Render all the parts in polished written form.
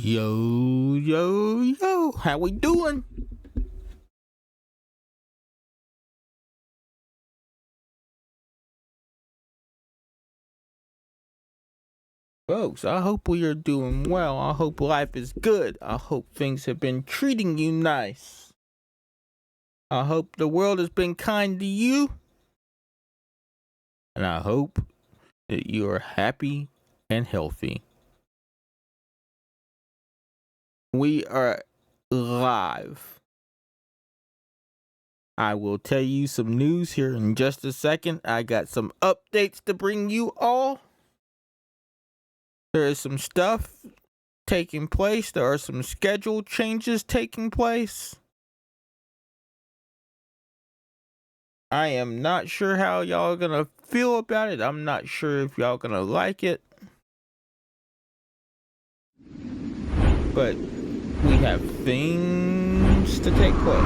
Yo, yo, yo, how we doing? Folks, I hope we are doing well. I hope life is good. I hope things have been treating you nice. I hope the world has been kind to you. And I hope that you are happy and healthy. We are live. I will tell you some news here in just a second. I got some updates to bring you all. There is some stuff taking place. There are some schedule changes taking place. I am not sure how y'all are gonna feel about it. I'm not sure if y'all gonna like it. But we have things to take place.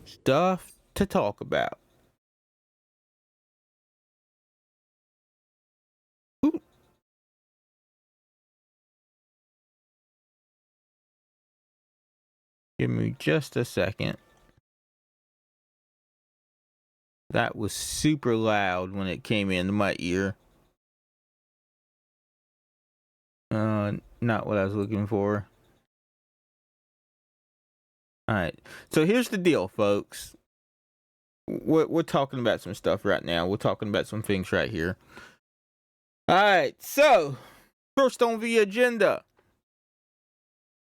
Stuff to talk about. Ooh. Give me just a second. That was super loud when it came into my ear. Not what I was looking for. Alright, so here's the deal, folks. We're talking about some stuff right now. We're talking about some things right here. Alright, so, first on the agenda.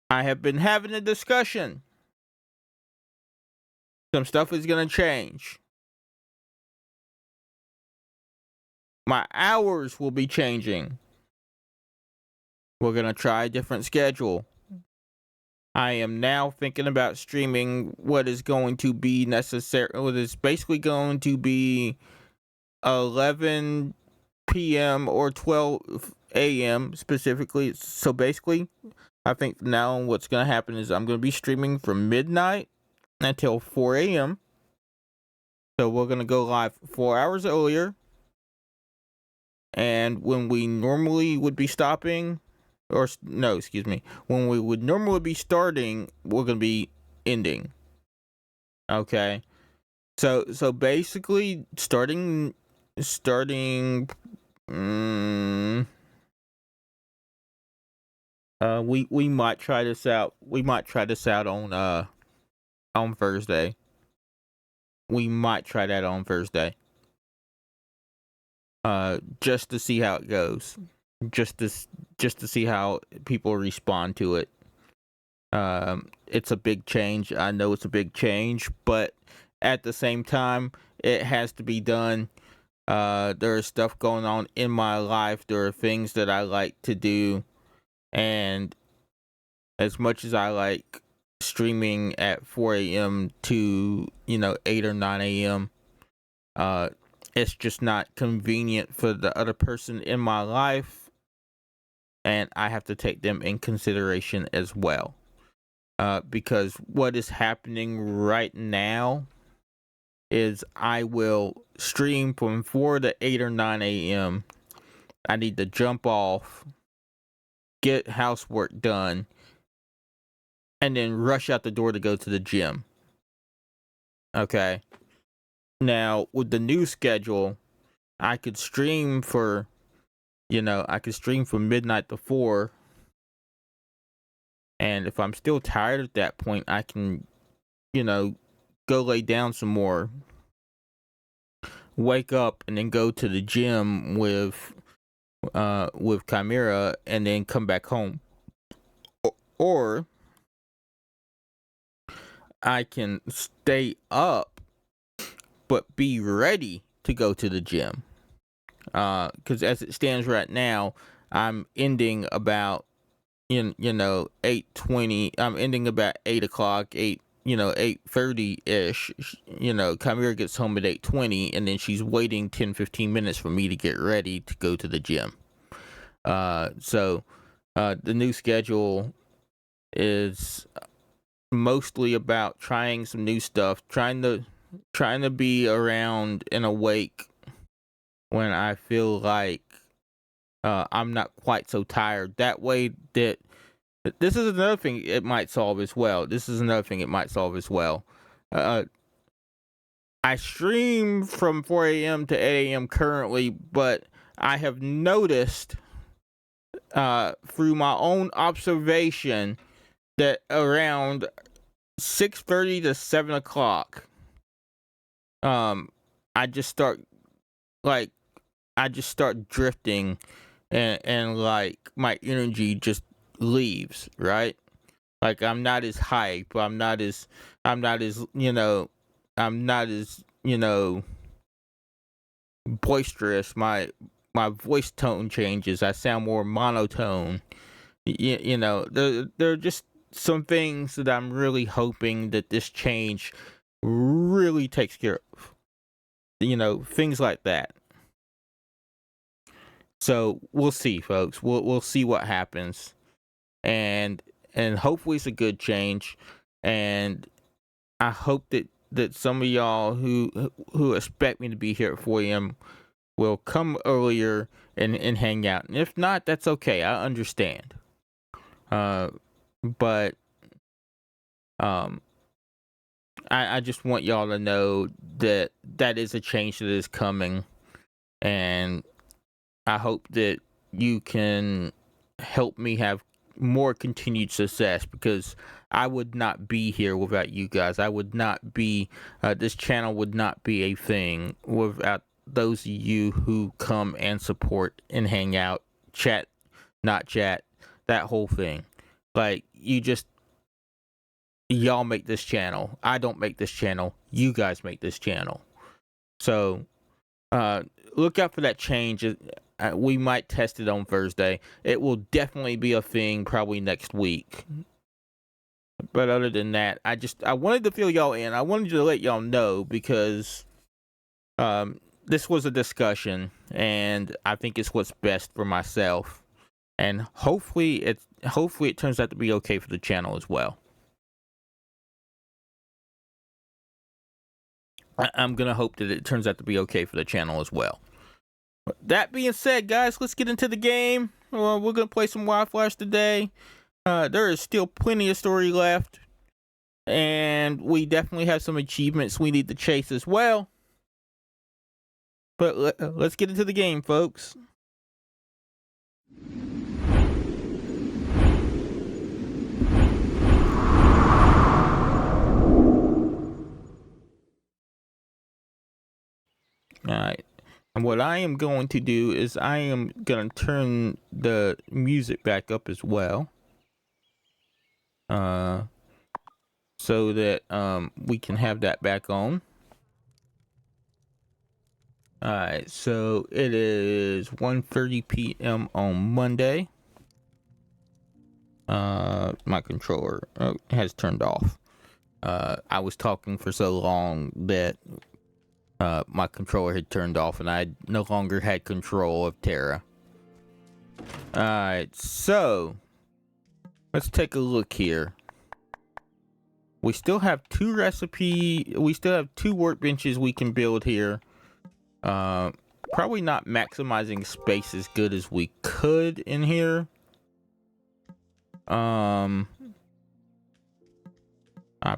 I have been having a discussion. Some stuff is going to change. My hours will be changing. We're going to try a different schedule. I am now thinking about streaming what is going to be necessary. What is basically going to be 11 p.m. or 12 a.m. specifically. So basically, I think now what's going to happen is I'm going to be streaming from midnight until 4 a.m. So we're going to go live 4 hours earlier. And when we normally would be stopping, or no, excuse me, when we would normally be starting, we're going to be ending. Okay. So basically starting we might try this out. We might try this out on Thursday. We might try that on Thursday. Just to see how it goes. Just to see how people respond to it. It's a big change. I know it's a big change, but at the same time, it has to be done. There is stuff going on in my life. There are things that I like to do, and as much as I like streaming at 4 a.m. to 8 or 9 a.m., it's just not convenient for the other person in my life, and I have to take them in consideration as well. Because what is happening right now is I will stream from 4 to 8 or 9 a.m. I need to jump off, get housework done, and then rush out the door to go to the gym. Okay. Now, with the new schedule, I could stream from midnight to 4. And if I'm still tired at that point, I can, go lay down some more, wake up, and then go to the gym with Chimera, and then come back home. Or I can stay up, but be ready to go to the gym. Because as it stands right now, I'm ending about 8:20. I'm ending about 8 o'clock, 8:30 ish. Chimera gets home at 8:20, and then she's waiting 10-15 minutes for me to get ready to go to the gym. So the new schedule is mostly about trying some new stuff, trying to be around and awake when I feel like I'm not quite so tired. That way, that this is another thing it might solve as well. Uh, I stream from 4 a.m. to 8 a.m. currently, but I have noticed through my own observation that around 6:30 to 7 o'clock, I just start like I just start drifting, and like my energy just leaves, right? Like I'm not as hype, I'm not as I'm not as boisterous. My voice tone changes. I sound more monotone. There are just some things that I'm really hoping that this change really takes care of. Things like that. So we'll see, folks. We'll see what happens, and hopefully it's a good change. And I hope that some of y'all who expect me to be here at 4 a.m. will come earlier and hang out. And if not, that's okay. I understand. But I just want y'all to know that is a change that is coming, and I hope that you can help me have more continued success, because I would not be here without you guys. I would not be, this channel would not be a thing without those of you who come and support and hang out, chat, not chat, that whole thing. Like, y'all make this channel. I don't make this channel. You guys make this channel. So, look out for that change. We might test it on Thursday. It will definitely be a thing probably next week. But other than that, I wanted to fill y'all in. I wanted to let y'all know, because this was a discussion, and I think it's what's best for myself. And hopefully it turns out to be okay for the channel as well. I'm gonna hope that it turns out to be okay for the channel as well. That being said, guys, let's get into the game. We're gonna play some Wildflash today. There is still plenty of story left, and we definitely have some achievements we need to chase as well. But let's get into the game, folks. Alright, and what I am going to do is I am going to turn the music back up as well. So that we can have that back on. Alright, so it is 1:30 p.m. on Monday. My controller has turned off. I was talking for so long that my controller had turned off, and I no longer had control of Terra. Alright, so let's take a look here. We still have two workbenches we can build here. Probably not maximizing space as good as we could in here. I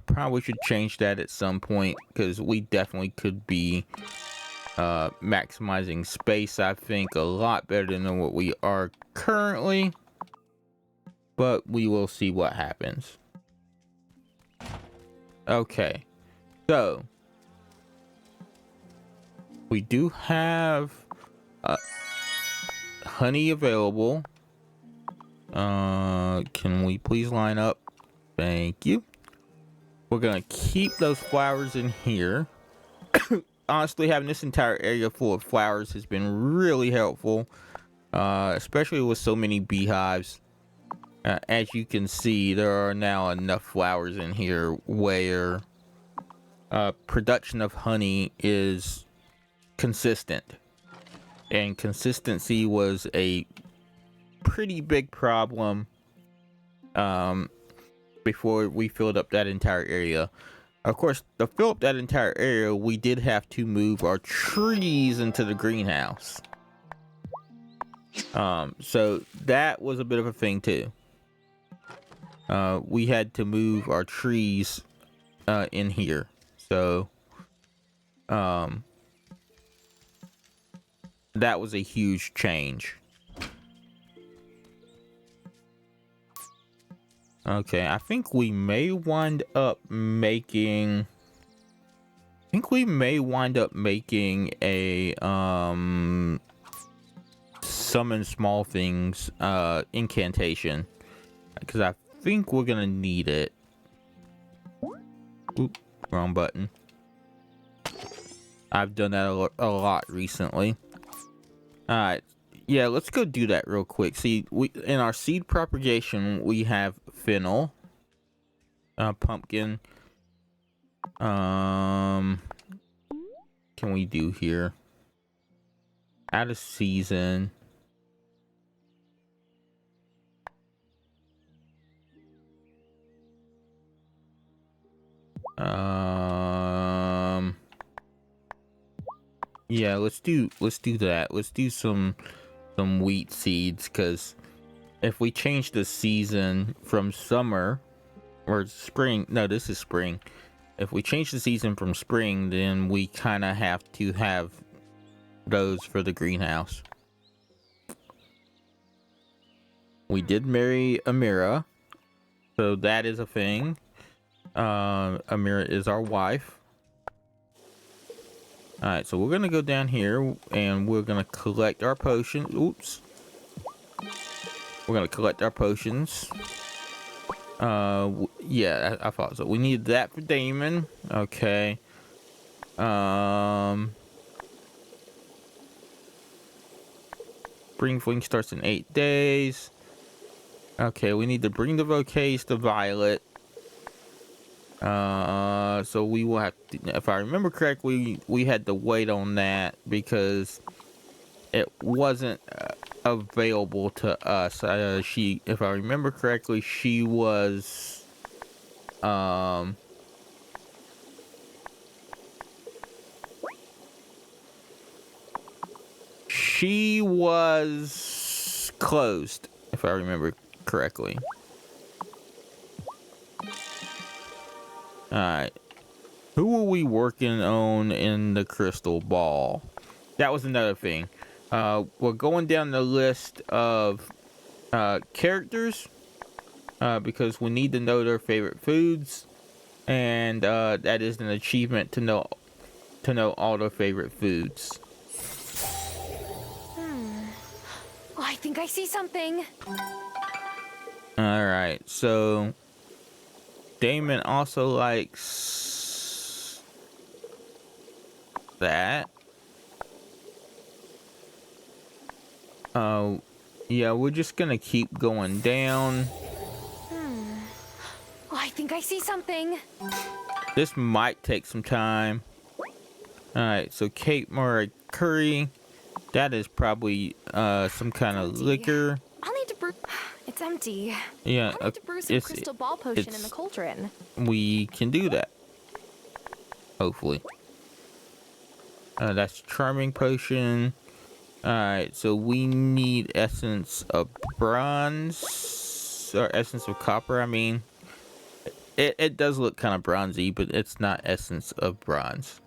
probably should change that at some point, because we definitely could be maximizing space, I think, a lot better than what we are currently. But we will see what happens. Okay, so we do have honey available. Can we please line up? Thank you. We're gonna keep those flowers in here. Honestly, having this entire area full of flowers has been really helpful, especially with so many beehives. As you can see, there are now enough flowers in here where production of honey is consistent, and consistency was a pretty big problem before we filled up that entire area. Of course, to fill up that entire area, we did have to move our trees into the greenhouse. So that was a bit of a thing too. We had to move our trees in here. So that was a huge change. Okay, I think we may wind up making a summon small things incantation, because I think we're gonna need it. Oop, wrong button. I've done that a lot recently. All right, yeah, let's go do that real quick. See, we in our seed propagation we have fennel, pumpkin. Can we do here? Out of season. Yeah, let's do that. Let's do some wheat seeds, because if we change the season from summer or spring, no, this is spring. If we change the season from spring, then we kind of have to have those for the greenhouse. We did marry Amira, so that is a thing. Amira is our wife. All right, so we're gonna go down here and we're gonna collect our potions. Oops. We're gonna collect our potions. Yeah, I thought so. We need that for Damon. Okay. Bring Fling starts in 8 days. Okay, we need to bring the bouquets to Violet. So we will have to, if I remember correctly, we had to wait on that because it wasn't available to us. If I remember correctly, she was closed, if I remember correctly. All right, who are we working on in the crystal ball? That was another thing. We're going down the list of characters because we need to know their favorite foods, and that is an achievement to know all their favorite foods. Oh, I think I see something. All right, so Damon also likes that. Yeah, we're just gonna keep going down. Oh, I think I see something. This might take some time. All right, so Kate Murray Curry, that is probably some kind of liquor. I'll need to brew. It's empty. Yeah, I'll need to brew some crystal ball potion in the cauldron. We can do that. Hopefully. That's charming potion. Alright, so we need essence of bronze, or essence of copper, I mean. It does look kind of bronzy, but it's not essence of bronze.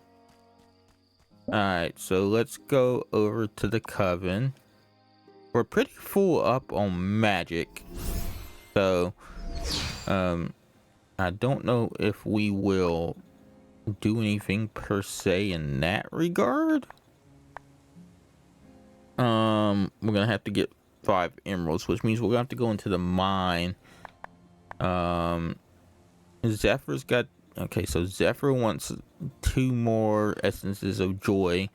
Alright, so let's go over to the coven. We're pretty full up on magic. So, I don't know if we will do anything per se in that regard. We're gonna have to get 5 emeralds, which means we're gonna have to go into the mine. Zephyr's got, okay, so Zephyr wants 2 more essences of joy.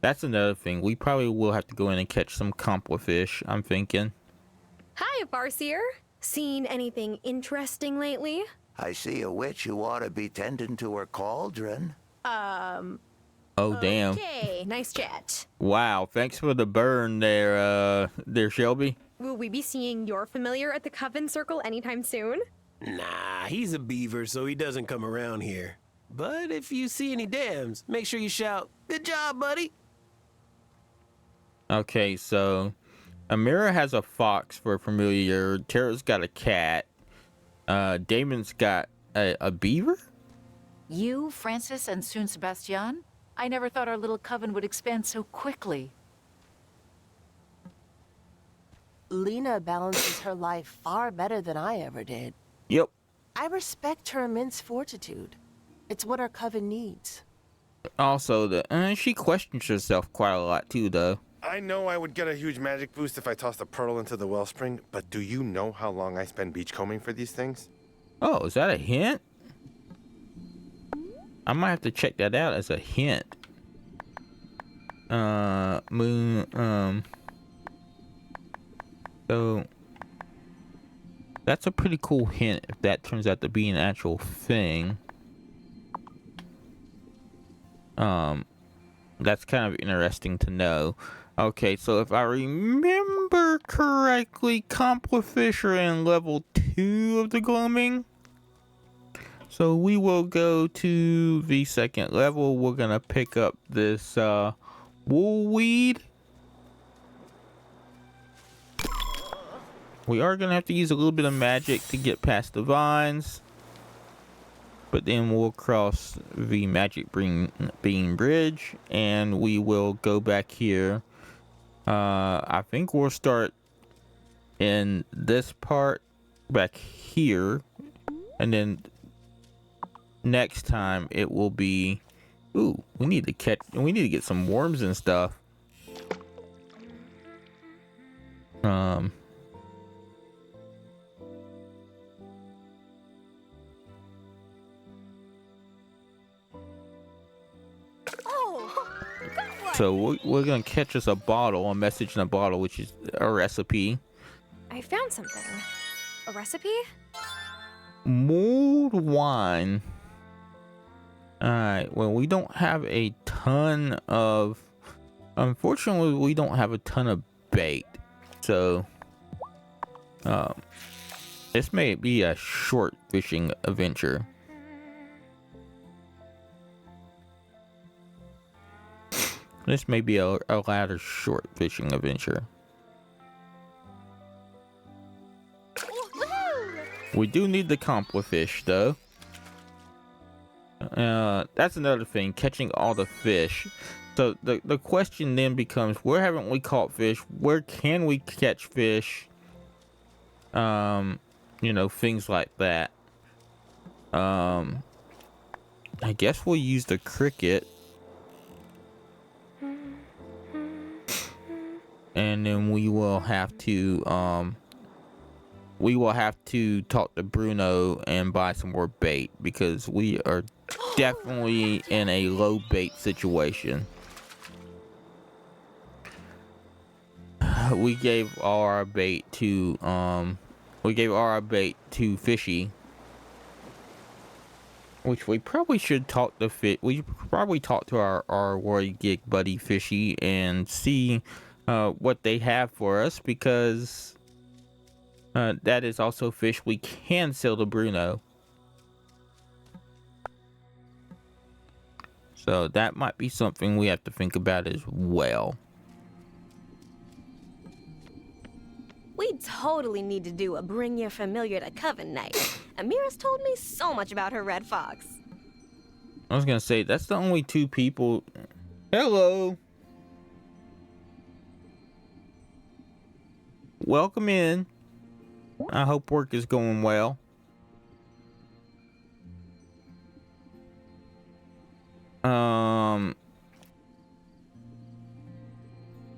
That's another thing. We probably will have to go in and catch some complefish, I'm thinking. Hi, Farseer. Seen anything interesting lately? I see a witch who ought to be tending to her cauldron. Oh, damn. Okay, nice chat. Wow, thanks for the burn there, Shelby. Will we be seeing your familiar at the Coven Circle anytime soon? Nah, he's a beaver, so he doesn't come around here. But if you see any dams, make sure you shout, "Good job, buddy!" Okay, so Amira has a fox for a familiar. Tara's got a cat. Damon's got a beaver? You, Francis, and soon Sebastian? I never thought our little coven would expand so quickly. Lena balances her life far better than I ever did. Yep. I respect her immense fortitude. It's what our coven needs. Also, she questions herself quite a lot too, though. I know I would get a huge magic boost if I tossed a pearl into the wellspring, but do you know how long I spend beachcombing for these things? Oh, is that a hint? I might have to check that out as a hint. So that's a pretty cool hint if that turns out to be an actual thing. That's kind of interesting to know. Okay, so if I remember correctly, Complefish are in level 2 of the gloaming. So we will go to the second level. We're gonna pick up this woolweed. We are gonna have to use a little bit of magic to get past the vines, but then we'll cross the magic beam bridge and we will go back here. I think we'll start in this part back here, and then next time it will be, ooh, we need to get some worms and stuff. So we're gonna catch us a message in a bottle, which is a recipe. I found something. A recipe? Mulled wine. Alright, well, we don't have a ton of... Unfortunately, we don't have a ton of bait. So, this may be a short fishing adventure. This may be a latter short fishing adventure. We do need the Complefish, though. That's another thing, catching all the fish. So the question then becomes, where haven't we caught fish? Where can we catch fish? You know, things like that. I guess we'll use the cricket. And then we will have to talk to Bruno and buy some more bait, because we are definitely in a low bait situation. We gave all our bait to Fishy, which we probably should talk to we probably talk to our Warrior Gig buddy Fishy and see what they have for us, because that is also fish we can sell to Bruno. So that might be something we have to think about as well. We totally need to do a Bring Your Familiar to Coven night. Amira's told me so much about her red fox. I was gonna say, that's the only two people. Hello. Welcome in. I hope work is going well.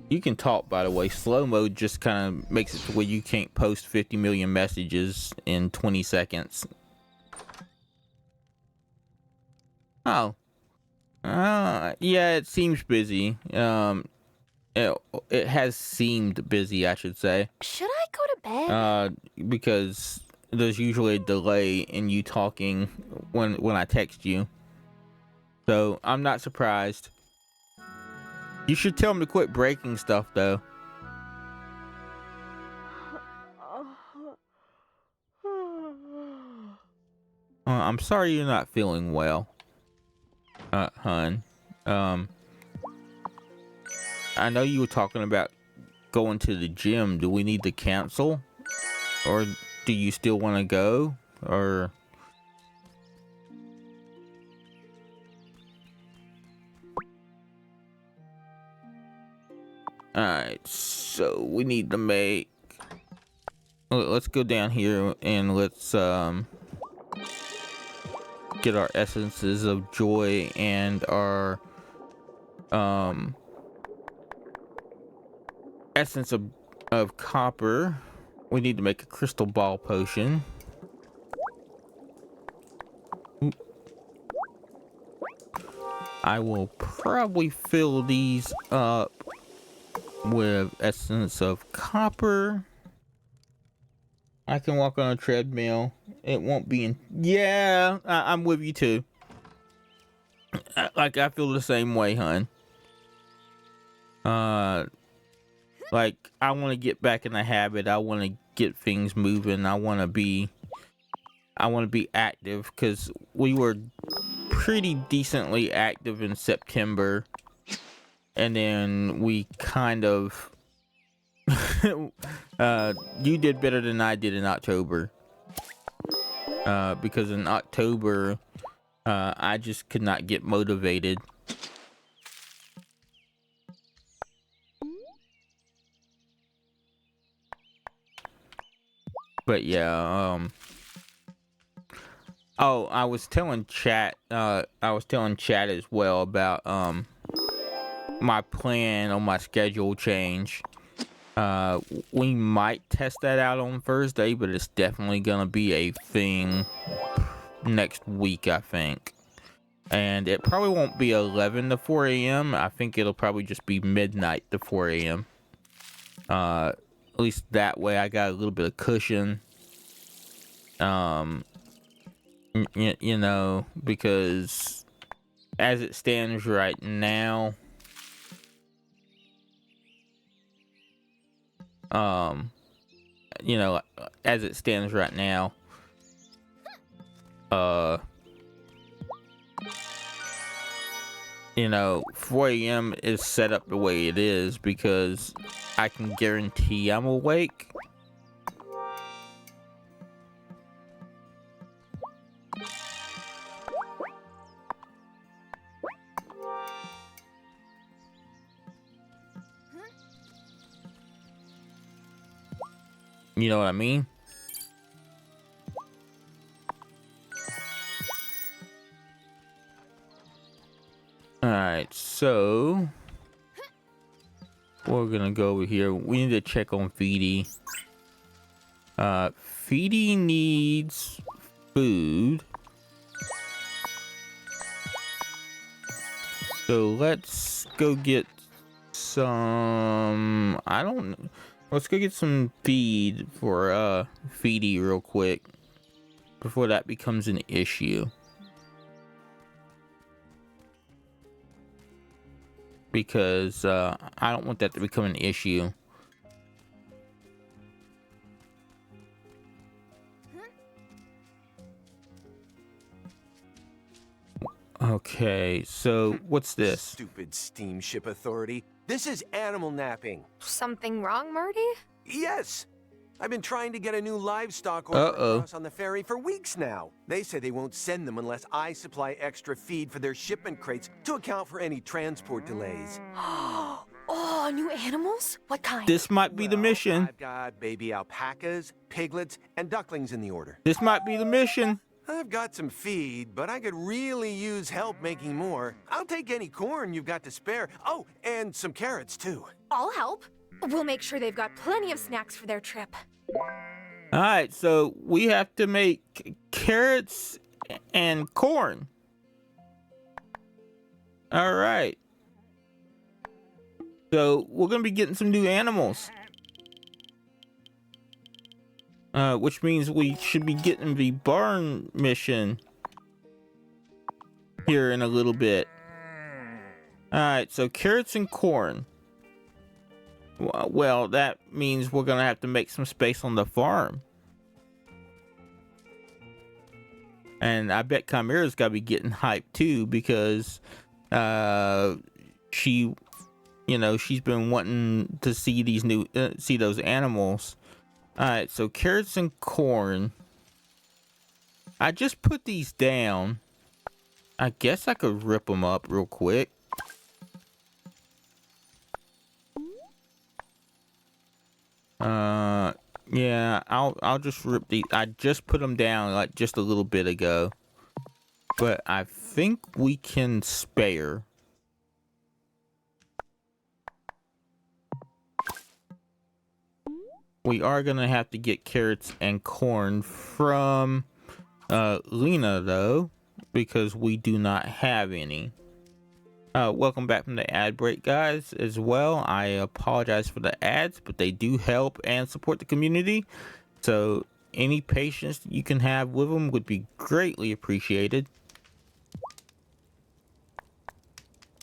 You can talk, by the way. Slow mode just kind of makes it to where you can't post 50 million messages in 20 seconds. Oh. Yeah, it seems busy. It has seemed busy, I should say. Should I go to bed? Because there's usually a delay in you talking when I text you. So I'm not surprised. You should tell him to quit breaking stuff, though. I'm sorry you're not feeling well, hun. I know you were talking about going to the gym. Do we need to cancel? Or do you still want to go? Or... Alright, so we need to make... Let's go down here and let's get our essences of joy and our essence of copper. We need to make a crystal ball potion. I will probably fill these up with essence of copper. I can walk on a treadmill. It won't be in... Yeah, I'm with you too. Like, I feel the same way, hun. Like, I want to get back in the habit. I want to get things moving. I want to be active, because we were pretty decently active in September. And then we kind of... you did better than I did in October. Because in October, I just could not get motivated. But yeah, oh, I was telling chat as well about my plan on my schedule change. We might test that out on Thursday, but it's definitely gonna be a thing next week, I think. And it probably won't be 11 to 4 a.m. I think it'll probably just be midnight to 4 a.m. At least that way I got a little bit of cushion. You know, because as it stands right now, you know, as it stands right now, you know, 4 a.m. is set up the way it is because I can guarantee I'm awake. You know what I mean? Alright, so we're gonna go over here. We need to check on Feedy. Feedy needs food. So let's go get some... I don't know. Let's go get some feed for Feedy real quick before that becomes an issue. Because I don't want that to become an issue. Okay, so what's this? Stupid steamship authority. This is animal napping. Something wrong, Marty? Yes. I've been trying to get a new livestock order across on the ferry for weeks now. They say they won't send them unless I supply extra feed for their shipment crates to account for any transport delays. Oh, new animals? What kind? This might be the mission. I've got baby alpacas, piglets, and ducklings in the order. This might be the mission. I've got some feed, but I could really use help making more. I'll take any corn you've got to spare. Oh, and some carrots, too. I'll help. We'll make sure they've got plenty of snacks for their trip. Alright, so we have to make carrots and corn. Alright. So we're gonna be getting some new animals. Which means we should be getting the barn mission here in a little bit. Alright, so carrots and corn. Well, that means we're gonna have to make some space on the farm. And I bet Chimera's gotta be getting hyped too, because she you know, she's been wanting to see these see those animals. All right, so carrots and corn. I just put these down. I guess I could rip them up real quick. Yeah, I'll just rip these. I just put them down like just a little bit ago. But I think we can spare. We are gonna have to get carrots and corn from Lena though, because we do not have any. Welcome back from the ad break, guys, as well. I apologize for the ads, but they do help and support the community. So any patience you can have with them would be greatly appreciated.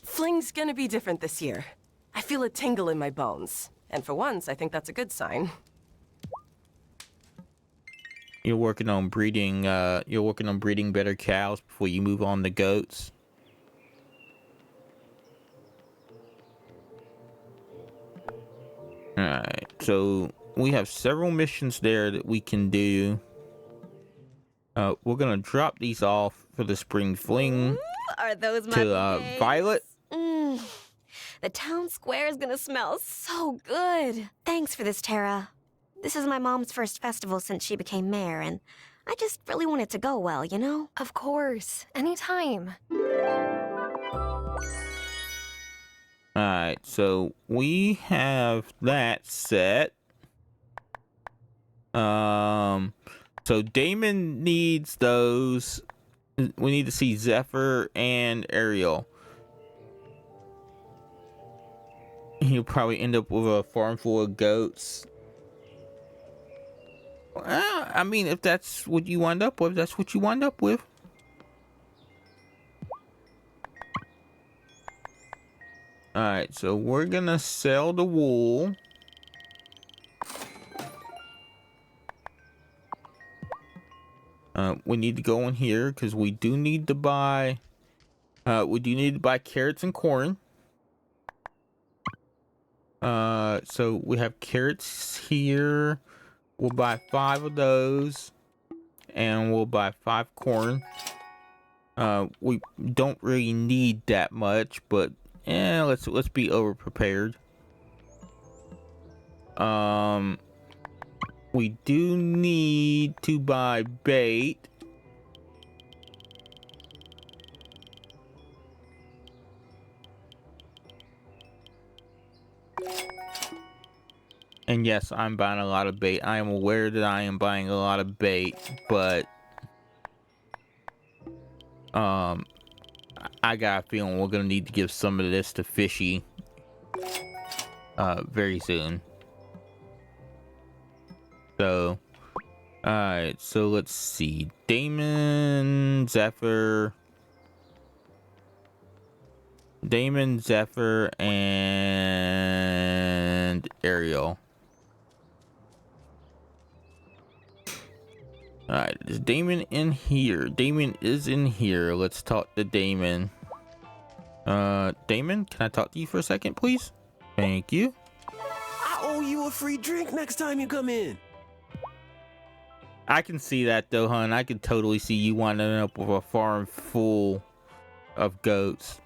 Fling's gonna be different this year. I feel a tingle in my bones. And for once, I think that's a good sign. You're working on breeding better cows before you move on to goats. Alright, so we have several missions there that we can do. We're gonna drop these off for the spring fling. Are those my to Violet. The town square is gonna smell so good. Thanks for this, Tara. This is my mom's first festival since she became mayor, and I just really want it to go well, you know? Of course. Anytime. Alright, so we have that set. So Damon needs those. We need to see Zephyr and Ariel. He'll probably end up with a farm full of goats. Well, I mean, if that's what you wind up with, that's what you wind up with. Alright, so we're gonna sell the wool. We need to go in here because we do need to buy carrots and corn. So we have carrots here. We'll buy 5 of those, and we'll buy 5 corn. We don't really need that much, but let's be over prepared. We do need to buy bait. And yes, I'm buying a lot of bait. I am aware that I am buying a lot of bait, but I got a feeling we're gonna need to give some of this to Fishy very soon. So, alright, so let's see. Damon, Zephyr, and Ariel. Alright, is Damon in here? Damon is in here. Let's talk to Damon. Damon, can I talk to you for a second, please? Thank you. I owe you a free drink next time you come in. I can see that though, hun. I can totally see you winding up with a farm full of goats.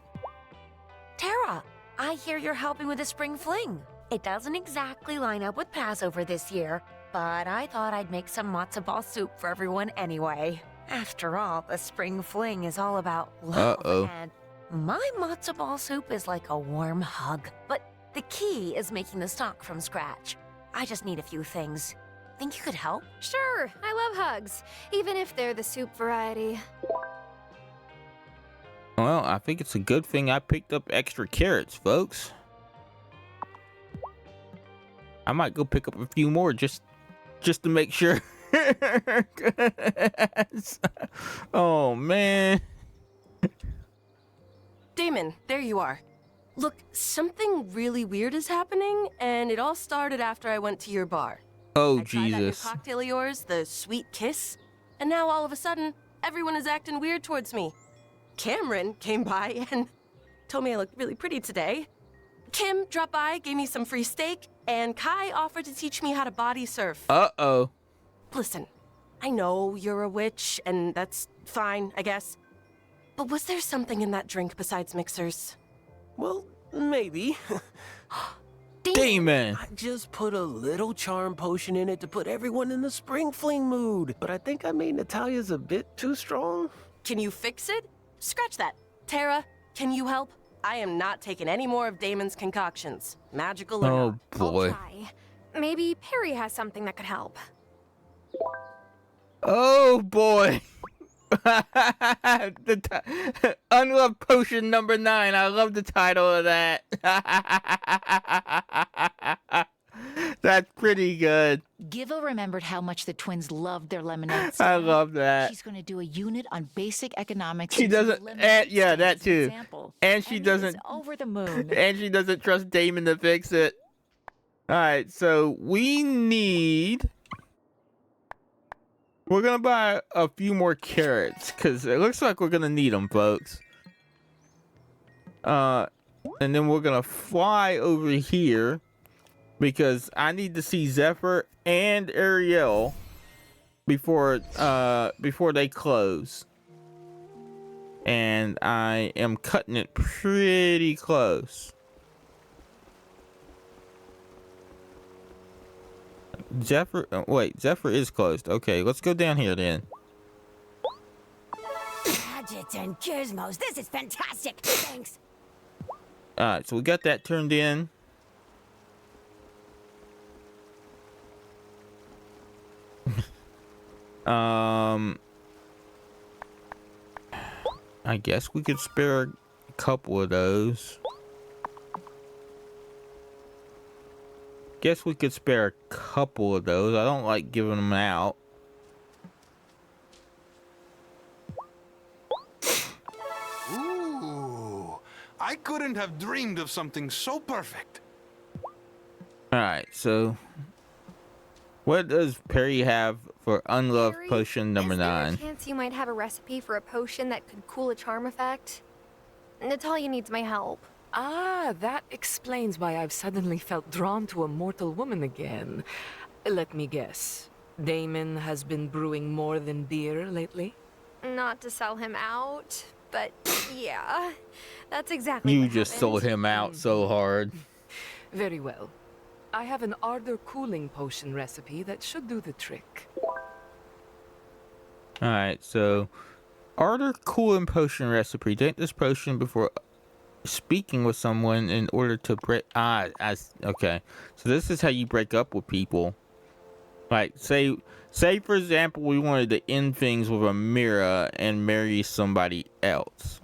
Tara, I hear you're helping with the spring fling. It doesn't exactly line up with Passover this year, but I thought I'd make some matzo ball soup for everyone anyway. After all, the spring fling is all about love, and my matzo ball soup is like a warm hug. But the key is making the stock from scratch. I just need a few things. Think you could help? Sure, I love hugs, even if they're the soup variety. Well, I think it's a good thing I picked up extra carrots, folks. I might go pick up a few more just to make sure. Oh, man. Damon, there you are. Look, something really weird is happening, and it all started after I went to your bar. Oh, I tried that new Jesus. cocktail of yours, the Sweet Kiss, and now all of a sudden, everyone is acting weird towards me. Cameron came by and told me I looked really pretty today. Kim dropped by, gave me some free steak, and Kai offered to teach me how to body surf. Uh-oh. Listen, I know you're a witch, and that's fine, I guess. But was there something in that drink besides mixers? Well, maybe. Demon. I just put a little charm potion in it to put everyone in the spring fling mood. But I think I made Natalia's a bit too strong. Can you fix it? Scratch that. Tara, can you help? I am not taking any more of Damon's concoctions. Magical or Oh, not. I'll boy. try. Maybe Perry has something that could help. Oh, boy. Unloved Potion number 9. I love the title of that. That's pretty good. Giva remembered how much the twins loved their lemonade. I love that. She's going to do a unit on basic economics. She using doesn't, lemonade and, yeah, stand that as an too. example. And she And doesn't, he's over the moon. and she doesn't trust Damon to fix it. All right, so we're gonna buy a few more carrots because it looks like we're gonna need them, folks. And then we're gonna fly over here because I need to see Zephyr and Ariel before they close. And I am cutting it pretty close. Zephyr, wait, Zephyr is closed. Okay, let's go down here then. Gadgets and gizmos. This is fantastic. Thanks. Alright, so we got that turned in. I guess we could spare a couple of those. Guess we could spare a couple of those. I don't like giving them out. Ooh, I couldn't have dreamed of something so perfect. Alright, so what does Perry have for unloved Perry, potion number is there 9? a chance you might have a recipe for a potion that could cool a charm effect? Natalia needs my help. Ah, that explains why I've suddenly felt drawn to a mortal woman again. Let me guess. Damon has been brewing more than beer lately? Not to sell him out, but yeah, that's exactly You what just happened. sold him out so hard. Very well. I have an ardor cooling potion recipe that should do the trick. Alright, so Ardor Cooling Potion recipe. Drink this potion before speaking with someone in order to break. Okay. So this is how you break up with people. Like, say for example, we wanted to end things with Amira and marry somebody else.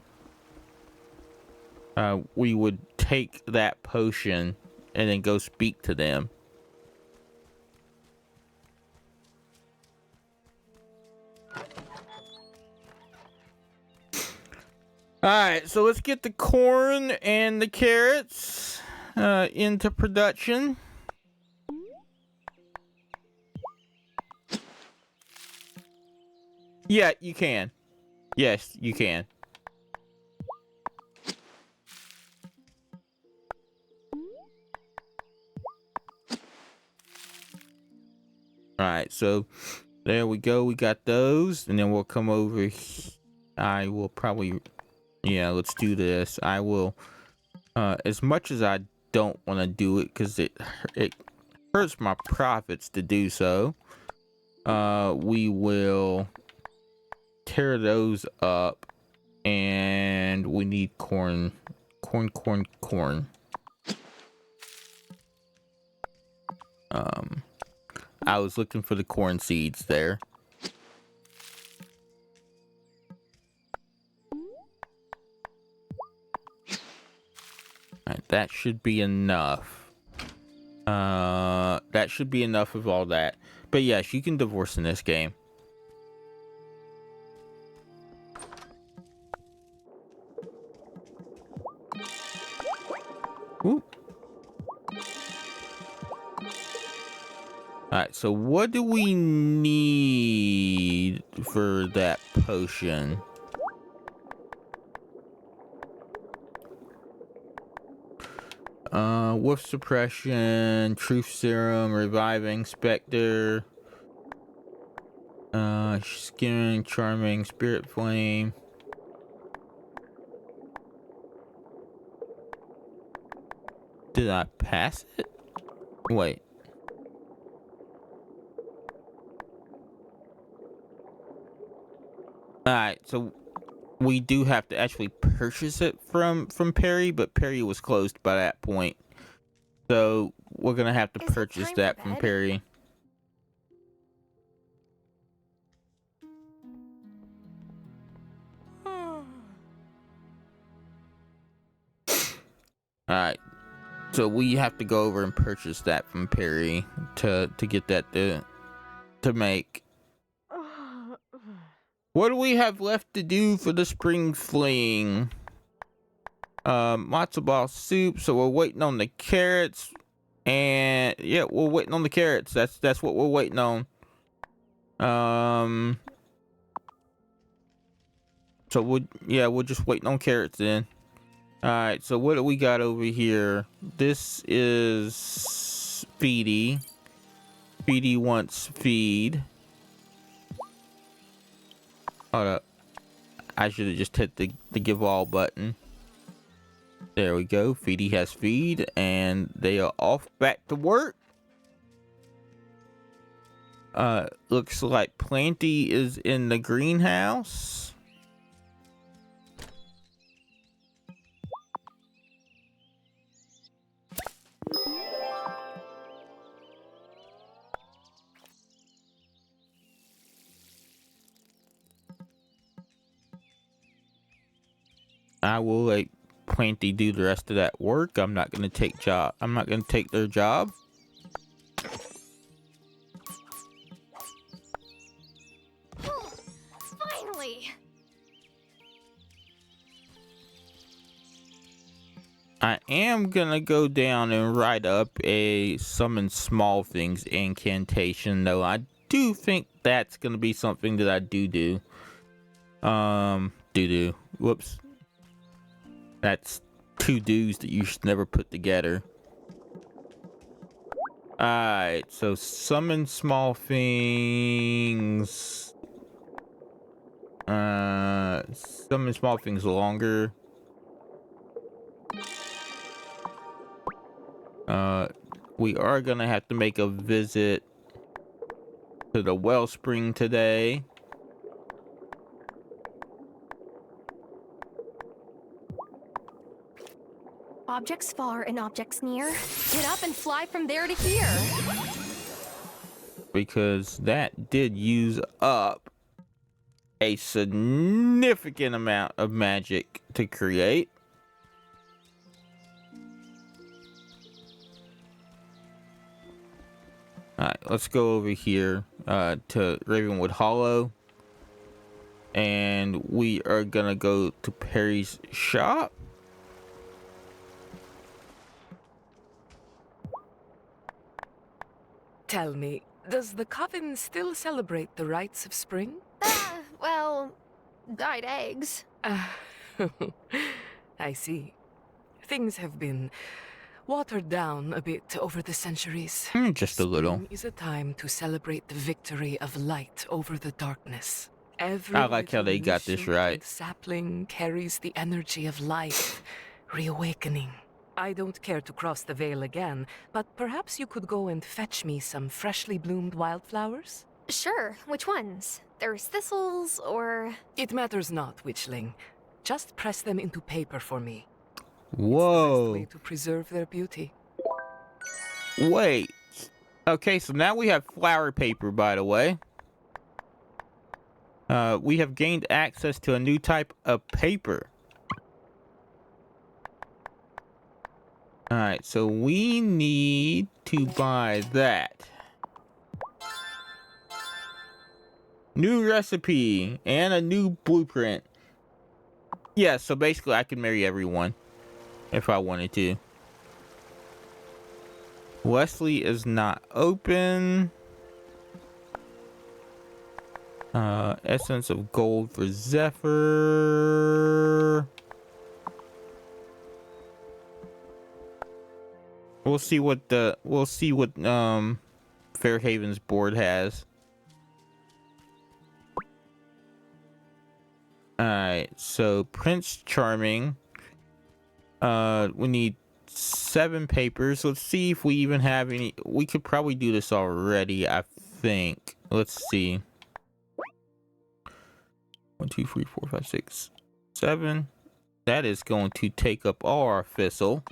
We would take that potion and then go speak to them. Alright, so let's get the corn and the carrots into production. Yeah, you can. Yes, you can. Alright, so there we go. We got those. And then we'll come over. I will probably... Yeah, let's do this. I will... as much as I don't want to do it because it hurts my profits to do so, we will tear those up. And we need corn. Corn. I was looking for the corn seeds there. Alright, that should be enough. That should be enough of all that. But yes, you can divorce in this game. Ooh. Alright, so what do we need for that potion? Wolf suppression, truth serum, reviving specter, skin charming, spirit flame. Did I pass it? Wait. Alright, so we do have to actually purchase it from Perry, but Perry was closed by that point. So we're gonna have to purchase that from Perry. Alright. So we have to go over and purchase that from Perry to get that to make. What do we have left to do for the spring fling? Matzo ball soup, so we're waiting on the carrots. And yeah, we're waiting on the carrots. That's what we're waiting on. So we're just waiting on carrots then. Alright, so what do we got over here? This is Feedy. Feedy wants feed. Hold up. I should have just hit the give all button. There we go. Feedy has feed, and they are off back to work. Looks like Planty is in the greenhouse. I will let Planty do the rest of that work. I'm not gonna take their job. Finally. I am gonna go down and write up a summon small things incantation, though. I do think that's gonna be something that I do. Whoops. That's two do's that you should never put together. Alright, so summon small things. Summon small things longer. We are gonna have to make a visit to the wellspring today. Objects far and objects near. Get up and fly from there to here. Because that did use up a significant amount of magic to create. Alright, let's go over here to Ravenwood Hollow. And we are gonna go to Perry's shop. Tell me, does the coven still celebrate the rites of spring? Well, dyed eggs. I see. Things have been watered down a bit over the centuries. Just a little. Spring is a time to celebrate the victory of light over the darkness. Every I like how they little got this shoot right. and sapling carries the energy of life, reawakening. I don't care to cross the veil again, but perhaps you could go and fetch me some freshly bloomed wildflowers? Sure, which ones? There's thistles, or... It matters not, witchling. Just press them into paper for me. Whoa. It's the best way to preserve their beauty. Wait. Okay, so now we have flower paper, by the way. We have gained access to a new type of paper. Alright, so we need to buy that. New recipe and a new blueprint. Yeah, so basically I can marry everyone if I wanted to. Wesley is not open. Essence of gold for Zephyr. We'll see what Fairhaven's board has. Alright, so Prince Charming. We need 7 papers. Let's see if we even have any. We could probably do this already, I think. Let's see. 1, 2, 3, 4, 5, 6, 7. That is going to take up all our thistle.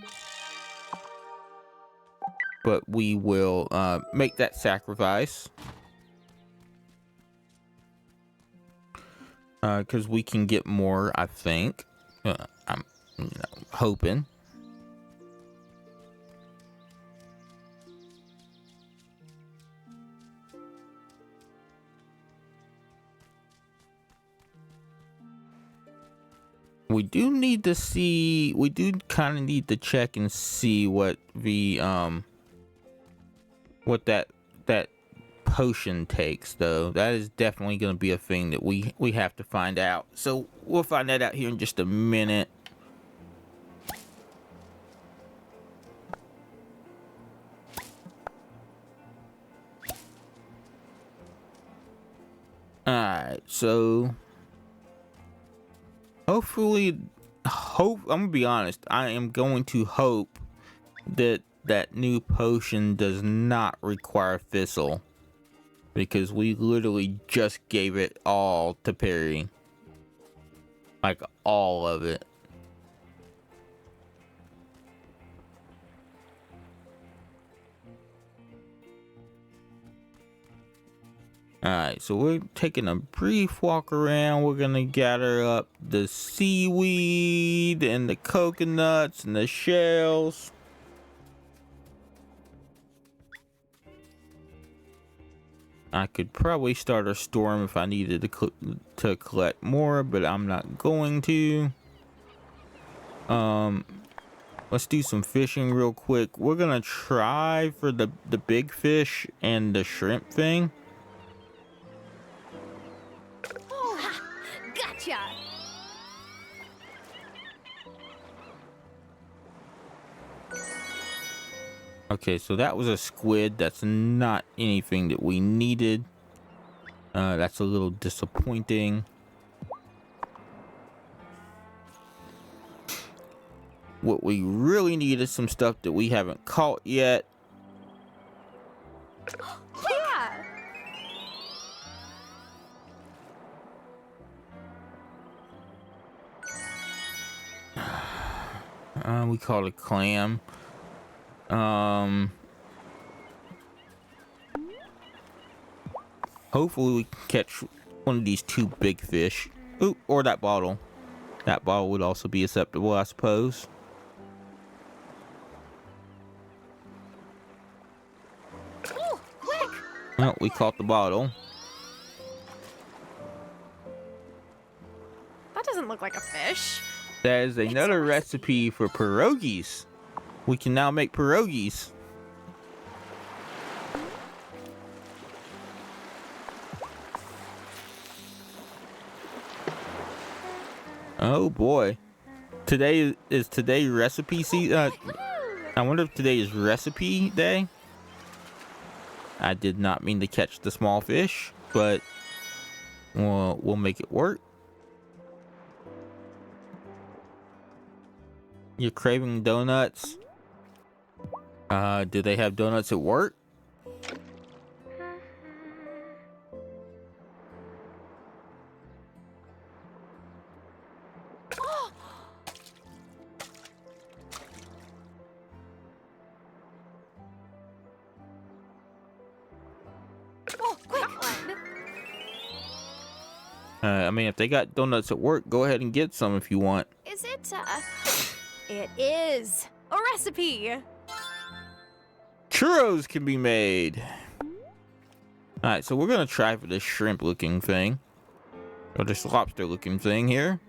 But we will make that sacrifice. Because we can get more, I think. I'm hoping. We do need to see. We do kind of need to check and see what the what that potion takes, though. That is definitely going to be a thing that we have to find out. So we'll find that out here in just a minute. Alright, so hopefully, I'm gonna be honest, I am going to hope that that new potion does not require thistle, because we literally just gave it all to Perry, like all of it. Alright, so we're taking a brief walk around. We're gonna gather up the seaweed and the coconuts and the shells. I could probably start a storm if I needed to collect more, but I'm not going to. Let's do some fishing real quick. We're gonna try for the big fish and the shrimp thing. Gotcha! Okay, so that was a squid. That's not anything that we needed. That's a little disappointing. What we really need is some stuff that we haven't caught yet. Yeah! We call it a clam. Hopefully we can catch one of these 2 big fish. Ooh, or that bottle. That bottle would also be acceptable, I suppose. Ooh, quick! Oh, we caught the bottle. That doesn't look like a fish. That is another recipe for pierogies. We can now make pierogies. Oh boy. Today recipe season. I wonder if today is recipe day. I did not mean to catch the small fish, but we'll make it work. You're craving donuts? Do they have donuts at work? Oh, quick! I mean, if they got donuts at work, go ahead and get some if you want. Is it, It is a recipe! Churros can be made. Alright, so we're gonna try for this shrimp looking thing. Or this lobster looking thing here.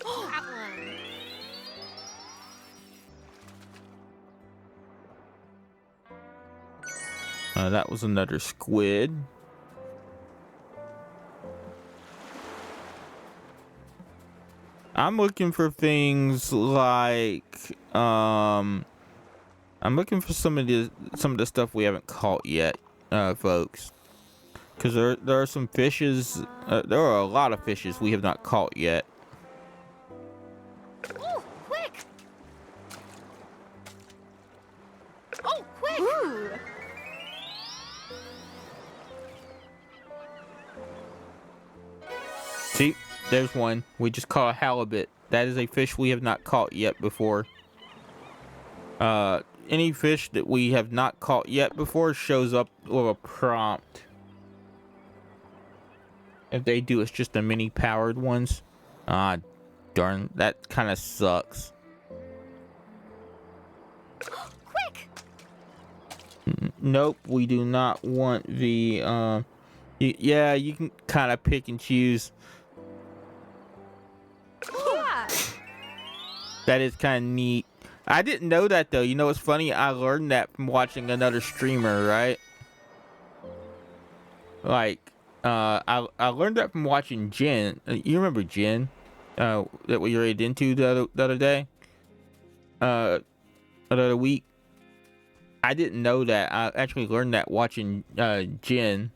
Oh, that one. That was another squid. I'm looking for things like I'm looking for some of the stuff we haven't caught yet, folks. Because there are some fishes. There are a lot of fishes we have not caught yet. Oh, quick! Oh, quick! Ooh. See, there's one. We just caught a halibut. That is a fish we have not caught yet before. Any fish that we have not caught yet before shows up with a prompt. If they do, it's just the mini powered ones. Ah, darn, that kind of sucks. Quick! Nope, we do not want the yeah, you can kind of pick and choose. Yeah. That is kind of neat. I didn't know that though. You know what's funny? I learned that from watching another streamer, right? Like, I learned that from watching Jen. You remember Jen? That we raided into the other day? The other week? I didn't know that. I actually learned that watching Jen.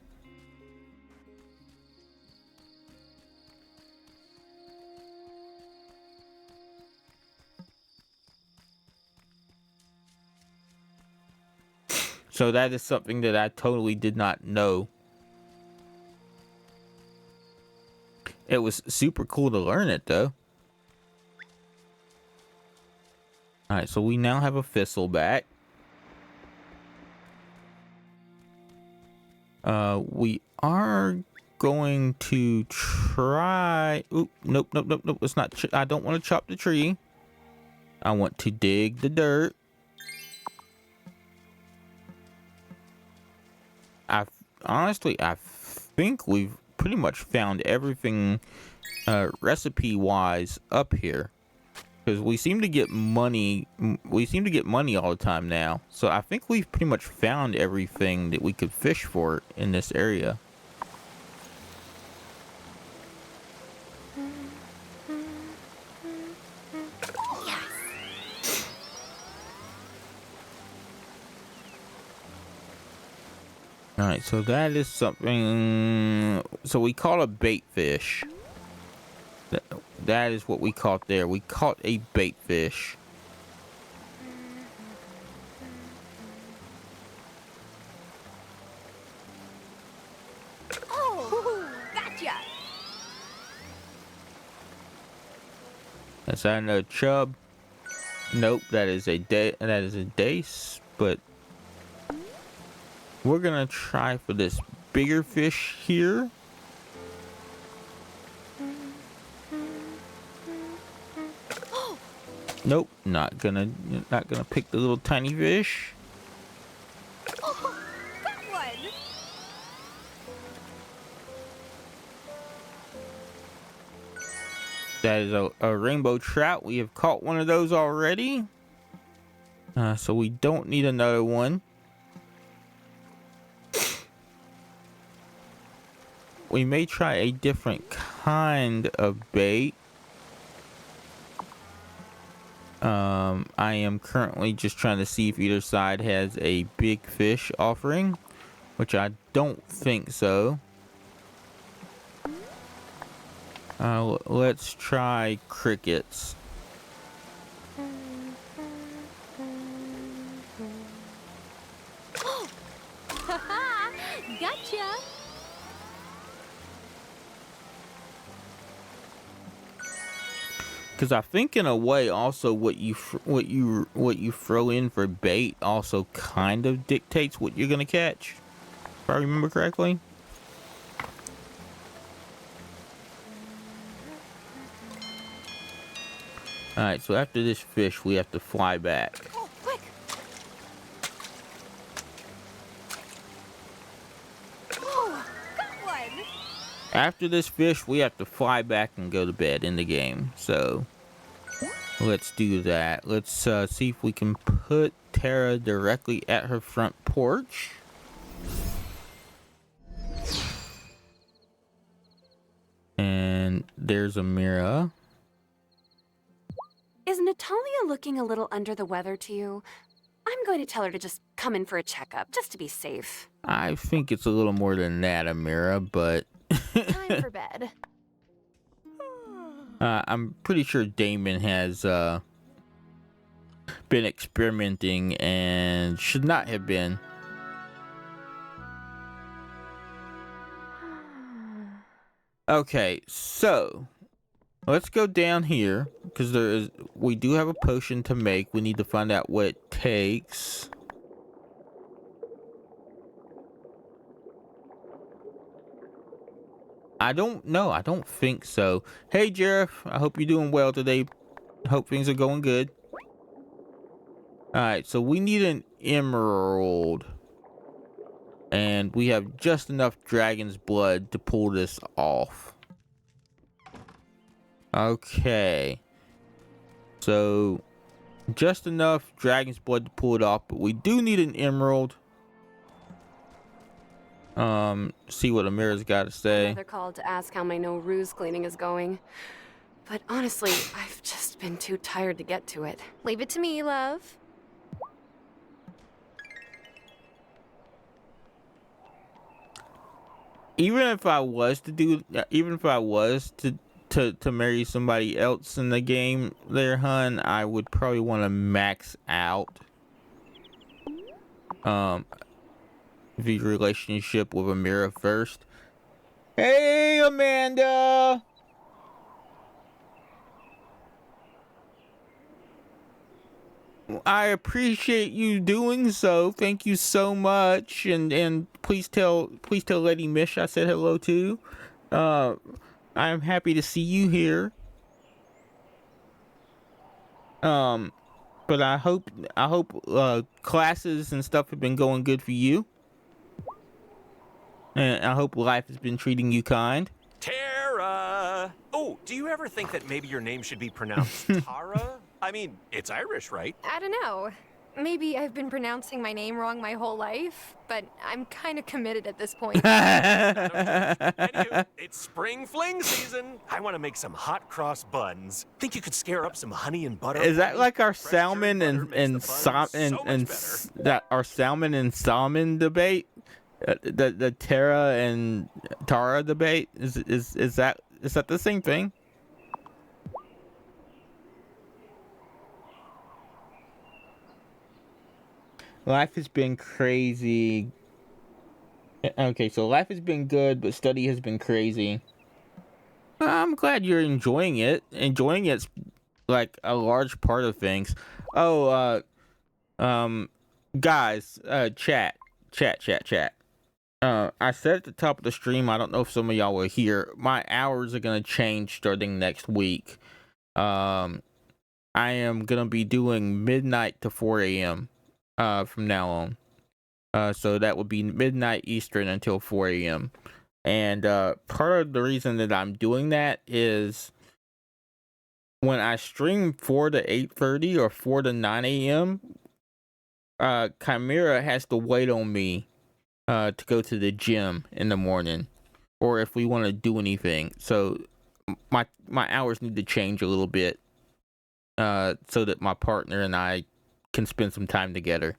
So that is something that I totally did not know. It was super cool to learn it though. Alright, so we now have a thistleback. We are going to try... Oop, nope. It's not... I don't want to chop the tree. I want to dig the dirt. Honestly, I think we've pretty much found everything recipe-wise up here. Because we seem to get money. We seem to get money all the time now. So I think we've pretty much found everything that we could fish for in this area. Alright, so that is something... So we caught a bait fish. That is what we caught there. We caught a bait fish. Oh, gotcha! Is that another chub? Nope, that is a dace, but... We're gonna try for this bigger fish here. Nope, not gonna pick the little tiny fish. Oh, got one! That is a rainbow trout. We have caught one of those already. So we don't need another one. We may try a different kind of bait. I am currently just trying to see if either side has a big fish offering, which I don't think so. Let's try crickets. Gotcha! Because I think in a way also what you throw in for bait also kind of dictates what you're gonna catch, if I remember correctly. All right, so after this fish, we have to fly back. Oh, quick! Oh, got one! After this fish, we have to fly back and go to bed in the game. So let's do that. Let's see if we can put Tara directly at her front porch. And there's a mirror. Is Natalia looking a little under the weather to you? I'm going to tell her to just come in for a checkup, just to be safe. I think it's a little more than that, Amira, but Time for bed. I'm pretty sure Damon has been experimenting and should not have been. Okay, so let's go down here because we do have a potion to make. We need to find out what it takes. I don't know. I don't think so. Hey, Jeff. I hope you're doing well today. I hope things are going good. Alright, so we need an emerald. And we have just enough dragon's blood to pull this off. Okay. So, just enough dragon's blood to pull it off, but we do need an emerald. See what Amira's got to say. Another call to ask how my no ruse cleaning is going. But honestly, I've just been too tired to get to it. Leave it to me, love. Even if I was to marry somebody else in the game there, hun, I would probably want to max out the relationship with Amira first. Hey, Amanda! I appreciate you doing so. Thank you so much, and please tell Lady Mish I said hello too. I'm happy to see you here. But I hope classes and stuff have been going good for you, and I hope life has been treating you kind. Tara! Oh, do you ever think that maybe your name should be pronounced Tara? I mean, it's Irish, right? I don't know. Maybe I've been pronouncing my name wrong my whole life, but I'm kind of committed at this point. Anywho, it's spring fling season. I want to make some hot cross buns. Think you could scare up some honey and butter? Is that like our salmon and our salmon and salmon debate? The Tara and Tara debate? Is that the same thing? Life has been crazy. Okay, so life has been good, but study has been crazy. I'm glad you're enjoying it. Enjoying it's like a large part of things. Oh, guys, chat. I said at the top of the stream, I don't know if some of y'all were here, my hours are gonna change starting next week. I am gonna be doing midnight to 4 a.m. From now on. So that would be midnight Eastern until 4 a.m. And part of the reason that I'm doing that is when I stream 4 to 8:30 or 4 to 9 a.m., Chimera has to wait on me to go to the gym in the morning, or if we want to do anything. So my hours need to change a little bit so that my partner and I can spend some time together.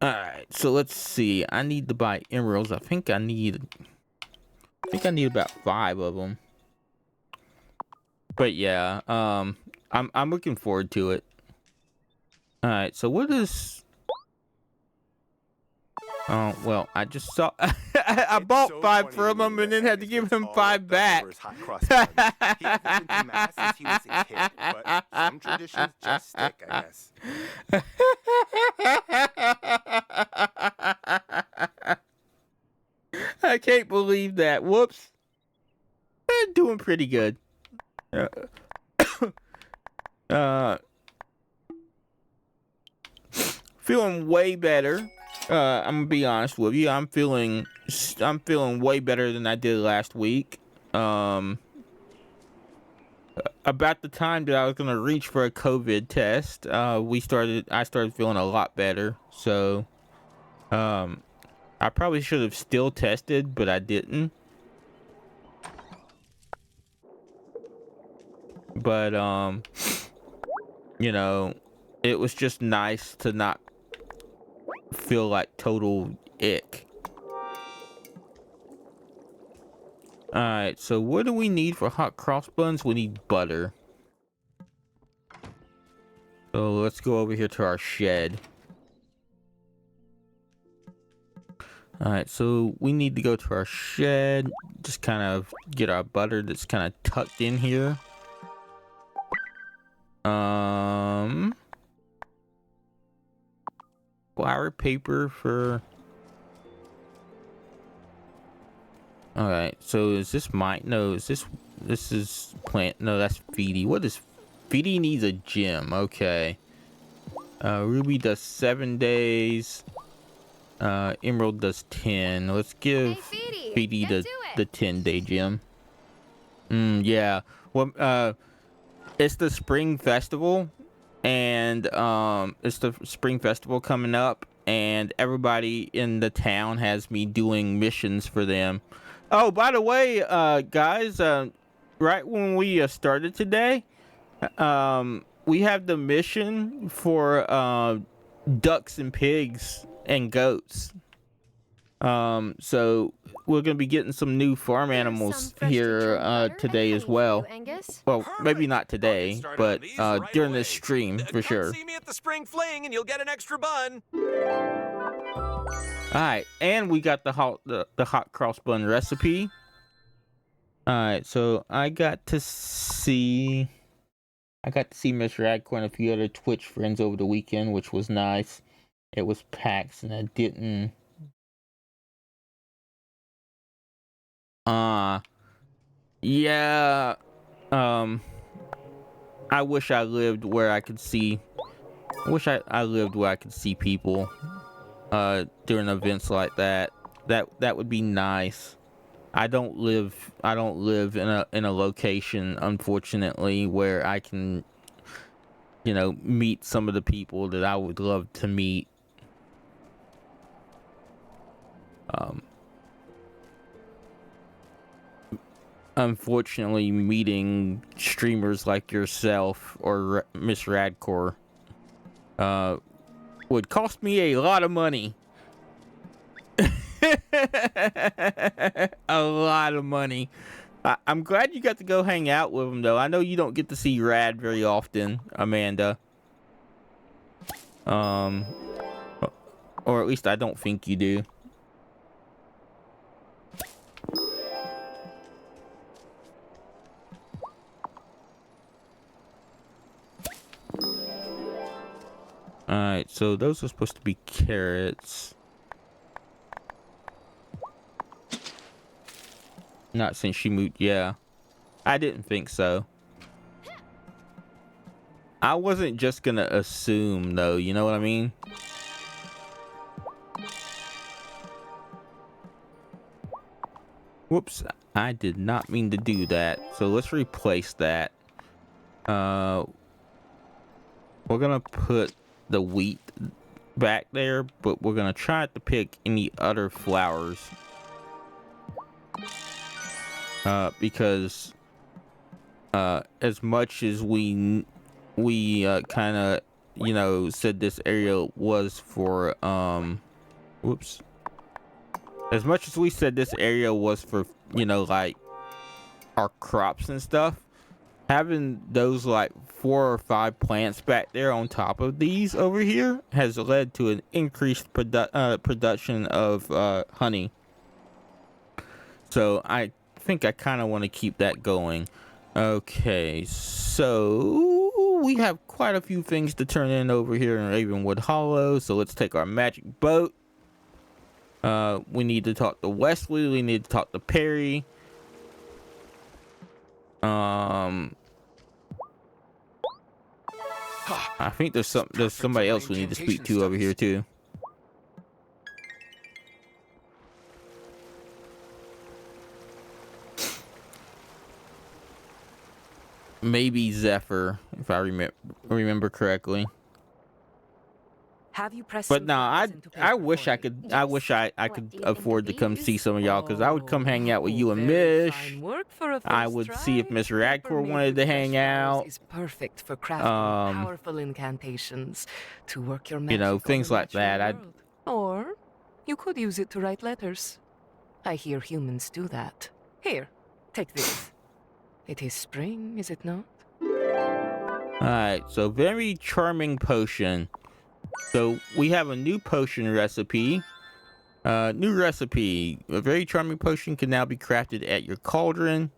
Alright, so let's see. I need to buy emeralds. I think I need about 5 of them. But yeah, I'm looking forward to it. Alright, so what is... Oh, well, I just saw... I bought 5 from him and then had to give him 5 back. Some traditions just stick, I guess. I can't believe that. Whoops. I'm doing pretty good. Feeling way better. I'm gonna be honest with you. I'm feeling way better than I did last week. About the time that I was gonna reach for a COVID test, I started feeling a lot better. So, I probably should have still tested, but I didn't. But you know, it was just nice to not feel like total ick. All right, so what do we need for hot cross buns? We need butter. So let's go over here to our shed. All right, so we need to go to our shed, just kind of get our butter that's kind of tucked in here. Flour paper for... All right, so is this mine? No, is this is plant? No, that's Feedy. What is Feedy needs a gym? Okay. Ruby does 7 days. Emerald does 10. Let's give Feedy the 10-day gym. Yeah. Well, it's the spring festival, and it's the spring festival coming up, and everybody in the town has me doing missions for them. Oh, by the way, guys, right when we started today, we have the mission for ducks and pigs and goats. So we're gonna be getting some new farm animals here today as well. Well, maybe not today, but during this stream for sure. See me at the spring fling, and you'll get an extra bun. All right, and we got the hot cross bun recipe. All right, so I got to see Miss Radcore and a few other Twitch friends over the weekend, which was nice. It was PAX, and I didn't. Yeah. I wish I lived where I could see. I wish I lived where I could see people during events like that. That would be nice. I don't live in a location, unfortunately, where I can, you know, meet some of the people that I would love to meet. Unfortunately, meeting streamers like yourself or Miss Radcore would cost me a lot of money. A lot of money. I'm glad you got to go hang out with him, though. I know you don't get to see Rad very often, Amanda. Or at least I don't think you do. Alright, so those are supposed to be carrots. Not since she moved, yeah. I didn't think so. I wasn't just gonna assume, though, you know what I mean? Whoops, I did not mean to do that. So let's replace that. We're gonna put the wheat back there, but we're gonna try to pick any other flowers. Because as much as we kind of, you know, said this area was for whoops. As much as we said this area was for, you know, like our crops and stuff, having those like 4 or 5 plants back there on top of these over here has led to an increased production of honey. So I think I kind of want to keep that going. Okay, so we have quite a few things to turn in over here in Ravenwood Hollow. So let's take our magic boat. We need to talk to Wesley. We need to talk to Perry. I think there's somebody else we need to speak to over here too. Maybe Zephyr, if I remember correctly. Have you pressed But some no, flowers into I paper wish for I me? could. I wish I What could do you think afford of to come these? see some of y'all, because I would come hang out with you and Very Mish. fine work for a I first would try. see if Miss Paper Radcor made wanted with to fresh hang flowers out. is perfect for crafting Um, powerful incantations to work your you magic know, on things the like natural that. I world. Or you could use it to write letters. I hear humans do that. Here, take this. It is spring, is it not? Alright, so very charming potion. So we have a new potion recipe. New recipe. A very charming potion can now be crafted at your cauldron.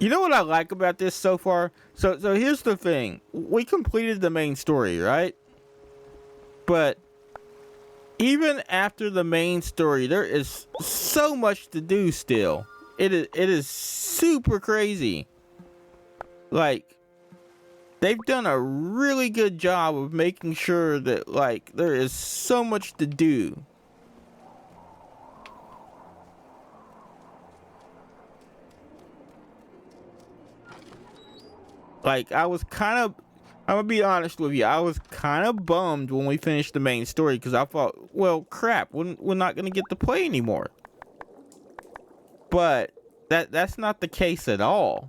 You know what I like about this so far? So here's the thing. We completed the main story, right? But even after the main story, there is so much to do still. It is super crazy. Like, they've done a really good job of making sure that, like, there is so much to do. Like, I'm gonna be honest with you, I was kind of bummed when we finished the main story, because I thought, well, crap, we're not gonna get to play anymore. But that's not the case at all.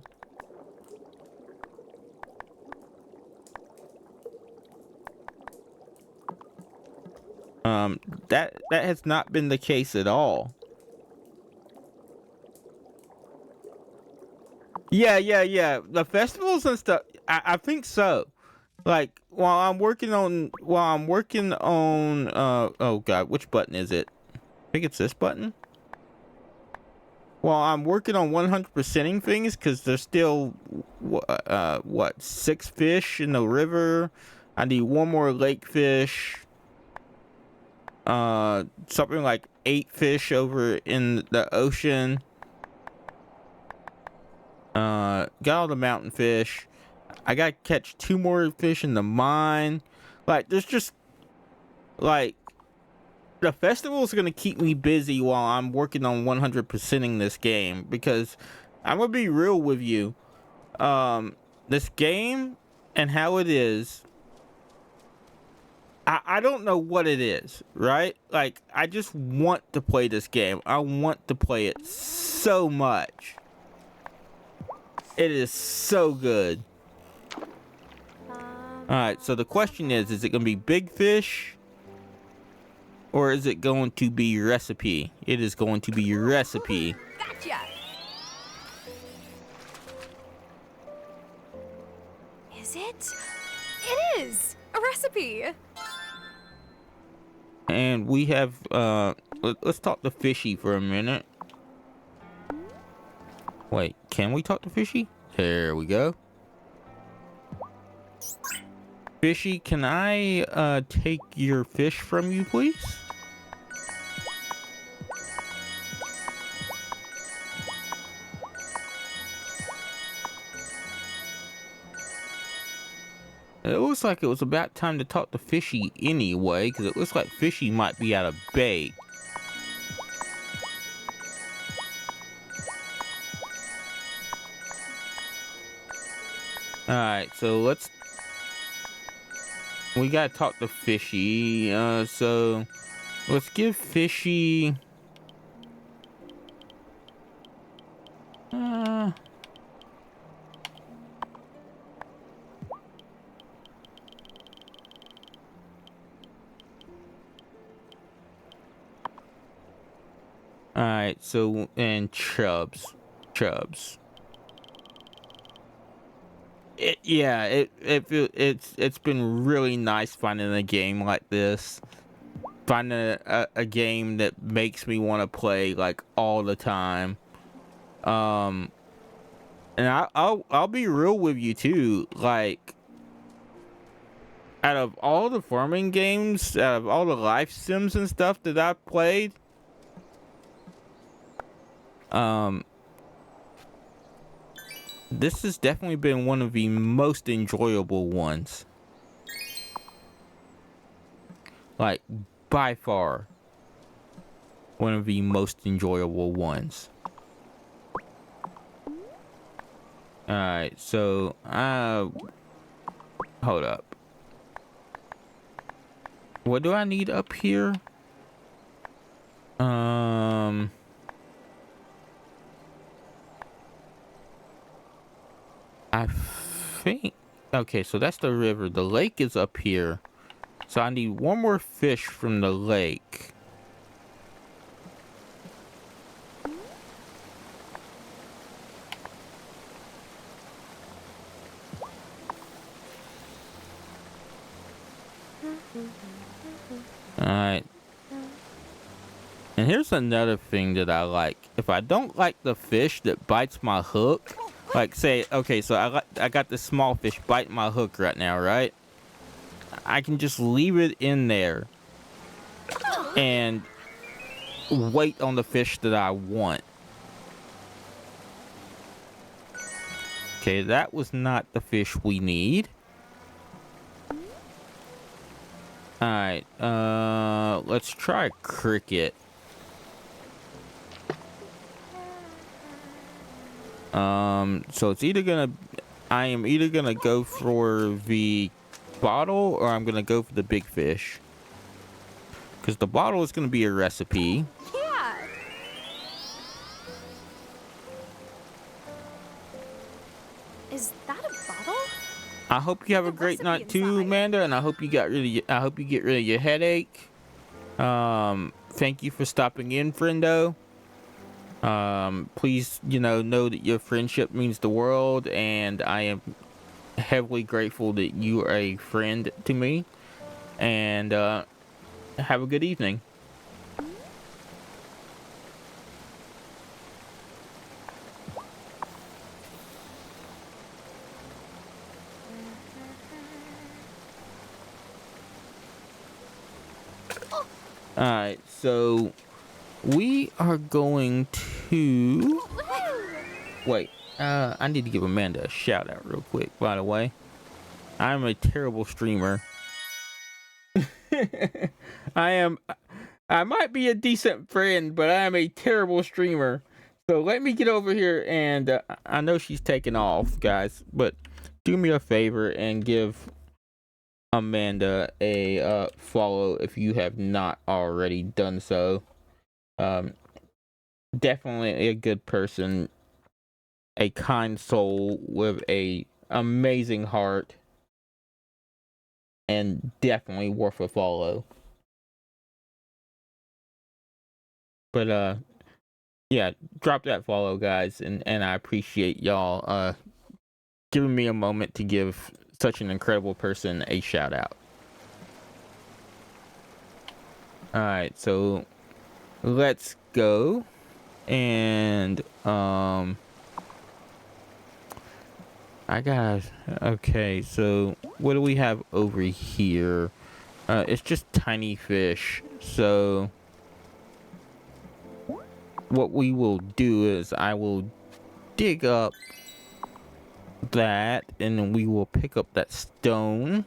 That has not been the case at all. Yeah. The festivals and stuff, I think so. Like, while I'm working on oh god, which button is it? I think it's this button. While I'm working on 100%ing things, because there's still what, 6 fish in the river. I need 1 more lake fish. Something like 8 fish over in the ocean. Got all the mountain fish. I gotta catch 2 more fish in the mine. Like, there's just, like, the festival is gonna keep me busy while I'm working on 100%ing this game, because I'm gonna be real with you. This game and how it is, I don't know what it is, right? Like, I just want to play this game. I want to play it so much. It is so good. Alright, so the question is it going to be big fish? Or is it going to be recipe? It is going to be recipe. Gotcha! Is it? It is! A recipe! And we have, let's talk to Fishy for a minute. Wait, can we talk to Fishy? There we go. Fishy, can I take your fish from you, please? It looks like it was about time to talk to Fishy anyway, because it looks like Fishy might be out of bait. Alright, so we gotta talk to Fishy, so let's give Fishy... Alright, so, and Chubs. It's been really nice finding a game like this. Finding a game that makes me want to play like all the time. And I'll be real with you too. Like, out of all the farming games, out of all the life sims and stuff that I've played, this has definitely been one of the most enjoyable ones. Like, by far, one of the most enjoyable ones. Alright, so, Hold up. What do I need up here? I think. Okay, so that's the river. The lake is up here. So I need one more fish from the lake. Alright. And here's another thing that I like. If I don't like the fish that bites my hook, like say, okay, so I got this small fish biting my hook right now, right? I can just leave it in there and wait on the fish that I want. Okay, that was not the fish we need. Alright, let's try cricket. So it's I am either gonna go for the bottle or I'm gonna go for the big fish. Because the bottle is gonna be a recipe. Yeah. Is that a bottle? I hope you have a great night too, Amanda, and I hope you get rid of your headache. Thank you for stopping in, friendo. Please, know that your friendship means the world, and I am heavily grateful that you are a friend to me. And have a good evening. Alright, so we are going to... Wait, I need to give Amanda a shout out real quick, by the way. I'm a terrible streamer. I might be a decent friend, but I am a terrible streamer. So let me get over here and I know she's taking off, guys, but do me a favor and give Amanda a follow if you have not already done so. Definitely a good person, a kind soul with a amazing heart, and definitely worth a follow. But yeah, drop that follow, guys, and I appreciate y'all giving me a moment to give such an incredible person a shout out. Alright, so let's go. And okay, so what do we have over here? It's just tiny fish. So what we will do is I will dig up that, and then we will pick up that stone.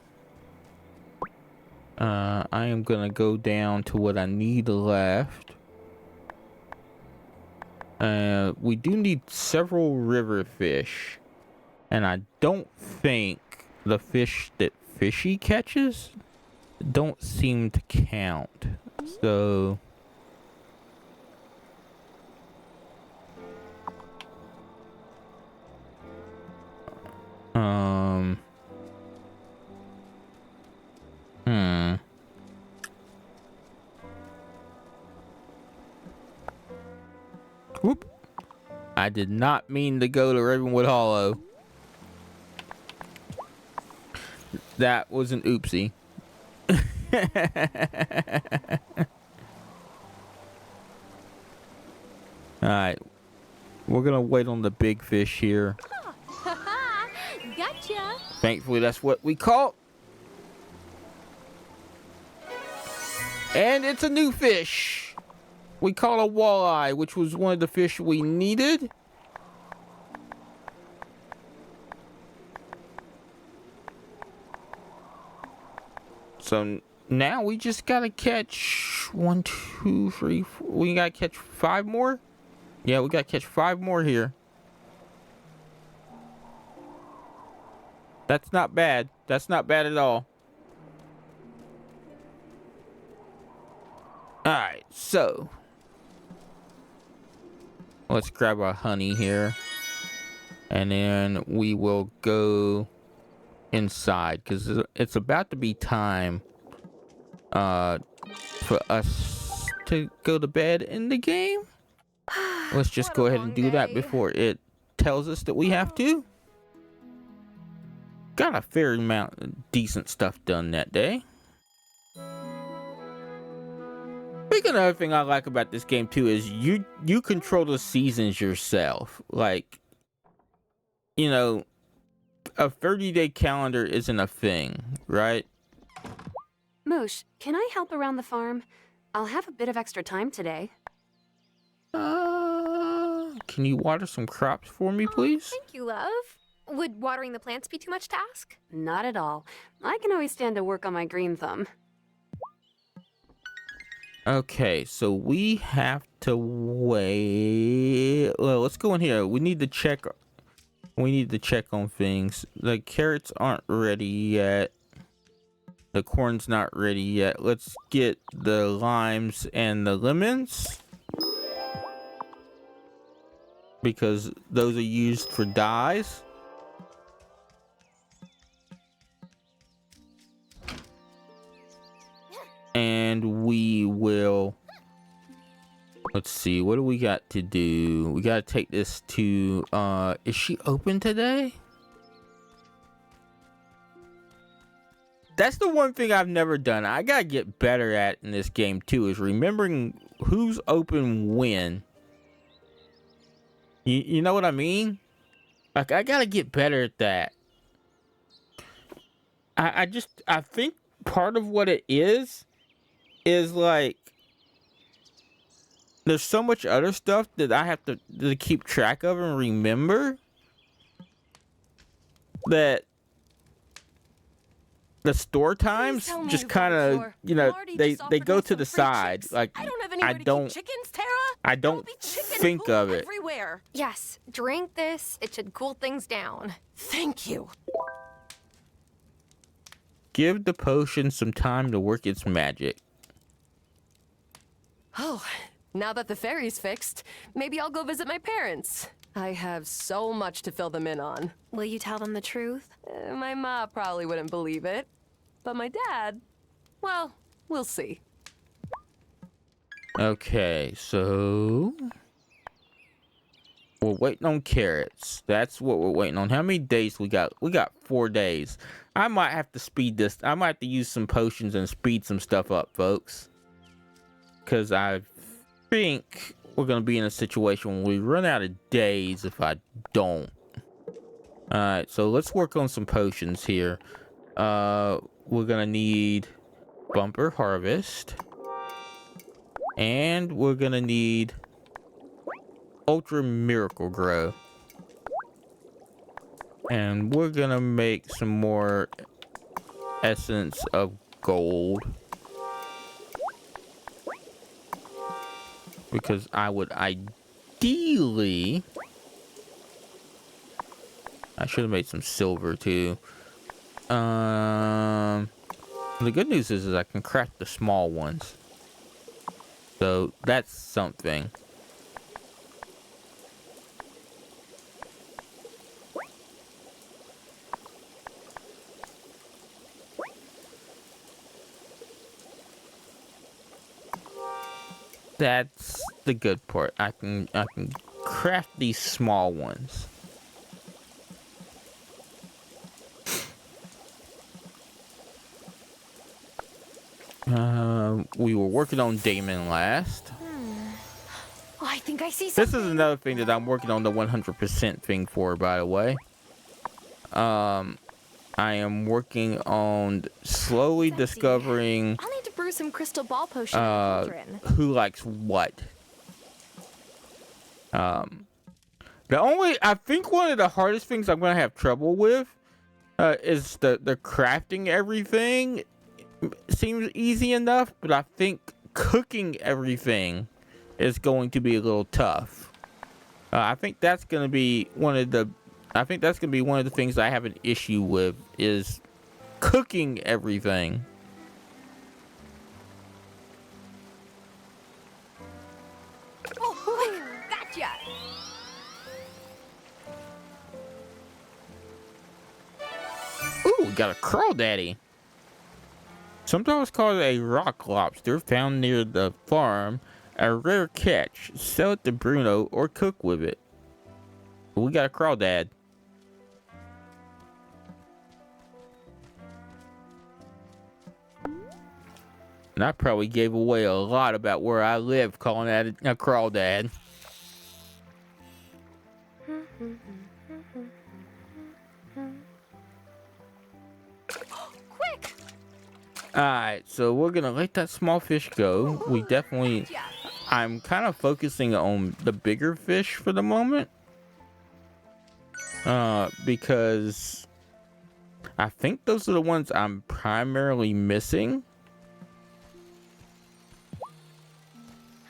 I am gonna go down to what I need left. We do need several river fish, and I don't think the fish that Fishy catches don't seem to count. So whoop. I did not mean to go to Ravenwood Hollow. That was an oopsie. Alright. We're gonna wait on the big fish here. Gotcha. Thankfully, that's what we caught. And it's a new fish. We caught a walleye, which was one of the fish we needed. So now we just gotta catch 1, 2, 3, 4. We gotta catch 5 more? Yeah, we gotta catch 5 more here. That's not bad. That's not bad at all. Alright, so let's grab our honey here. And then we will go inside because it's about to be time for us to go to bed in the game. Let's just go ahead and do that before it tells us that we have to. Got a fair amount of decent stuff done that day. I think another thing I like about this game too is you control the seasons yourself. Like, you know, a 30-day calendar isn't a thing, right? Moosh, can I help around the farm? I'll have a bit of extra time today. Can you water some crops for me, please? Thank you, love. Would watering the plants be too much to ask? Not at all. I can always stand to work on my green thumb. Okay, so we have to wait. Well, let's go in here. We need to check on things. The carrots aren't ready yet. The corn's not ready yet. Let's get the limes and the lemons, because those are used for dyes. And we will, let's see, what do we got to do? We gotta take this to, is she open today? That's the one thing I've never done. I gotta get better at in this game too, is remembering who's open when. You know what I mean? Like, I gotta get better at that. I think part of what it is like, there's so much other stuff that I have to keep track of and remember, that the store times just kind of, you know, they go to the side. Like, I don't think of it. Everywhere. Yes, drink this. It should cool things down. Thank you. Give the potion some time to work its magic. Oh, now that the ferry's fixed, maybe I'll go visit my parents. I have so much to fill them in on. Will you tell them the truth? My ma probably wouldn't believe it. But my dad, well, we'll see. Okay, so we're waiting on carrots. That's what we're waiting on. How many days we got? We got 4 days. I might have to speed this. I might have to use some potions and speed some stuff up, folks. Because I think we're going to be in a situation where we run out of days if I don't. Alright, so let's work on some potions here. We're going to need Bumper Harvest. And we're going to need Ultra Miracle Grow. And we're going to make some more Essence of Gold. Because I would ideally... I should have made some silver too. The good news is I can craft the small ones. So that's something. That's the good part. I can craft these small ones. We were working on Damon last. Oh, I think I see This something. is another thing that I'm working on the 100% thing for, by the way. I am working on slowly discovering I'll need to brew some crystal ball potion for children. who likes what. I think one of the hardest things I'm gonna have trouble with is the crafting everything. Seems easy enough, but I think cooking everything is going to be a little tough. I think that's going to be one of the I think that's gonna be one of the things I have an issue with is cooking everything. Oh, quick! Gotcha! Ooh, we got a crawdaddy. Sometimes called a rock lobster, found near the farm. A rare catch. Sell it to Bruno or cook with it. We got a crawdad. And I probably gave away a lot about where I live calling that a crawdad. Quick! Alright, so we're gonna let that small fish go. We definitely... I'm kind of focusing on the bigger fish for the moment. Because I think those are the ones I'm primarily missing.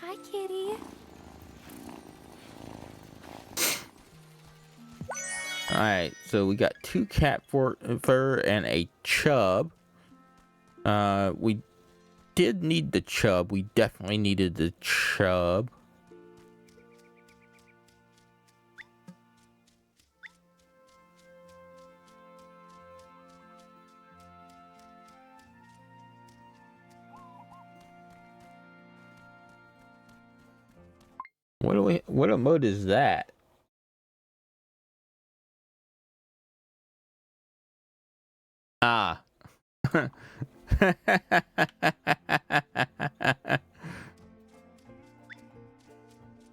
Hi, kitty. Alright, so we got 2 cat fur and a chub. We did need the chub. We definitely needed the chub. What a mode is that? Ah.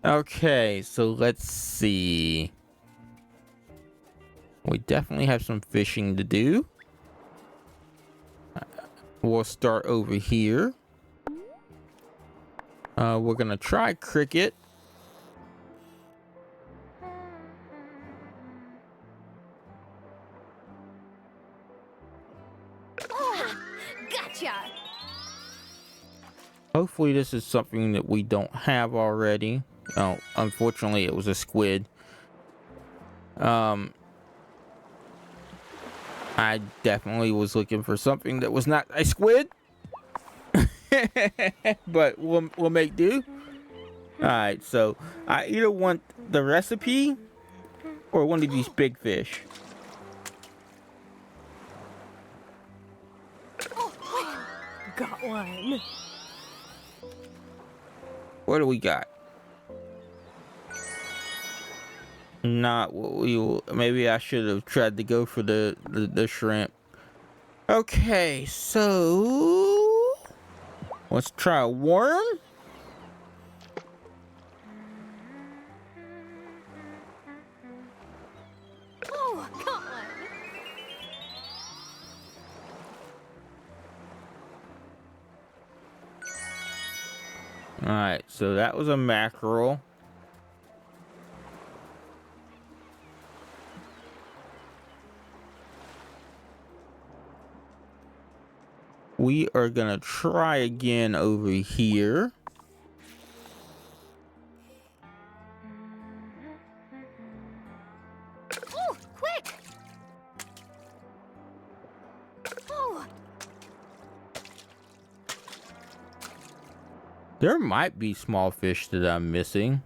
Okay, so let's see. We definitely have some fishing to do. We'll start over here. We're gonna try cricket. Oh, gotcha! Hopefully this is something that we don't have already. Oh, unfortunately it was a squid. I definitely was looking for something that was not a squid. But we'll make do. Alright, so I either want the recipe or one of these big fish. Got one. What do we got? Not what we will. Maybe I should have tried to go for the shrimp. Okay, so let's try a worm. Oh, got one! Alright, so that was a mackerel. We are gonna try again over here. Oh, quick! Oh! There might be small fish that I'm missing.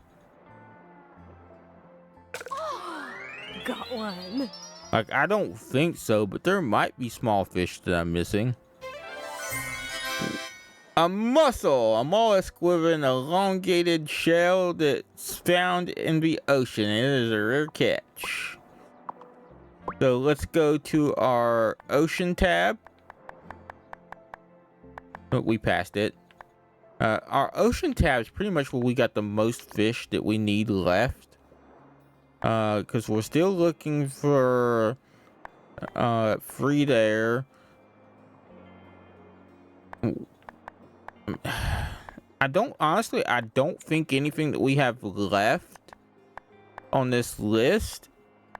Got one. Like, I don't think so, but there might be small fish that I'm missing. A mussel, a mollusk with an elongated shell that's found in the ocean. It is a rare catch. So let's go to our ocean tab. Oh, we passed it. Our ocean tab is pretty much where we got the most fish that we need left. Because we're still looking for free there. I don't think anything that we have left on this list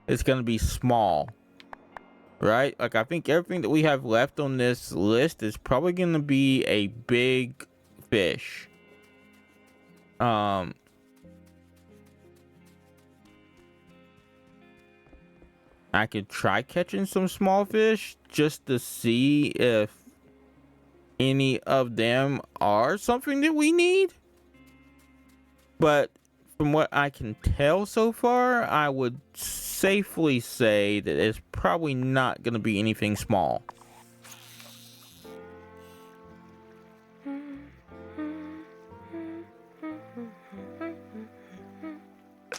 is going to be small, right? Like, I think everything that we have left on this list is probably going to be a big fish. I could try catching some small fish just to see if any of them are something that we need. But from what I can tell so far, I would safely say that it's probably not going to be anything small.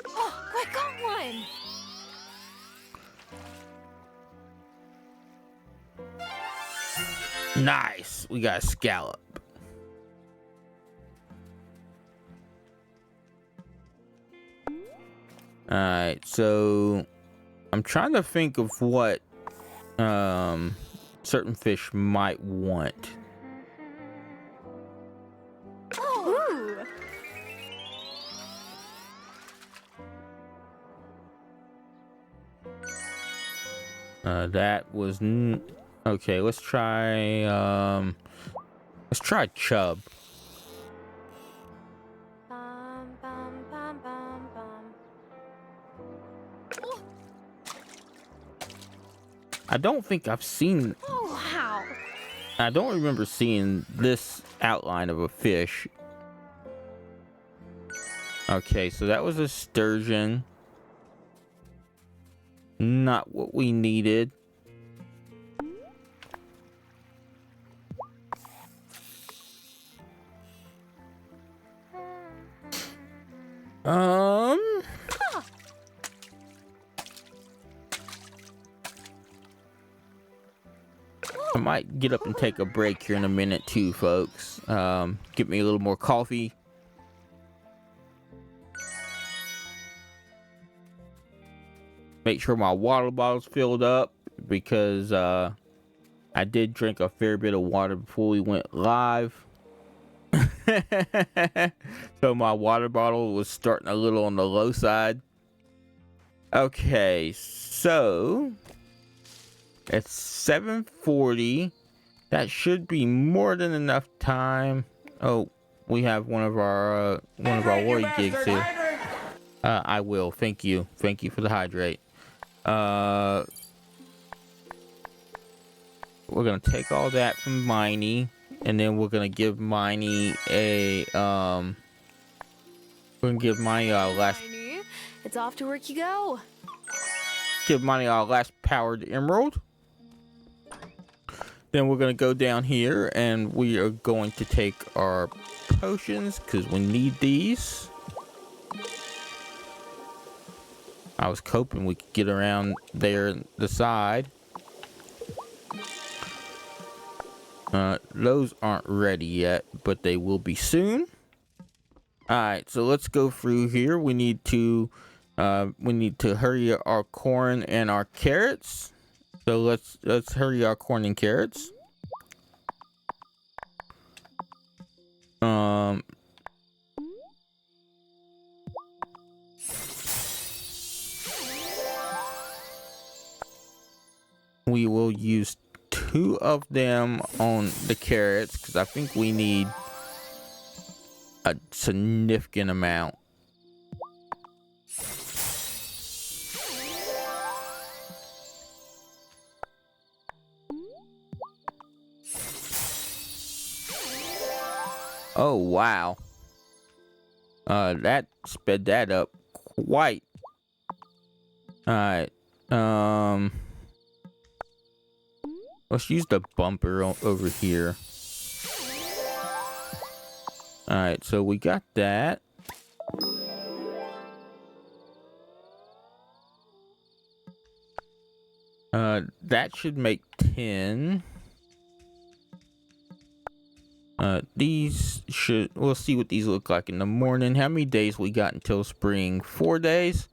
Oh, I got one! Nice. We got a scallop. Alright, so I'm trying to think of what certain fish might want. Oh! That was okay. Let's try chub. Bum, bum, bum, bum, bum. I don't think I've seen. Oh, wow. I don't remember seeing this outline of a fish. Okay, so that was a sturgeon. Not what we needed. I might get up and take a break here in a minute too, folks. Get me a little more coffee. Make sure my water bottle's filled up because I did drink a fair bit of water before we went live. So my water bottle was starting a little on the low side. Okay, so it's 7:40. That should be more than enough time. Oh, we have one of our warrior gigs here. I will. Thank you. Thank you for the hydrate. We're gonna take all that from Miney, and then we're gonna give Miney a we're gonna give Miney our last. Tiny, it's off to work you go. Give Miney our last powered emerald. Then we're gonna go down here, and we are going to take our potions because we need these. I was hoping we could get around there the side. Those aren't ready yet, but they will be soon. Alright, so let's go through here. We need to hurry our corn and our carrots. So let's hurry our corn and carrots. We will use 2 of them on the carrots because I think we need a significant amount. Oh wow. That sped that up quite. Alright. Let's use the bumper over here. Alright, so we got that. That should make 10. These should, we'll see what these look like in the morning. How many days we got until spring? 4 days?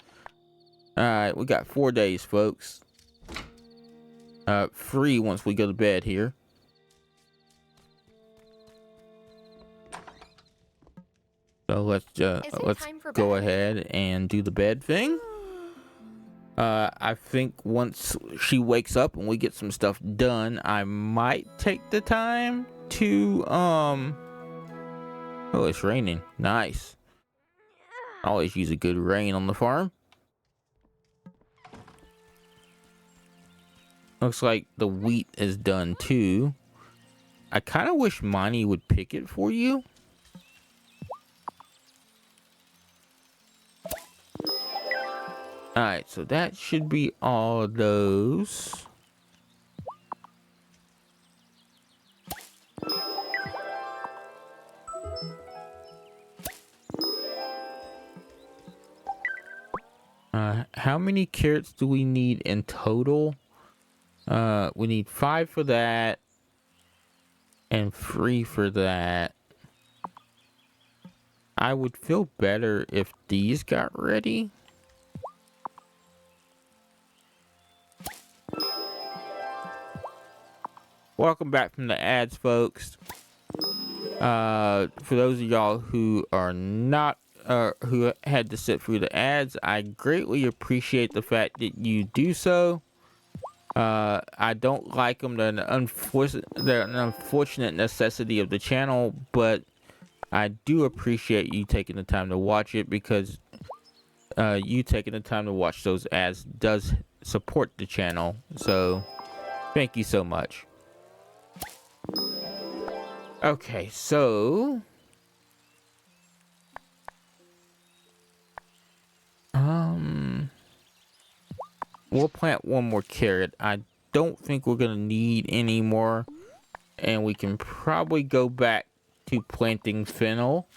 Alright, we got 4 days, folks. 3 once we go to bed here. So let's go ahead and do the bed thing. I think once she wakes up and we get some stuff done, I might take the time to oh, it's raining. Nice. Always use a good rain on the farm. Looks like the wheat is done too. I kind of wish Monty would pick it for you. Alright, so that should be all of those. How many carrots do we need in total? We need 5 for that and 3 for that. I would feel better if these got ready. Welcome back from the ads, folks. For those of y'all who are not who had to sit through the ads, I greatly appreciate the fact that you do so. I don't like them. They're an unfortunate necessity of the channel, but I do appreciate you taking the time to watch it, because you taking the time to watch those ads does support the channel. So thank you so much. Okay, so we'll plant one more carrot. I don't think we're gonna need any more, and we can probably go back to planting fennel.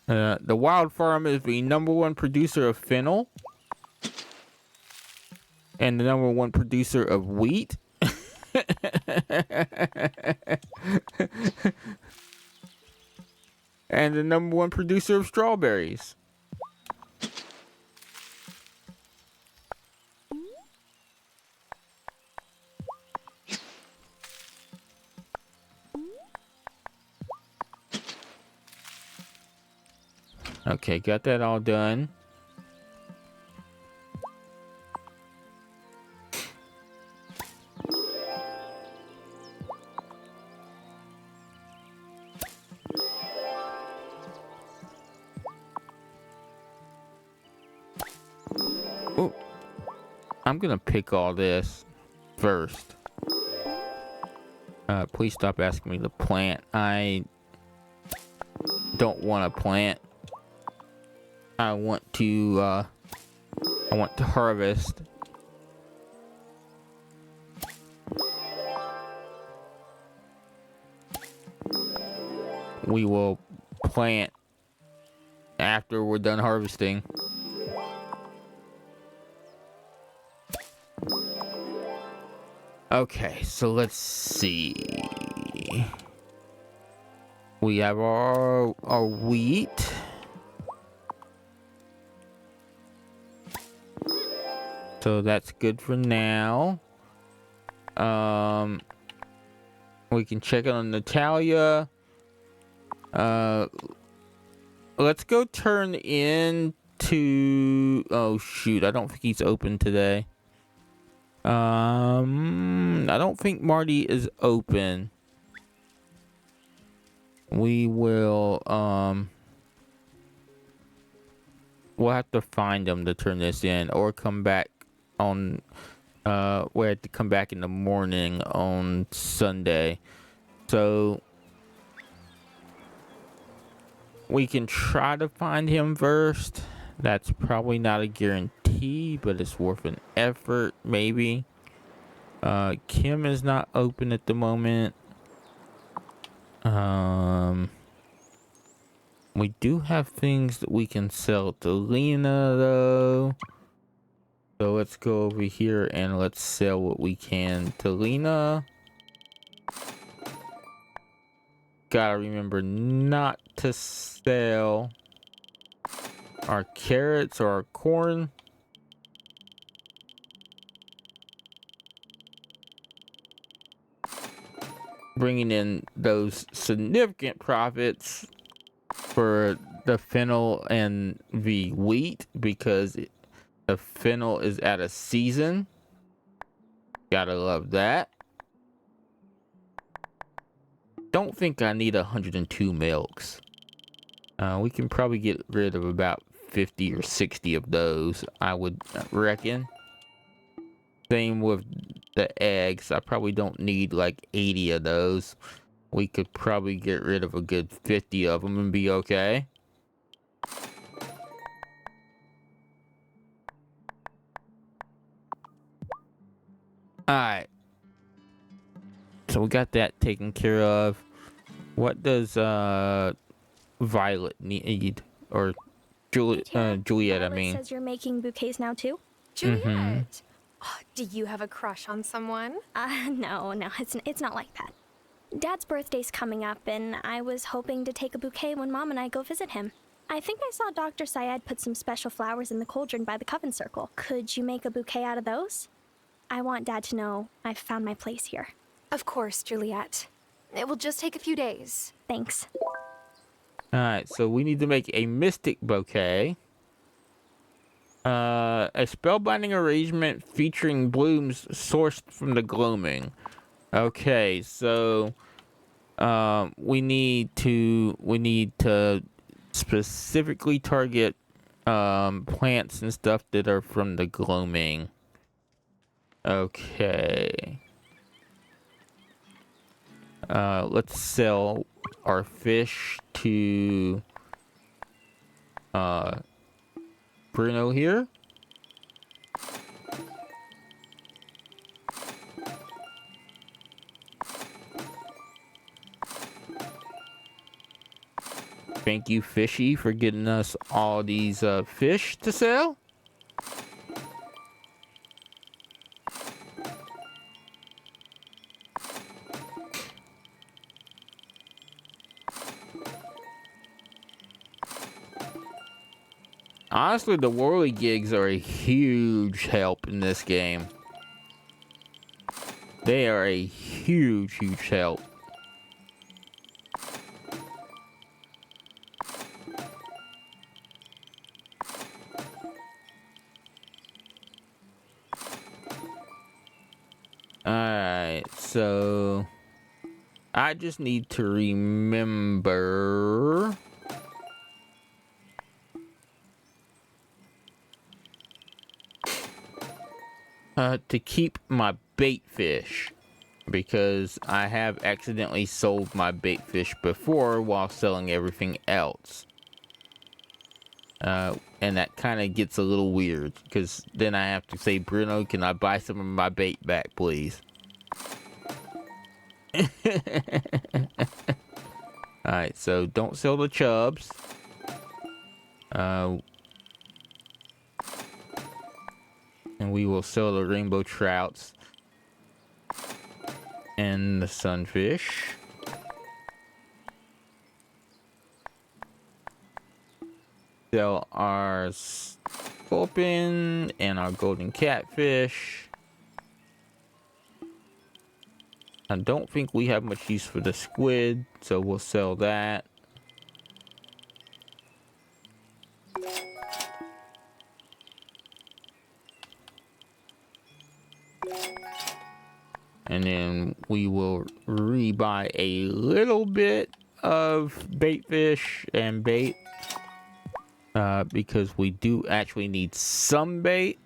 The Wylde Farm is the #1 producer of fennel and the #1 producer of wheat. And the #1 producer of strawberries. Okay, got that all done. Oh, I'm gonna pick all this first. Please stop asking me to plant. I don't want to plant. I want to harvest. We will plant after we're done harvesting. Okay, so let's see. We have our wheat. So that's good for now. We can check on Natalia. Let's go turn into... Oh shoot, I don't think he's open today. I don't think Marty is open. We will, we'll have to find him to turn this in, or come back on, we have to come back in the morning on Sunday. So we can try to find him first. That's probably not a guarantee, but it's worth an effort, maybe. Kim is not open at the moment. We do have things that we can sell to Lena, though. So let's go over here and let's sell what we can to Lena. Gotta remember not to sell our carrots or our corn. Bringing in those significant profits for the fennel and the wheat, because the fennel is at a season. Gotta love that. Don't think I need 102 milks. We can probably get rid of about 50 or 60 of those, I would reckon. Same with the eggs. I probably don't need like 80 of those. We could probably get rid of a good 50 of them and be okay. Alright. So we got that taken care of. What does Violet need? Or Juliet, I mean. Says you're making bouquets now too? Juliet! Oh, do you have a crush on someone? No, it's not like that. Dad's birthday's coming up, and I was hoping to take a bouquet when Mom and I go visit him. I think I saw Dr. Syed put some special flowers in the cauldron by the Coven Circle. Could you make a bouquet out of those? I want Dad to know I've found my place here. Of course, Juliet. It will just take a few days. Thanks. Alright, so we need to make a mystic bouquet. A spellbinding arrangement featuring blooms sourced from the gloaming. Okay, so we need to specifically target plants and stuff that are from the gloaming. Okay. Let's sell our fish to Bruno here. Thank you, Fishy, for getting us all these fish to sell. Honestly, the whirly gigs are a huge help in this game. They are a huge help. Alright, so I just need to remember to keep my bait fish, because I have accidentally sold my bait fish before while selling everything else. And that kind of gets a little weird, because then I have to say, Bruno, can I buy some of my bait back, please? Alright, so don't sell the chubs. And we will sell the rainbow trouts and the sunfish. Sell our sculpin and our golden catfish. I don't think we have much use for the squid, so we'll sell that. And then we will rebuy a little bit of bait fish and bait. Because we do actually need some bait.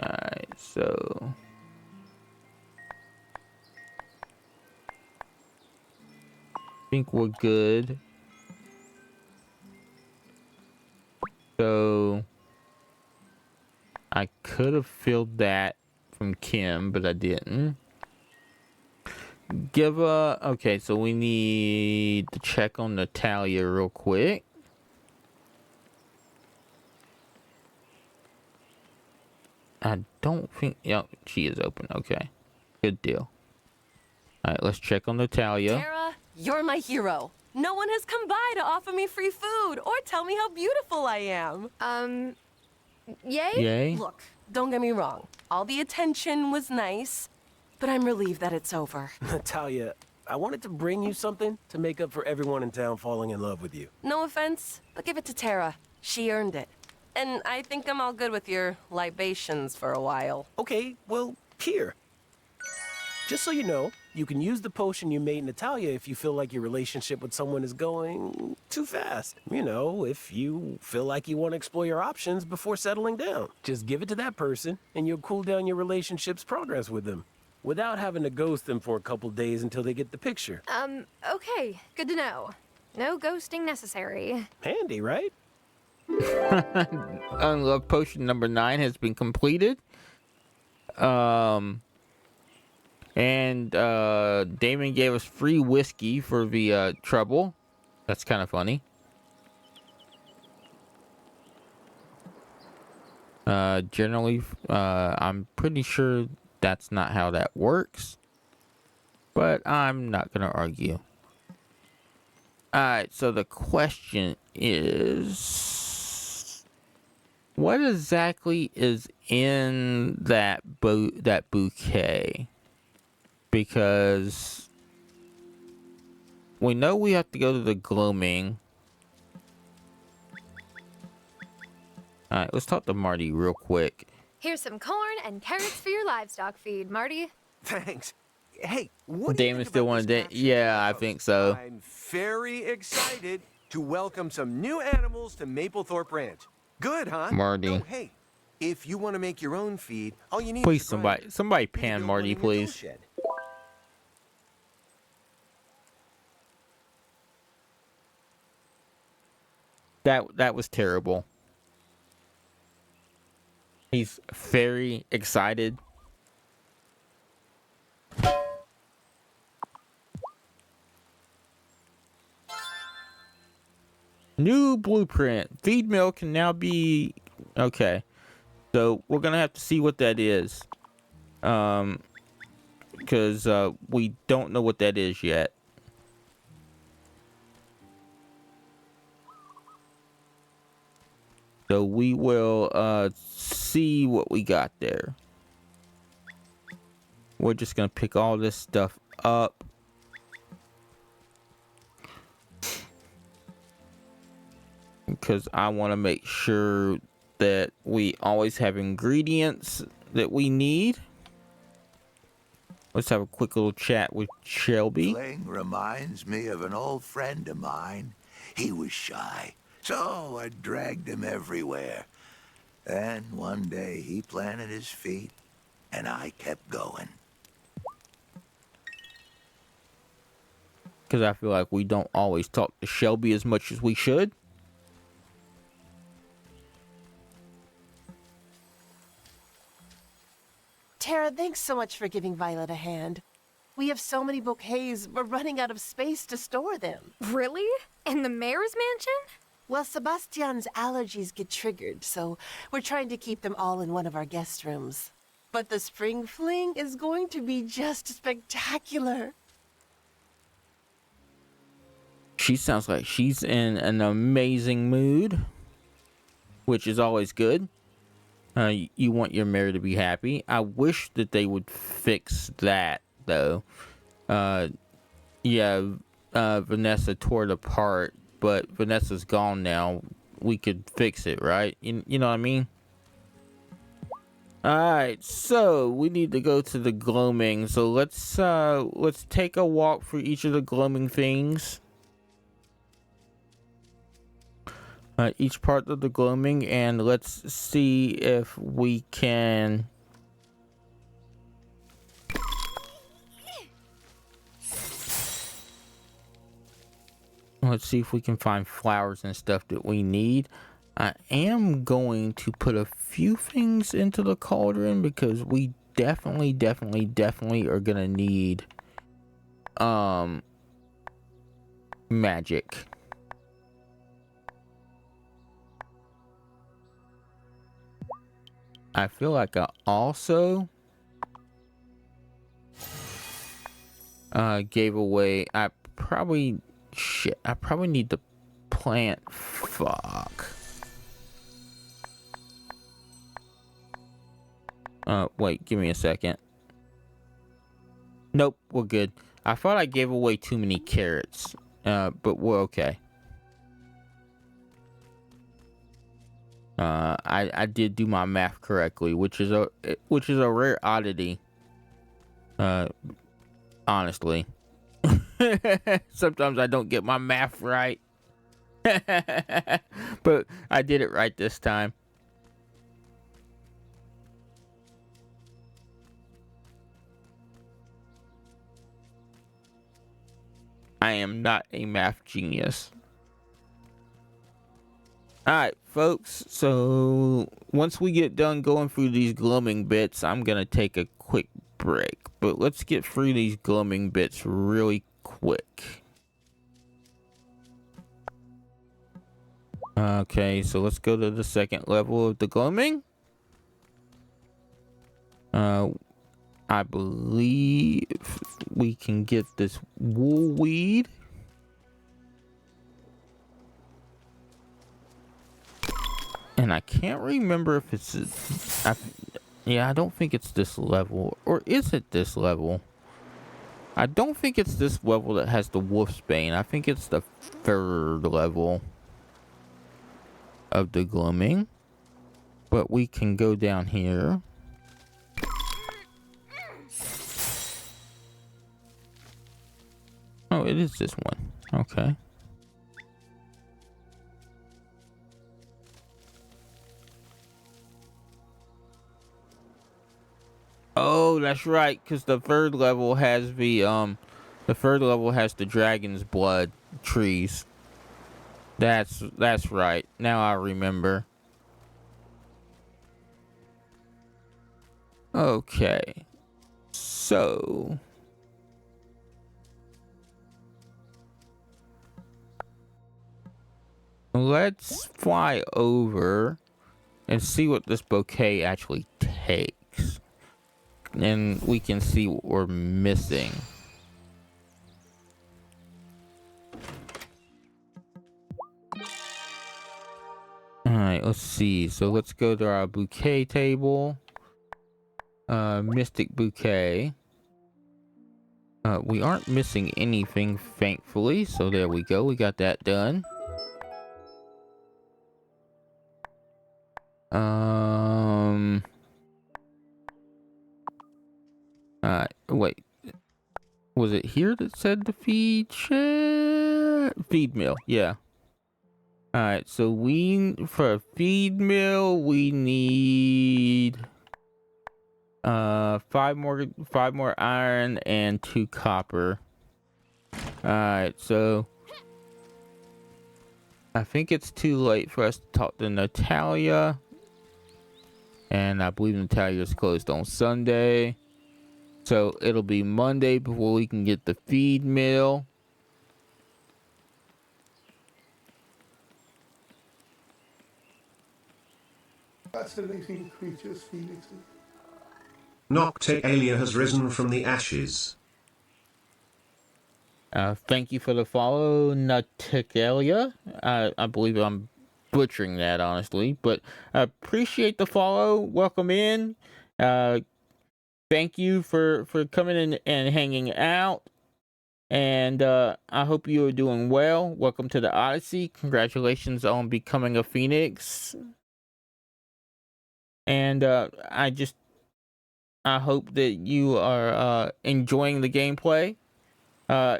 Alright, so I think we're good. So I could have filled that from Kim, but I didn't. Okay, so we need to check on Natalia real quick. I don't think, yep, she is open. Okay, good deal. All right, let's check on Natalia. Tara, you're my hero. No one has come by to offer me free food or tell me how beautiful I am. Yay? Yay? Look, don't get me wrong. All the attention was nice, but I'm relieved that it's over. Natalia, I wanted to bring you something to make up for everyone in town falling in love with you. No offense, but give it to Tara. She earned it. And I think I'm all good with your libations for a while. Okay, well, here. Just so you know, You can use the potion you made Natalia if you feel like your relationship with someone is going too fast. You know, if you feel like you want to explore your options before settling down. Just give it to that person, and you'll cool down your relationship's progress with them, without having to ghost them for a couple days until they get the picture. Okay, good to know. No ghosting necessary. Handy, right? Unloved potion number 9 has been completed. And Damon gave us free whiskey for the trouble. That's kind of funny. Generally, I'm pretty sure that's not how that works, but I'm not gonna argue. Alright, so the question is, what exactly is in that bouquet? Because we know we have to go to the gloaming. Alright, let's talk to Marty real quick. Here's some corn and carrots for your livestock feed, Marty. Thanks. Hey, what do you Damon think still about wanted this to. Yeah, I think so. I'm very excited to welcome some new animals to Maplethorpe Ranch. Good, huh? Marty. Oh, hey, if you want to make your own feed, all you need Please, is a grinder. somebody pan Marty, please. Shed. That was terrible. He's very excited. New blueprint. Feed mill can now be... Okay. So we're gonna have to see what that is. Because we don't know what that is yet. So we will see what we got there. We're just gonna pick all this stuff up. Because I want to make sure that we always have ingredients that we need. Let's have a quick little chat with Shelby. Fling reminds me of an old friend of mine. He was shy, so I dragged him everywhere. Then one day he planted his feet, and I kept going. Because I feel like we don't always talk to Shelby as much as we should. Tara, thanks so much for giving Violet a hand. We have so many bouquets, we're running out of space to store them. Really? In the mayor's mansion? Well, Sebastian's allergies get triggered, so we're trying to keep them all in one of our guest rooms. But the spring fling is going to be just spectacular. She sounds like she's in an amazing mood, which is always good. You want your mayor to be happy. I wish that they would fix that, though. Vanessa tore it apart, but Vanessa's gone now. We could fix it, right? You know what I mean? Alright, so we need to go to the gloaming. So let's take a walk for each of the gloaming things. Each part of the gloaming, and let's see if we can find flowers and stuff that we need. I am going to put a few things into the cauldron because we definitely are gonna need magic. I feel like I also gave away. I probably need to plant. Fuck. Wait, give me a second. Nope, we're good. I thought I gave away too many carrots, but we're okay. I did do my math correctly, which is a rare oddity. honestly. Sometimes I don't get my math right. But I did it right this time. I am not a math genius. Alright, folks. So once we get done going through these gloaming bits, I'm going to take a quick break. But let's get through these gloaming bits really quick. Okay, so let's go to the second level of the gloaming. I believe we can get this wool weed. And I can't remember if it's... yeah, I don't think it's this level. Or is it this level? I don't think it's this level that has the wolfsbane. I think it's the third level of the gloaming. But we can go down here. Oh, it is this one. Okay. Oh, that's right, because the third level has the dragon's blood trees. That's right. Now I remember. Okay. So let's fly over and see what this bouquet actually takes. And we can see what we're missing. Alright, let's see. So let's go to our bouquet table. Mystic bouquet. We aren't missing anything, thankfully. So there we go. We got that done. Wait. Was it here that said the feed mill? Yeah. Alright, so for a feed mill, we need 5 more iron and 2 copper. Alright, so I think it's too late for us to talk to Natalia. And I believe Natalia's closed on Sunday. So it'll be Monday before we can get the feed mill. Fascinating creatures, Phoenixes. Nocticalia has risen from the ashes. Thank you for the follow, Nocticalia. I believe I'm butchering that, honestly. But I appreciate the follow. Welcome in. Thank you for coming in and hanging out. And I hope you are doing well. Welcome to the Odyssey. Congratulations on becoming a Phoenix. And I hope that you are enjoying the gameplay.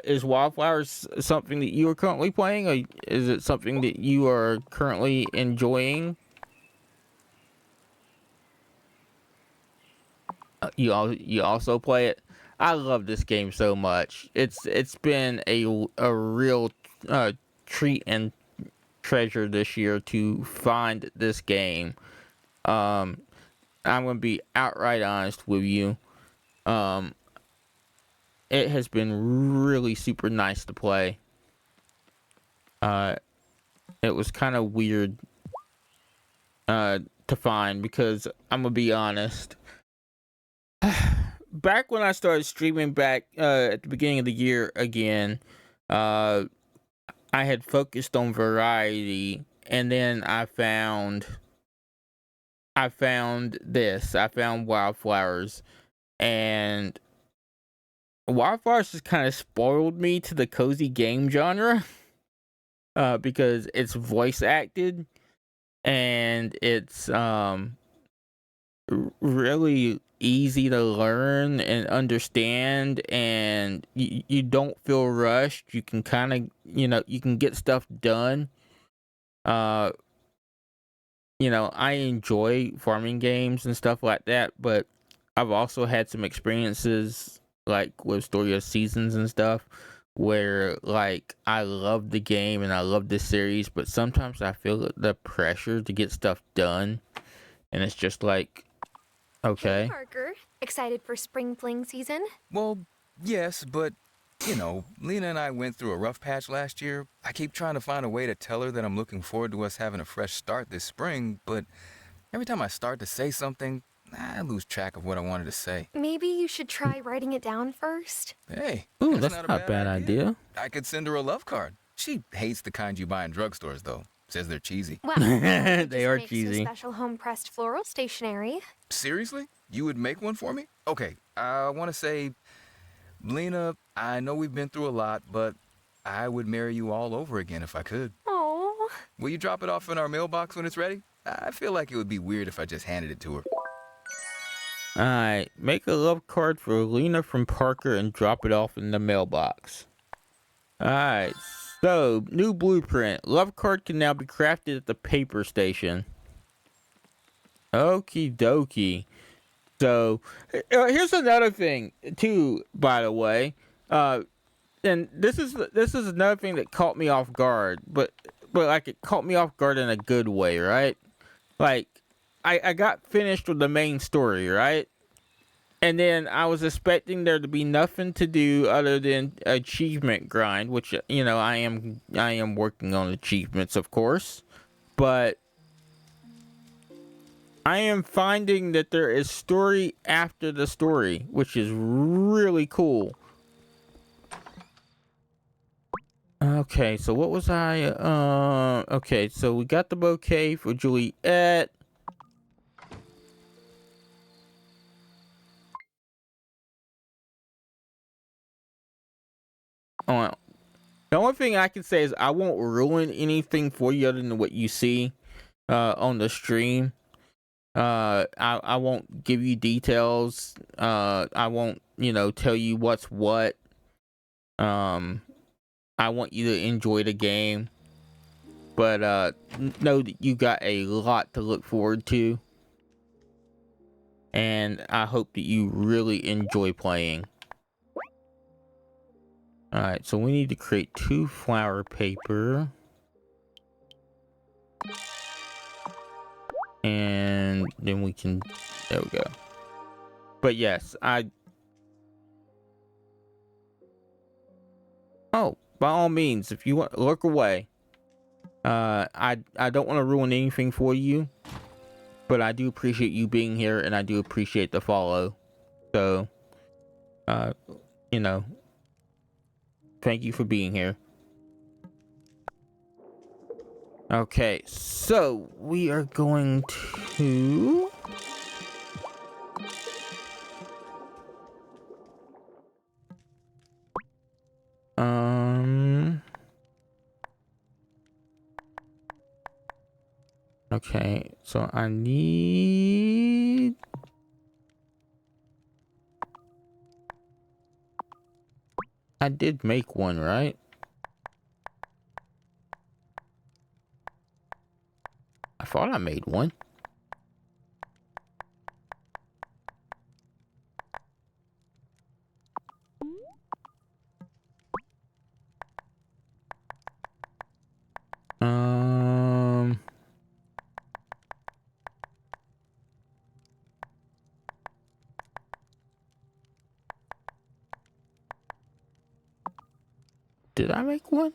Is Wildflowers something that you are currently playing, or is it something that you are currently enjoying? You also play it. I love this game so much. It's been a real treat and treasure this year to find this game. I'm gonna be outright honest with you. It has been really super nice to play. It was kind of weird to find, because I'm gonna be honest. Back when I started streaming back at the beginning of the year again, I had focused on variety, and then I found this. I found Wildflowers, and Wildflowers just kind of spoiled me to the cozy game genre. Because it's voice acted, and it's really easy to learn and understand, and you don't feel rushed. You can kind of, you can get stuff done. Uh, I enjoy farming games and stuff like that, but I've also had some experiences like with Story of Seasons and stuff where like I love the game and I love this series, but sometimes I feel the pressure to get stuff done, and it's just like, Hey, okay. Parker. Excited for spring fling season? Well, yes, but, Lena and I went through a rough patch last year. I keep trying to find a way to tell her that I'm looking forward to us having a fresh start this spring, but every time I start to say something, I lose track of what I wanted to say. Maybe you should try writing it down first. Hey, Ooh, that's not a bad idea. I could send her a love card. She hates the kind you buy in drugstores, though. Says they're cheesy. Well, they are make cheesy. some special home pressed floral stationery. Seriously? You would make one for me? Okay, I want to say, Lena, I know we've been through a lot, but I would marry you all over again if I could. Oh. Will you drop it off in our mailbox when it's ready? I feel like it would be weird if I just handed it to her. Alright, make a love card for Lena from Parker and drop it off in the mailbox. Alright, so new blueprint. Love card can now be crafted at the paper station. Okie dokie. So, here's another thing too, by the way. And this is another thing that caught me off guard, but like it caught me off guard in a good way, right? Like, I got finished with the main story, right? And then I was expecting there to be nothing to do other than achievement grind, which I am working on achievements, of course, but I am finding that there is story after the story, which is really cool. Okay, so what was I? Okay, so we got the bouquet for Juliet. Oh, the only thing I can say is I won't ruin anything for you other than what you see on the stream. I won't give you details. I won't, tell you what's what. I want you to enjoy the game, but know that you got a lot to look forward to, and I hope that you really enjoy playing. Alright, so we need to create 2 flower paper. And then we can, there we go. But yes, oh, by all means, if you want, look away. I don't want to ruin anything for you, but I do appreciate you being here, and I do appreciate the follow. So, thank you for being here. Okay, so we are going to okay, so I did make one, right? I thought I made one. Did I make one?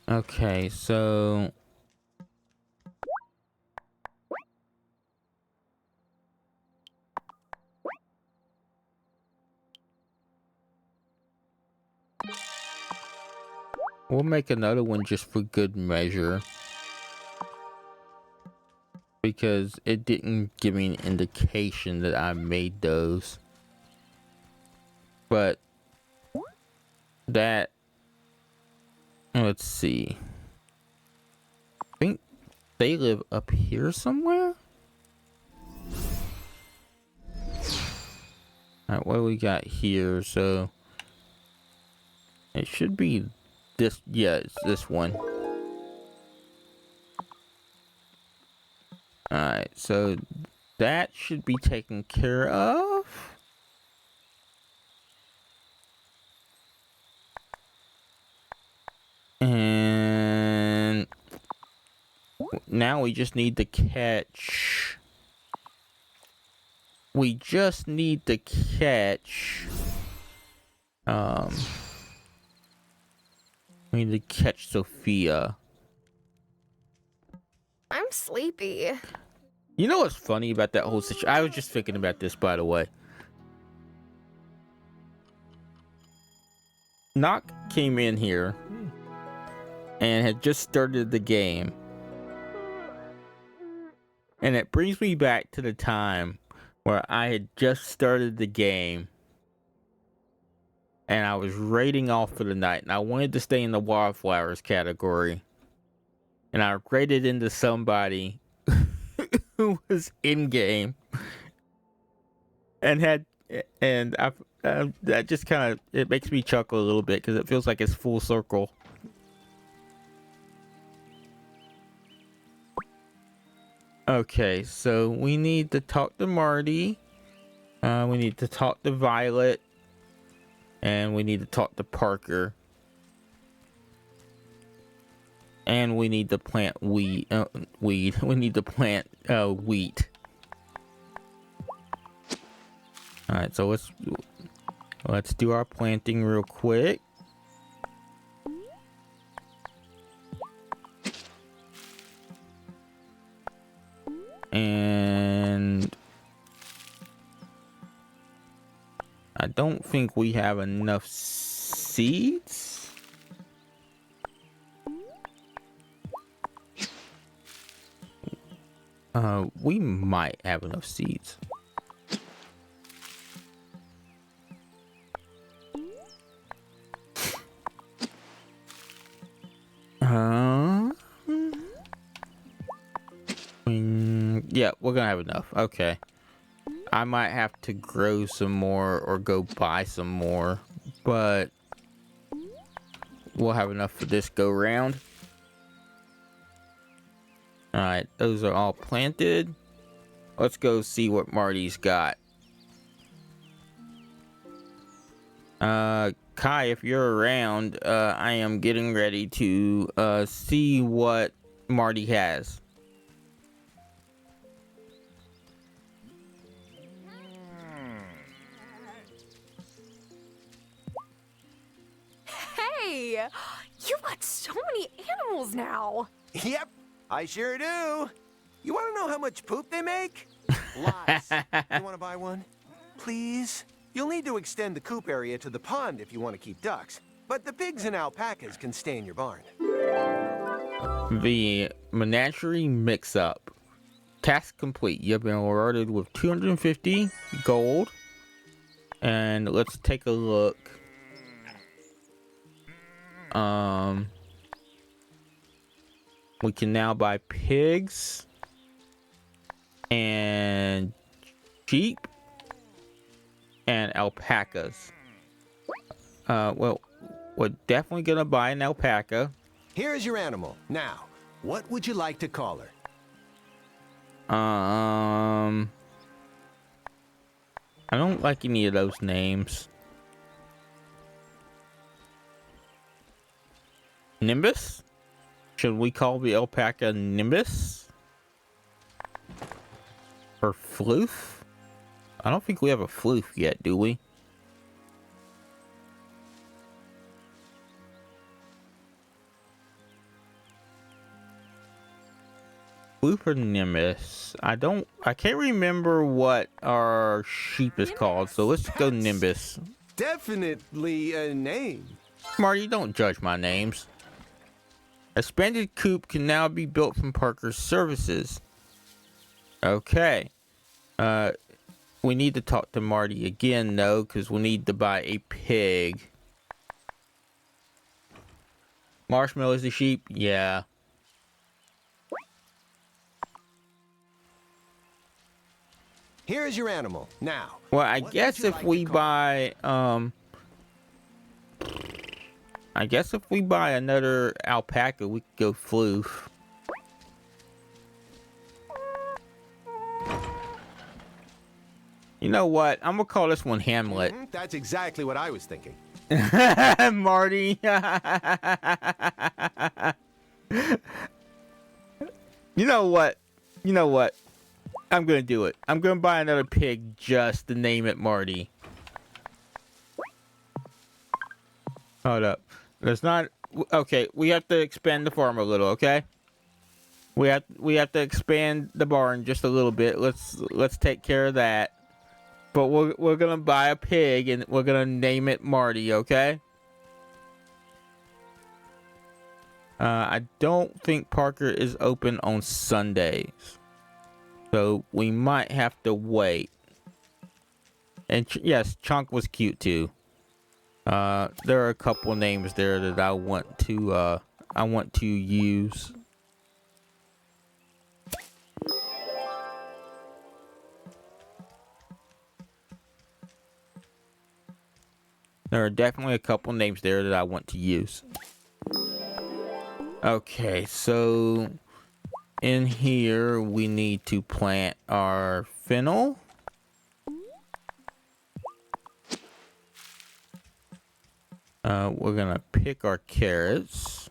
Okay, so we'll make another one just for good measure, because it didn't give me an indication that I made those. But that, let's see. I think They live up here somewhere? Alright, what do we got here? So it should be this. Yeah, it's this one. Alright, so that should be taken care of. And now we just need to catch. We just need to catch. We need to catch Sophia. I'm sleepy. You know what's funny about that whole situation? I was just thinking about this, by the way. Knock came in here and had just started the game. And it brings me back to the time where I had just started the game and I was raiding off for the night, and I wanted to stay in the wildflowers category. And I raided into somebody who was in game and had, and that just kind of, it makes me chuckle a little bit because it feels like it's full circle. Okay, so we need to talk to Marty. We need to talk to Violet. And we need to talk to Parker. And we need to plant weed. We need to plant wheat. Alright, so let's do our planting real quick. And I don't think we have enough seeds. We might have enough seeds. Yeah, we're gonna have enough. Okay. I might have to grow some more or go buy some more, but we'll have enough for this go round. Alright, those are all planted. Let's go see what Marty's got. Kai, if you're around, I am getting ready to see what Marty has. Hey, you've got so many animals now. Yep, I sure do. You want to know how much poop they make? Lots. You want to buy one? Please? You'll need to extend the coop area to the pond if you want to keep ducks. But the pigs and alpacas can stay in your barn. The menagerie mix-up. Task complete. You've been awarded with 250 gold. And let's take a look. We can now buy pigs and sheep and alpacas. Well, we're definitely gonna buy an alpaca. Here's your animal. Now, what would you like to call her? I don't like any of those names. Nimbus? Should we call the alpaca Nimbus? Or Floof? I don't think we have a Floof yet, do we? Floof or Nimbus? I can't remember what our sheep is called, so let's go Nimbus. Definitely a name. Marty, don't judge my names. A expanded coop can now be built from Parker's services. Okay. We need to talk to Marty again, though, because we need to buy a pig. Marshmallow is the sheep? Yeah. Here's your animal. Now. Well, I what guess would you if like we to call buy I guess if we buy another alpaca, we could go Floof. You know what? I'm gonna call this one Hamlet. That's exactly what I was thinking. Marty. You know what? You know what? I'm gonna do it. I'm gonna buy another pig just to name it Marty. Hold up. There's not. Okay, we have to expand the farm a little. Okay. We have to expand the barn just a little bit. Let's take care of that. But we're gonna buy a pig and we're gonna name it Marty. Okay. I don't think Parker is open on Sundays, so we might have to wait. And yes, Chunk was cute too. There are a couple names there that I want to use. There are definitely a couple names there that I want to use. Okay, so in here we need to plant our fennel. We're gonna pick our carrots.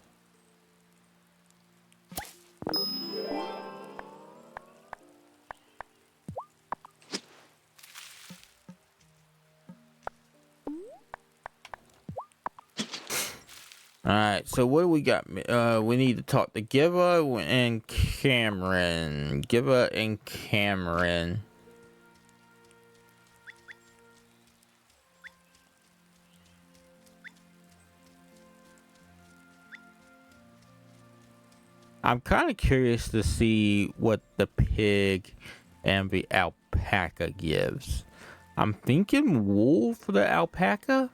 Alright, so what do we got? We need to talk to Giva and Cameron. Giva and Cameron. I'm kind of curious to see what the pig and the alpaca gives. I'm thinking wool for the alpaca.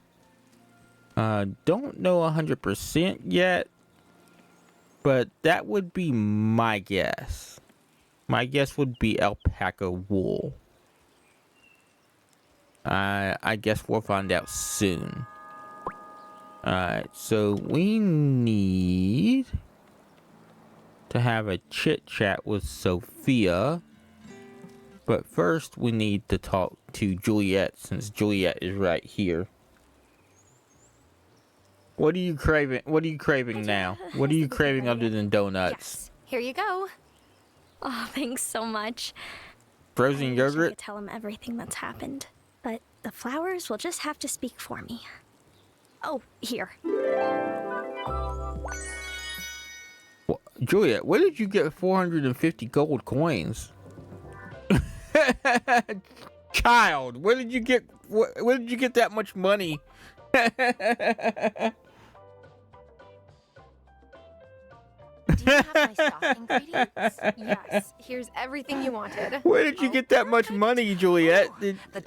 Don't know 100% yet, but that would be my guess. My guess would be alpaca wool. I guess we'll find out soon. Alright, so we need to have a chit chat with Sophia. But first we need to talk to Juliet, since Juliet is right here. What are you craving? What are you craving now? What are you craving other than donuts? Yes. Here you go. Oh, thanks so much. Frozen I wish I yogurt? could tell him everything that's happened, but the flowers will just have to speak for me. Oh, here. Juliet, where did you get 450 gold coins? Child, where did you get that much money? Do you have my stock ingredients? Yes. Here's everything you wanted. Where did you get that much money, Juliet?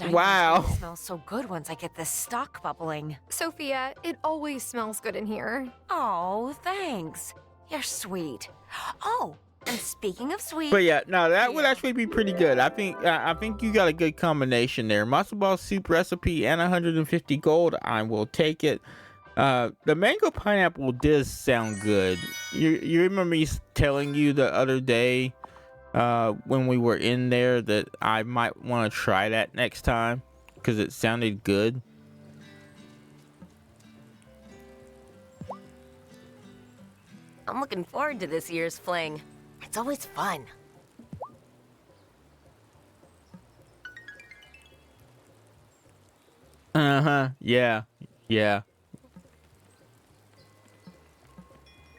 Wow. It smells so good once I get this stock bubbling. Sophia, it always smells good in here. Oh, thanks. You're sweet. Oh, and speaking of sweet... But yeah, no, that would actually be pretty good. I think you got a good combination there. Matzo ball soup recipe and 150 gold. I will take it. The mango pineapple does sound good. You remember me telling you the other day when we were in there that I might want to try that next time because it sounded good. I'm looking forward to this year's fling. It's always fun. Uh-huh. Yeah. Yeah.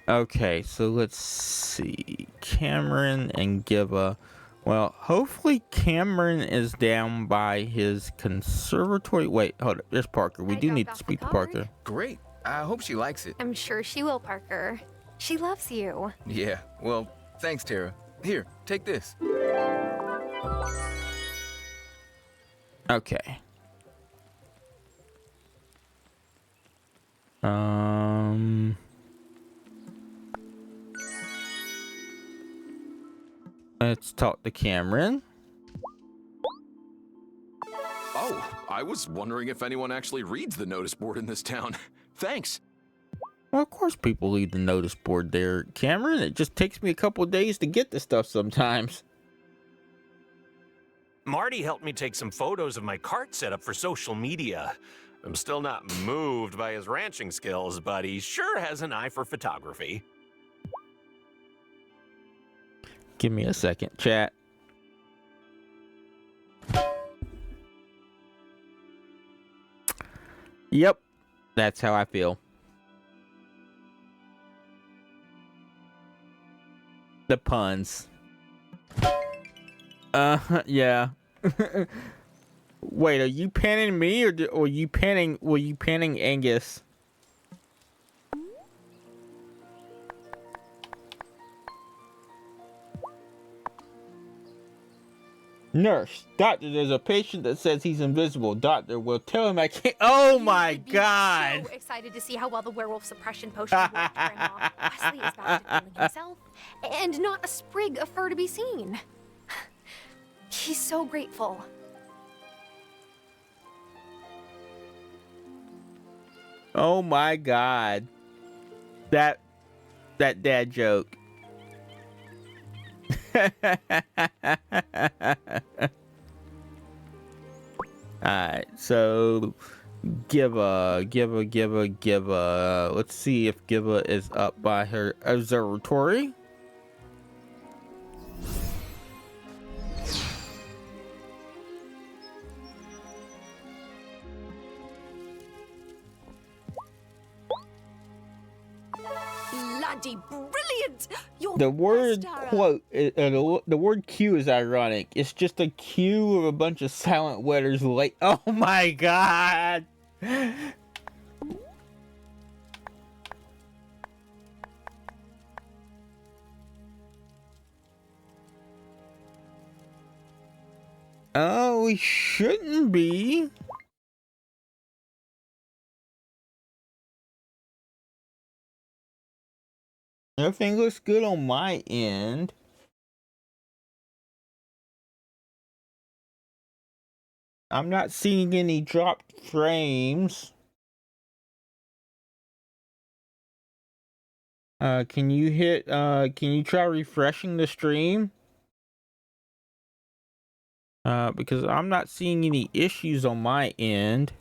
Okay, so let's see. Cameron and Giva. Well, hopefully Cameron is down by his conservatory. Wait, hold up. There's Parker. We do need to speak to Parker. Great. I hope she likes it. I'm sure she will, Parker. She loves you. Yeah, well, thanks, Tara. Here, take this. Okay. Let's talk to Cameron. I was wondering if anyone actually reads the notice board in this town. Thanks. Well, of course people leave the notice board there, Cameron. It just takes me a couple of days to get the stuff sometimes. Marty helped me take some photos of my cart setup for social media. I'm still not moved by his ranching skills, but he sure has an eye for photography. Give me a second, chat. Yep, that's how I feel. The puns. Yeah. Wait, are you panning me or were you panning Angus? Nurse, doctor, there's a patient that says he's invisible. Doctor, will tell him I can't. Oh my God! So excited to see how well the werewolf suppression potion worked, Grandma. Wesley is back to feeling himself, and not a sprig of fur to be seen. He's so grateful. Oh my God. That dad joke. Alright, so Giva. Let's see if Giva is up by her observatory. Bloody brilliant! You're The word Tara. quote, the word Q is ironic. It's just a queue of a bunch of silent letters late. Oh my God! Oh, we shouldn't be. Everything looks good on my end. I'm not seeing any dropped frames. Can you try refreshing the stream? Because I'm not seeing any issues on my end.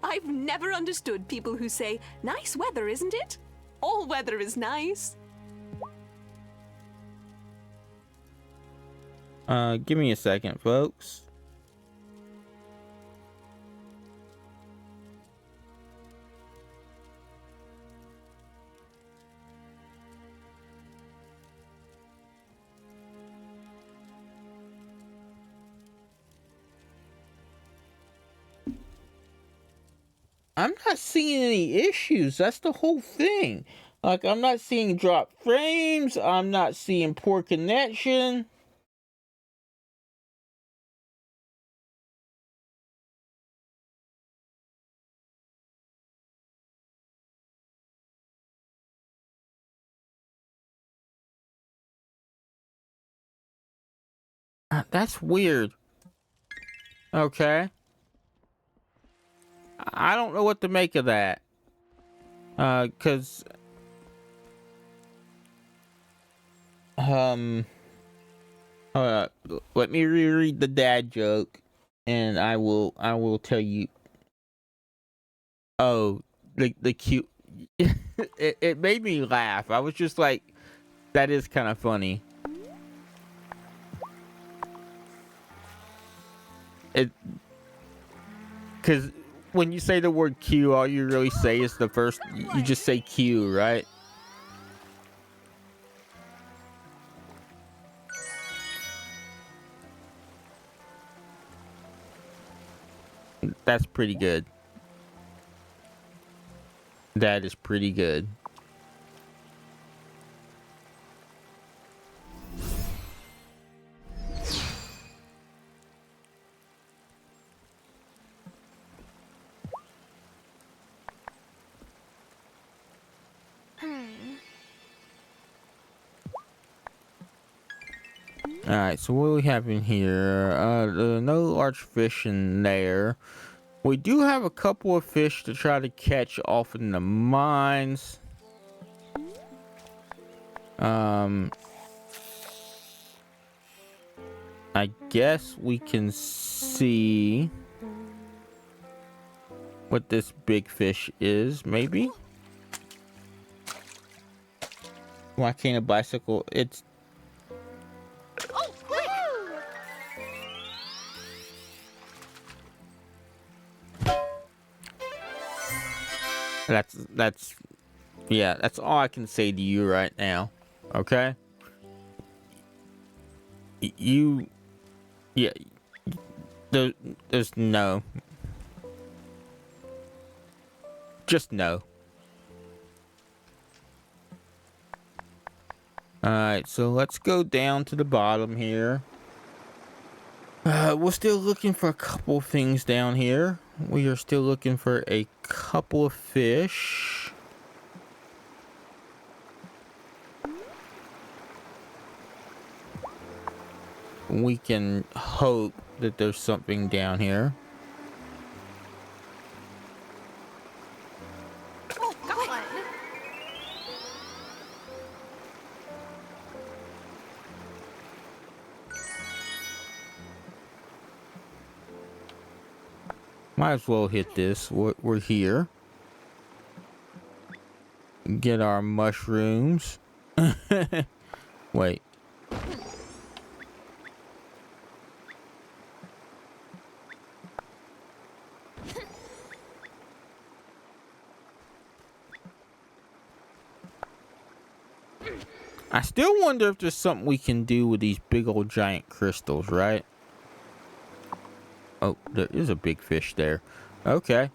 I've never understood people who say, nice weather, isn't it? All weather is nice. Give me a second, folks. I'm not seeing any issues. That's the whole thing. Like, I'm not seeing dropped frames. I'm not seeing poor connection. That's weird. Okay. I don't know what to make of that. Cause let me reread the dad joke and I will tell you. Oh, the cute it made me laugh. I was just like, that is kind of funny. Because when you say the word Q, all you really say is the first. You just say Q, right? That's pretty good. That is pretty good. Alright, so what do we have in here? No large fish in there. We do have a couple of fish to try to catch off in the mines. I guess we can see what this big fish is, maybe? Why can't a bicycle? It's... Oh, quick! Yeah, that's all I can say to you right now. Okay? Yeah, there's no. Just no. Alright, so let's go down to the bottom here. We're still looking for a couple of things down here. We are still looking for a couple of fish. We can hope that there's something down here. Oh, God! Might as well hit this. We're here. Get our mushrooms. Wait. I still wonder if there's something we can do with these big old giant crystals, right? Oh, there is a big fish there. Okay.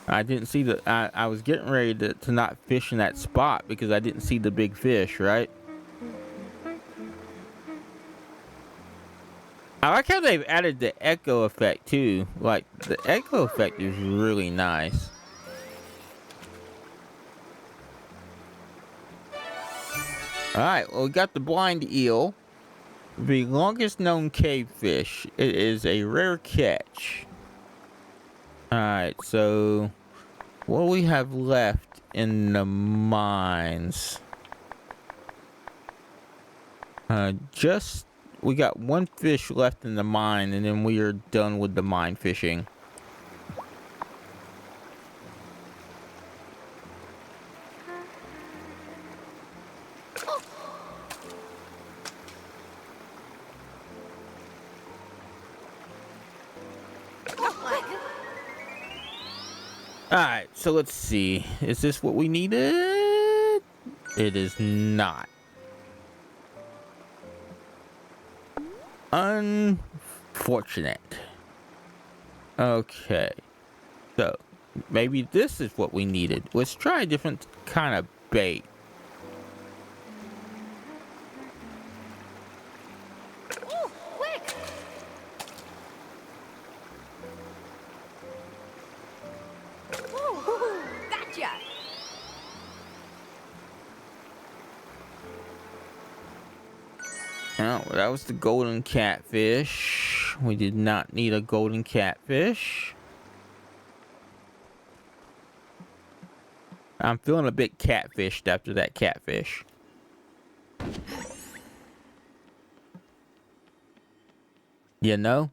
I didn't see the... I was getting ready to not fish in that spot because I didn't see the big fish, right? I like how they've added the echo effect too. Like, the echo effect is really nice. Alright, well, we got the blind eel. The longest known cave fish. It is a rare catch. Alright, so what do we have left in the mines? We got one fish left in the mine, and then we are done with the mine fishing. Alright, so let's see. Is this what we needed? It is not. Unfortunate. Okay. So, maybe this is what we needed. Let's try a different kind of bait. Oh, quick! Ooh, gotcha! Oh, that was the golden catfish. We did not need a golden catfish. I'm feeling a bit catfished after that catfish. You know?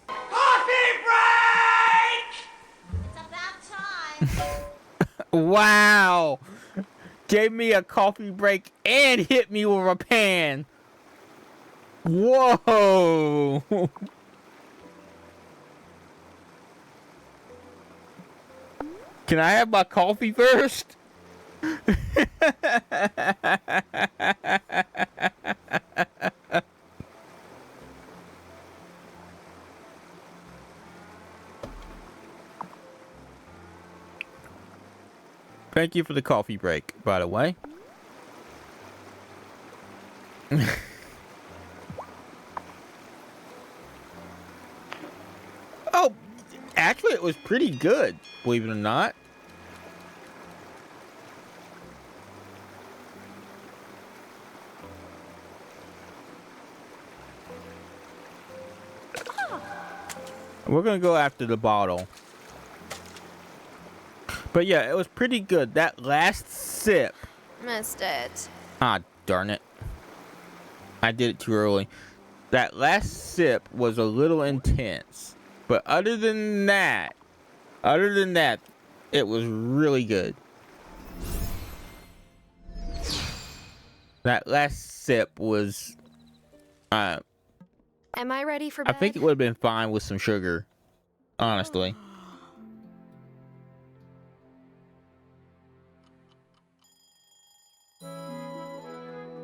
Coffee break! It's about time. Wow! Gave me a coffee break and hit me with a pan. Whoa! Can I have my coffee first? Thank you for the coffee break, by the way. Oh, actually, it was pretty good, believe it or not. We're gonna go after the bottle. But yeah, it was pretty good. That last sip. Missed it. Ah, darn it. I did it too early. That last sip was a little intense. But other than that, it was really good. That last sip was, Am I ready for I bed? think it would have been fine with some sugar, honestly.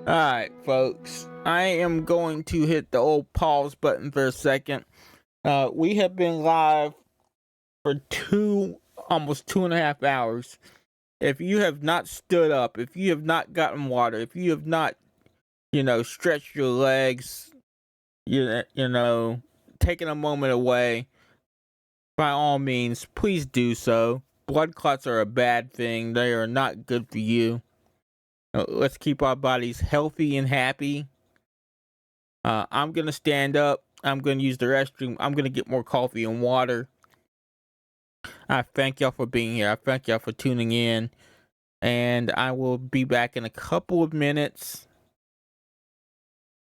Alright, folks. I am going to hit the old pause button for a second. We have been live for almost 2.5 hours. If you have not stood up, if you have not gotten water, if you have not, stretched your legs, taken a moment away, by all means, please do so. Blood clots are a bad thing. They are not good for you. Let's keep our bodies healthy and happy. I'm going to stand up. I'm going to use the restroom. I'm going to get more coffee and water. I thank y'all for being here. I thank y'all for tuning in. And I will be back in a couple of minutes.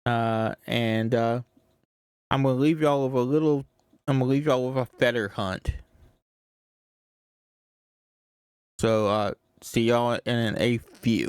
And I'm going to leave y'all with a feather hunt. So, see y'all in a few.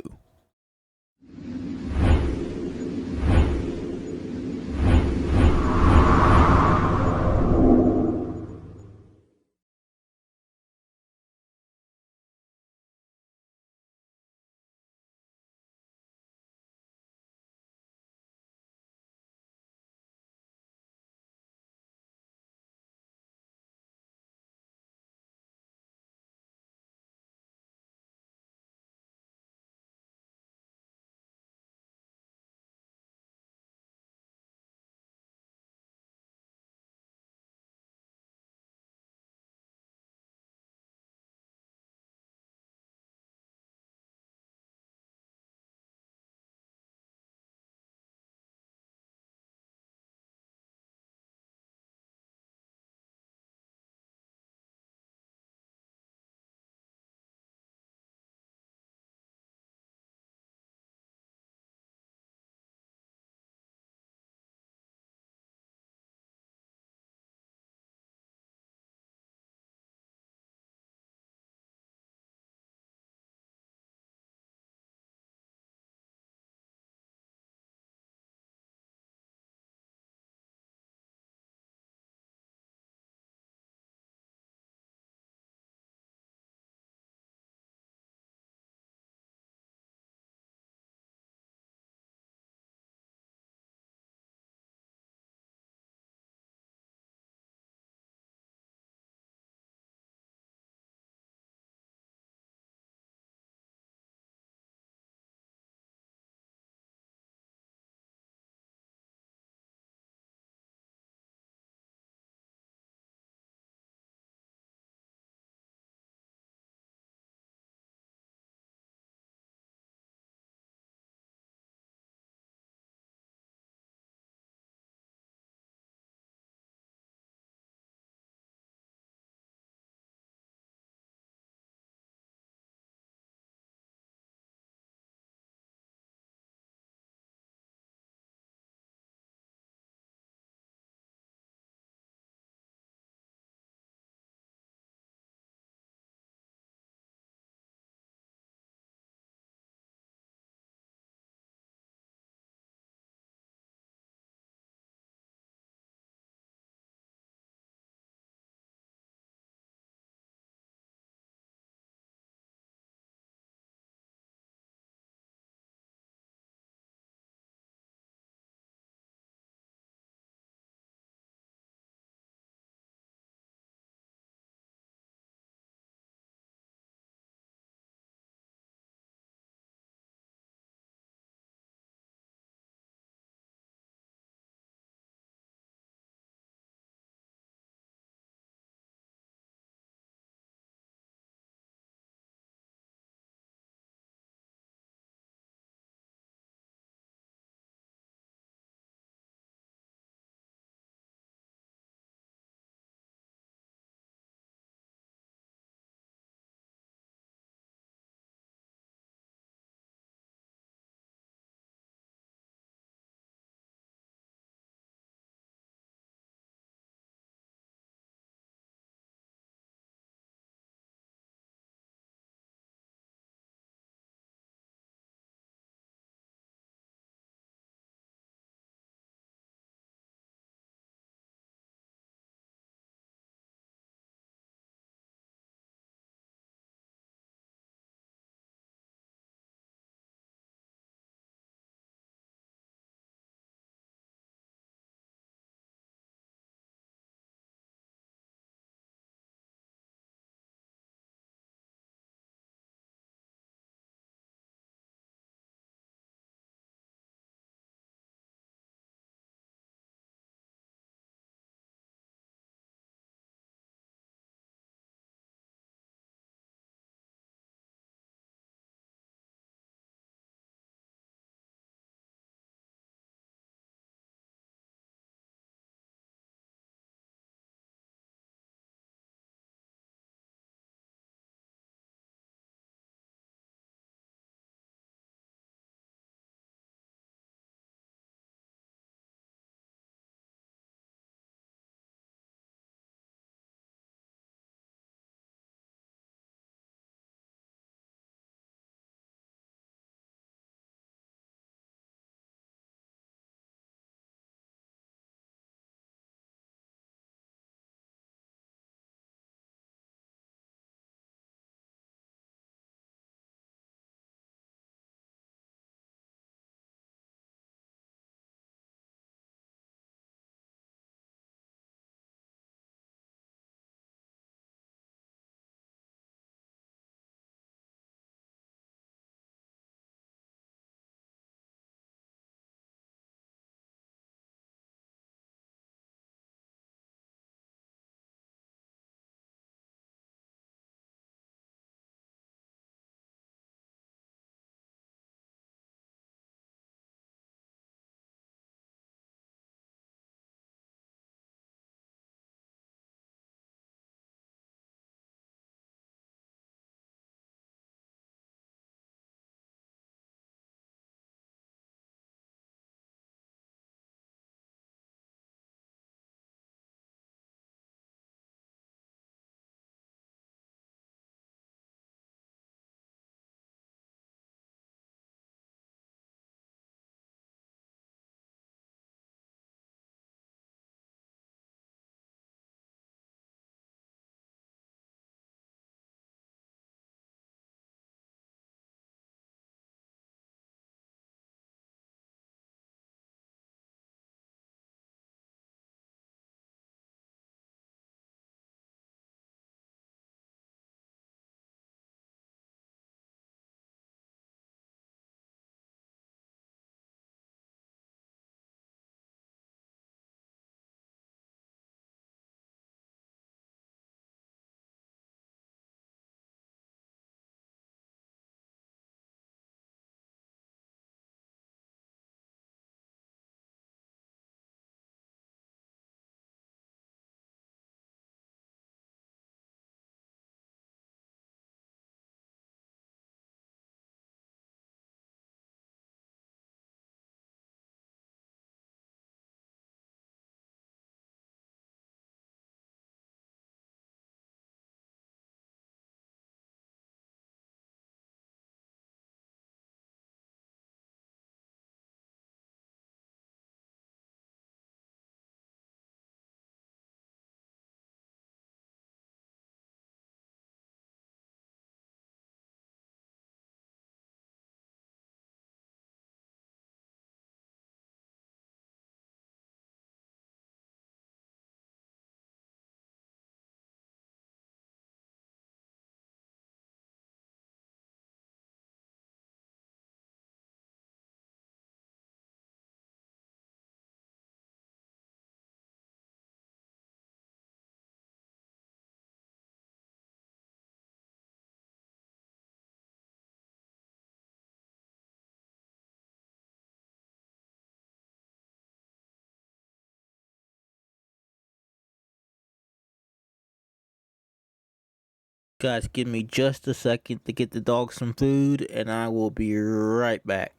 Guys, give me just a second to get the dog some food, and I will be right back.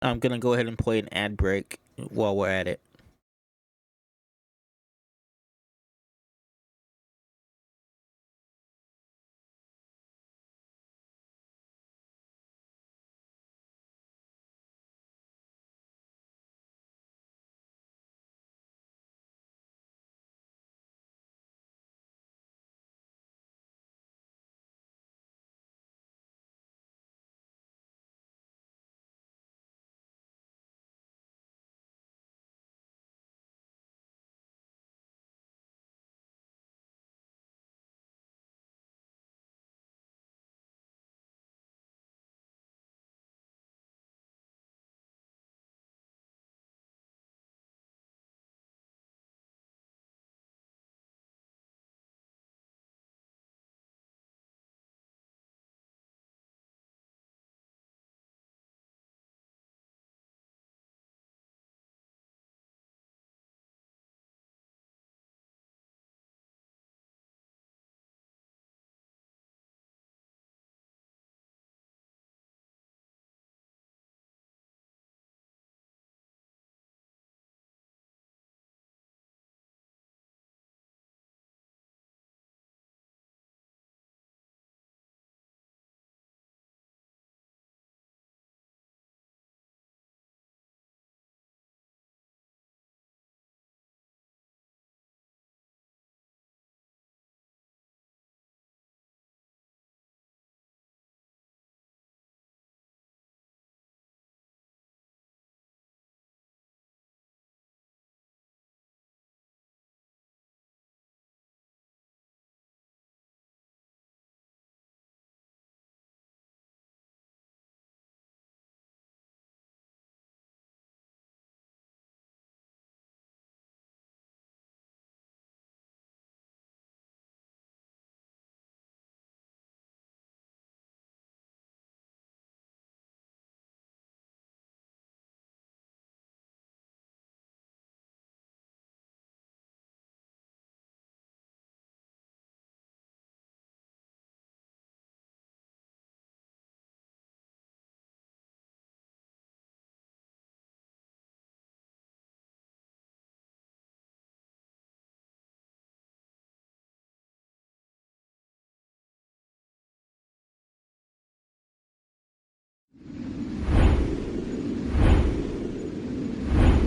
I'm gonna go ahead and play an ad break while we're at it.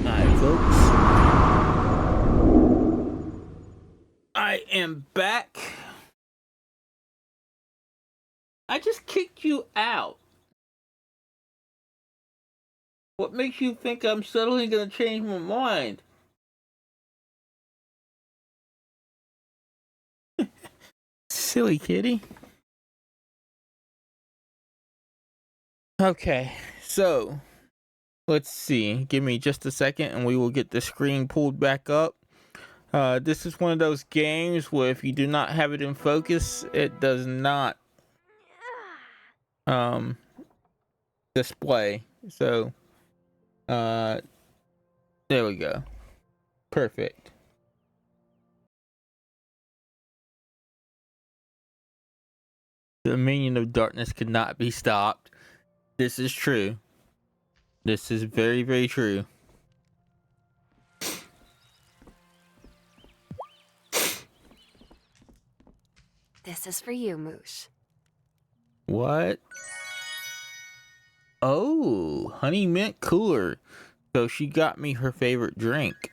Alright, folks. I am back. I just kicked you out. What makes you think I'm suddenly gonna change my mind? Silly kitty. Okay, so let's see. Give me just a second and we will get the screen pulled back up. This is one of those games where if you do not have it in focus, it does not display. So there we go. Perfect. The minion of darkness could not be stopped. This is true. This is very, very true. This is for you, Moosh. What? Oh, honey mint cooler. So she got me her favorite drink.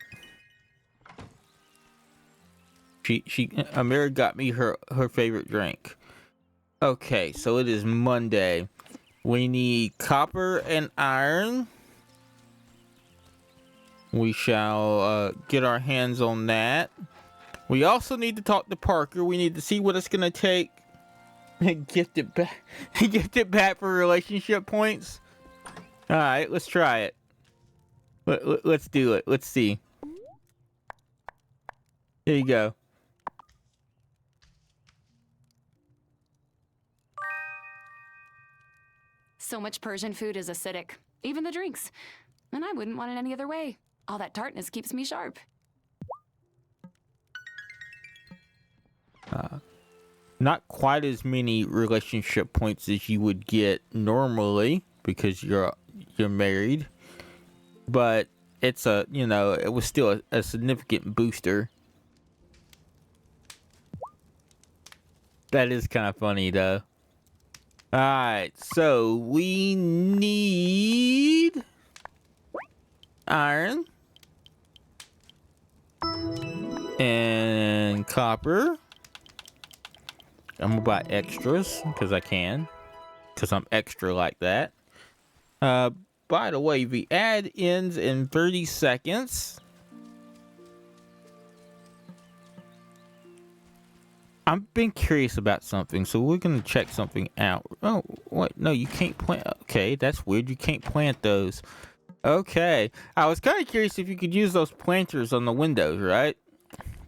Amira got me her favorite drink. Okay, so it is Monday. We need copper and iron. We shall get our hands on that. We also need to talk to Parker. We need to see what it's gonna take. Gift it back. Gift it back for relationship points. All right, let's try it. Let's do it. Let's see. Here you go. So much Persian food is acidic, even the drinks. And I wouldn't want it any other way. All that tartness keeps me sharp. Not quite as many relationship points as you would get normally because you're married, but it's a, you know, it was still a significant booster. That is kind of funny though. All right, so we need iron and copper. I'm gonna buy extras because I can, because I'm extra like that. By the way, the ad ends in 30 seconds. I've been curious about something, so we're gonna check something out. Oh, what? No, you can't plant. Okay, that's weird. You can't plant those. Okay, I was kind of curious if you could use those planters on the windows, right?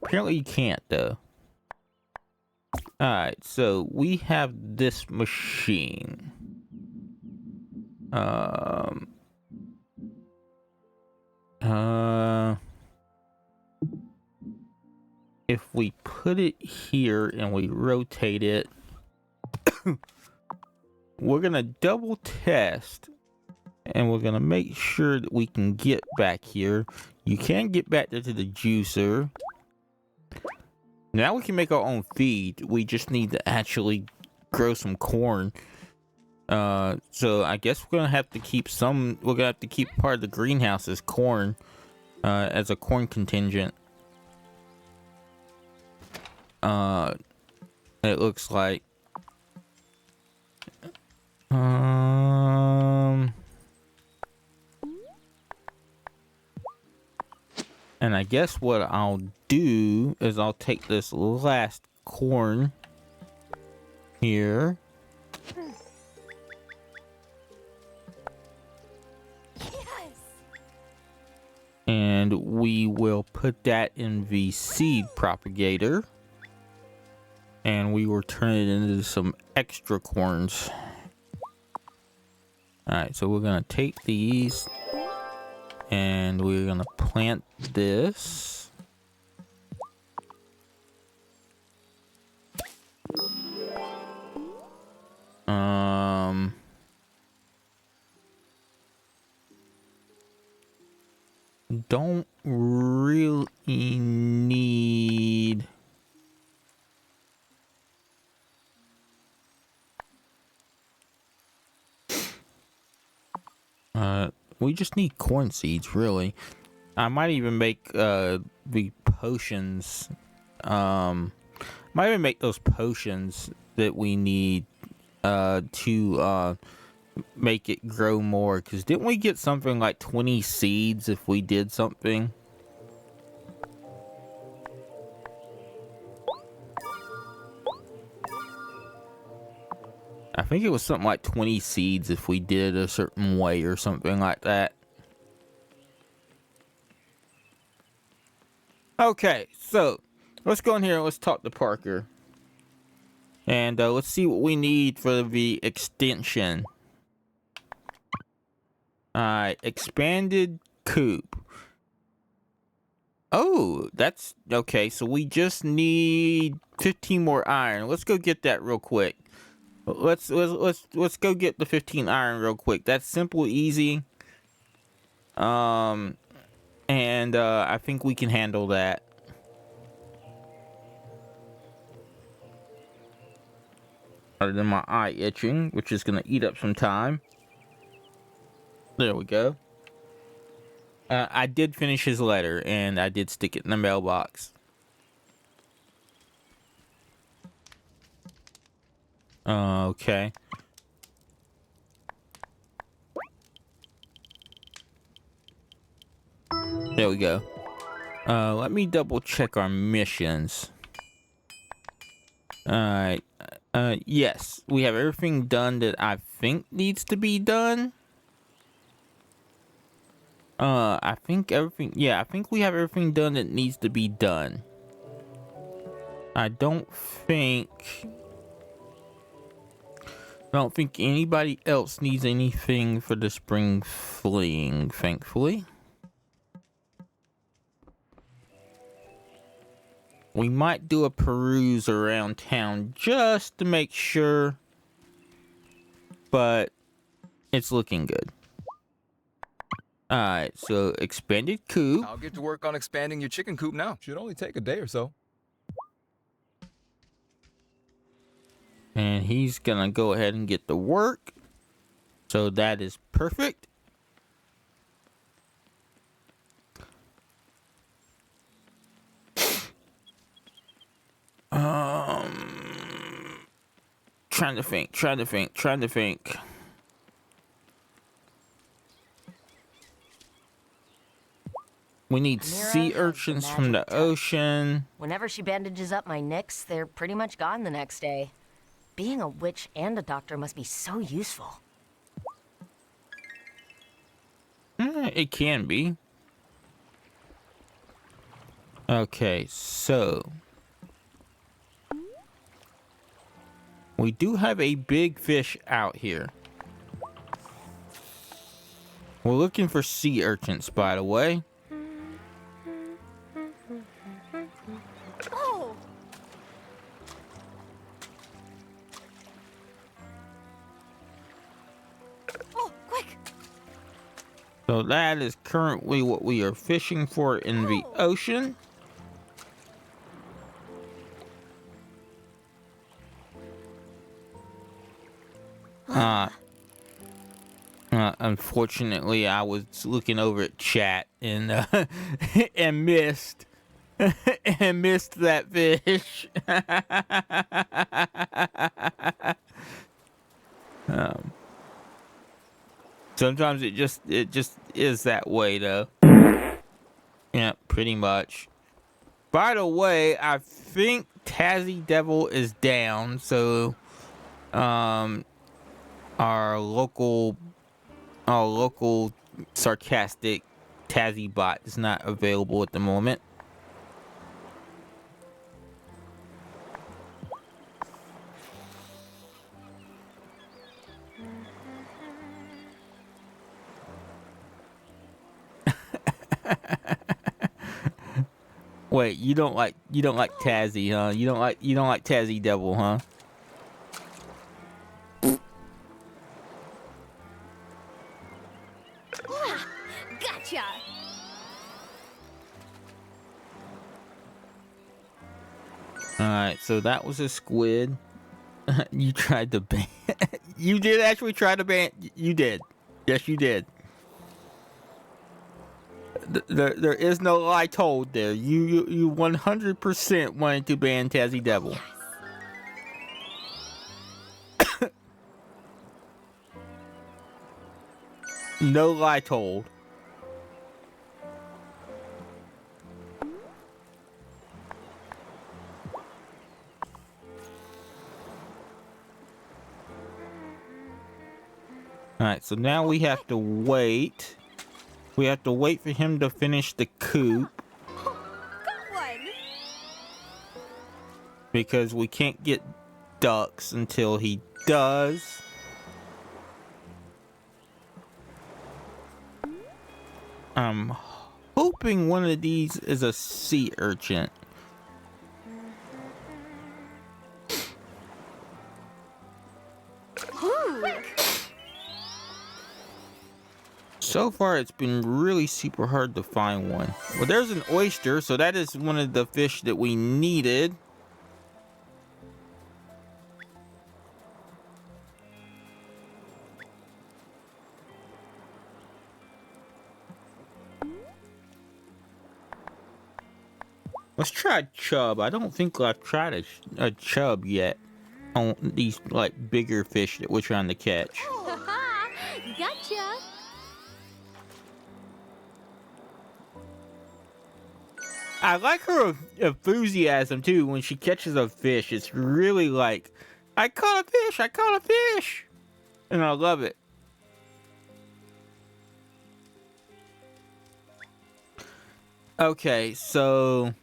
Apparently you can't, though. Alright, so we have this machine. If we put it here and we rotate it, we're gonna double test and we're gonna make sure that we can get back here. You can get back there to the juicer. Now we can make our own feed. We just need to actually grow some corn. So I guess we're gonna have to keep some. We're gonna have to keep part of the greenhouse as corn, as a corn contingent. It looks like. And I guess what I'll do is I'll take this last corn here. And we will put that in the seed propagator. And we will turn it into some extra corns. Alright, so we're going to take these. And we're going to plant this. Don't really need... we just need corn seeds, really. I might even make the potions. Might even make those potions that we need to make it grow more. Because didn't we get something like 20 seeds if we did something? I think it was something like 20 seeds if we did it a certain way or something like that. Okay, so let's go in here and let's talk to Parker. And let's see what we need for the extension. Alright, expanded coop. Oh, that's okay. So we just need 15 more iron. Let's go get that real quick. Let's go get the 15 iron real quick. That's simple, easy. And I think we can handle that. Other than my eye itching, which is gonna eat up some time. There we go. I did finish his letter, and I did stick it in the mailbox. Okay. There we go. Let me double check our missions. Alright. Yes, we have everything done that I think needs to be done. I think everything, yeah, I think we have everything done that needs to be done. I don't think anybody else needs anything for the spring fling, thankfully. We might do a peruse around town just to make sure, but it's looking good. Alright, so expanded coop. I'll get to work on expanding your chicken coop now. Should only take a day or so. And he's gonna go ahead and get to work. So that is perfect. Trying to think. We need sea urchins from the ocean. Whenever she bandages up my nicks, they're pretty much gone the next day. Being a witch and a doctor must be so useful. It can be. Okay, so we do have a big fish out here. We're looking for sea urchins, by the way. Oh! Oh, quick! So that is currently what we are fishing for in the ocean. Unfortunately, I was looking over at chat and and missed that fish. Sometimes it just is that way, though. Yeah, pretty much. By the way, I think Tazzy Devil is down, so our local sarcastic Tazzy bot is not available at the moment. Wait, you don't like Tazzy, huh? You don't like Tazzy Devil, huh? Gotcha! Alright, so that was a squid. You tried to ban. You did actually try to ban. You did. Yes, you did. There is no lie told there. You 100% wanted to ban Tazzy Devil. No lie told. Alright, so now we have to wait. We have to wait for him to finish the coop. Got one! Because we can't get ducks until he does. I'm hoping one of these is a sea urchin. So far, it's been really super hard to find one. Well, there's an oyster, so that is one of the fish that we needed. Let's try chub. I don't think I've tried a chub yet on these like bigger fish that we're trying to catch. Gotcha! I like her enthusiasm too when she catches a fish. It's really like, I caught a fish, and I love it. Okay, so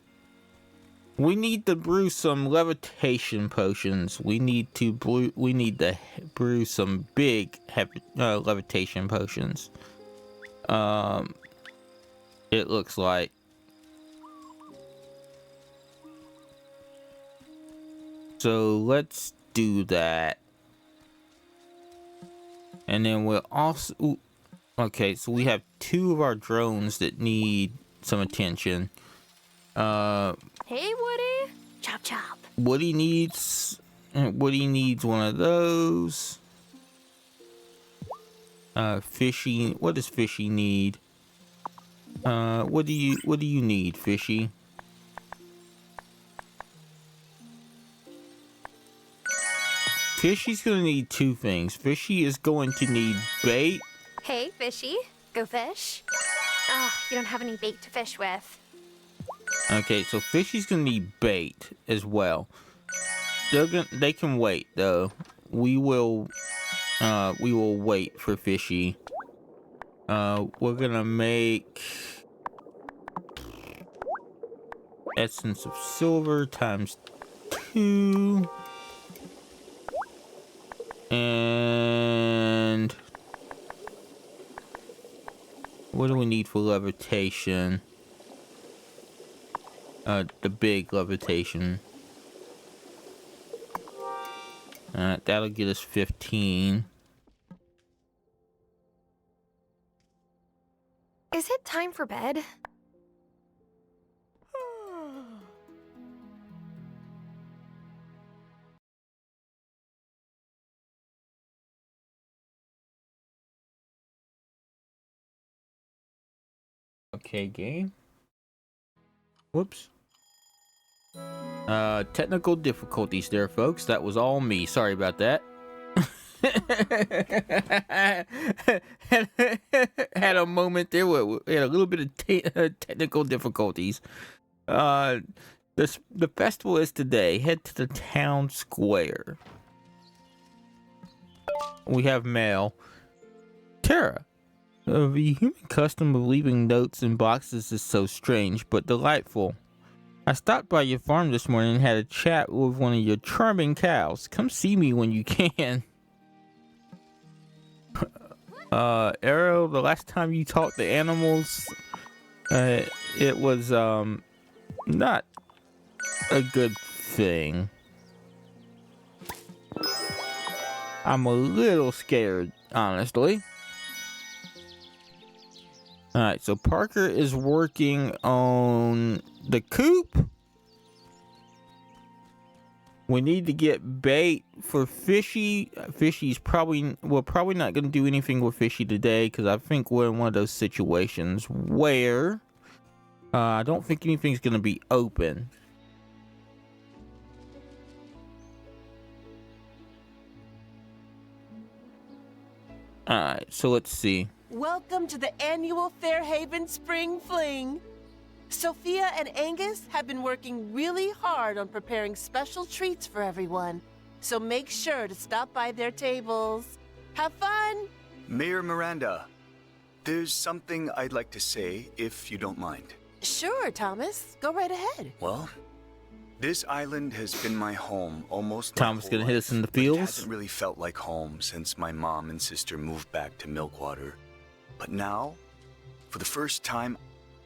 we need to brew some levitation potions. We need to brew some big levitation potions. It looks like. So let's do that. And then we'll also... Ooh, okay, so we have 2 of our drones that need some attention. Hey, Woody. Chop chop. Woody needs one of those. Fishy, what does Fishy need? What do you need, Fishy? Fishy's gonna need 2 things. Fishy is going to need bait. Hey, fishy. Go fish. Oh, you don't have any bait to fish with. Okay, so Fishy's gonna need bait as well. They can wait though. We will wait for Fishy. We're gonna make essence of silver times 2. And what do we need for levitation? The big levitation. That'll get us 15. Is it time for bed? Okay, game. Whoops. Technical difficulties there, folks. That was all me. Sorry about that. Had a moment there where we had a little bit of technical difficulties. The festival is today. Head to the town square. We have mail. Tara, the human custom of leaving notes in boxes is so strange but delightful. I stopped by your farm this morning and had a chat with one of your charming cows. Come see me when you can. Arrow, the last time you talked to animals, it was not a good thing. I'm a little scared, honestly. Alright, so Parker is working on the coop. We need to get bait for Fishy. Fishy's probably not going to do anything with Fishy today because I think we're in one of those situations where I don't think anything's going to be open. Alright, so let's see. Welcome to the annual Fairhaven Spring Fling. Sophia and Angus have been working really hard on preparing special treats for everyone, so make sure to stop by their tables. Have fun! Mayor Miranda, there's something I'd like to say, if you don't mind. Sure, Thomas. Go right ahead. Well, this island has been my home almost Tom's gonna hit us in the fields. It hasn't really felt like home since my mom and sister moved back to Milkwater. But now, for the first time,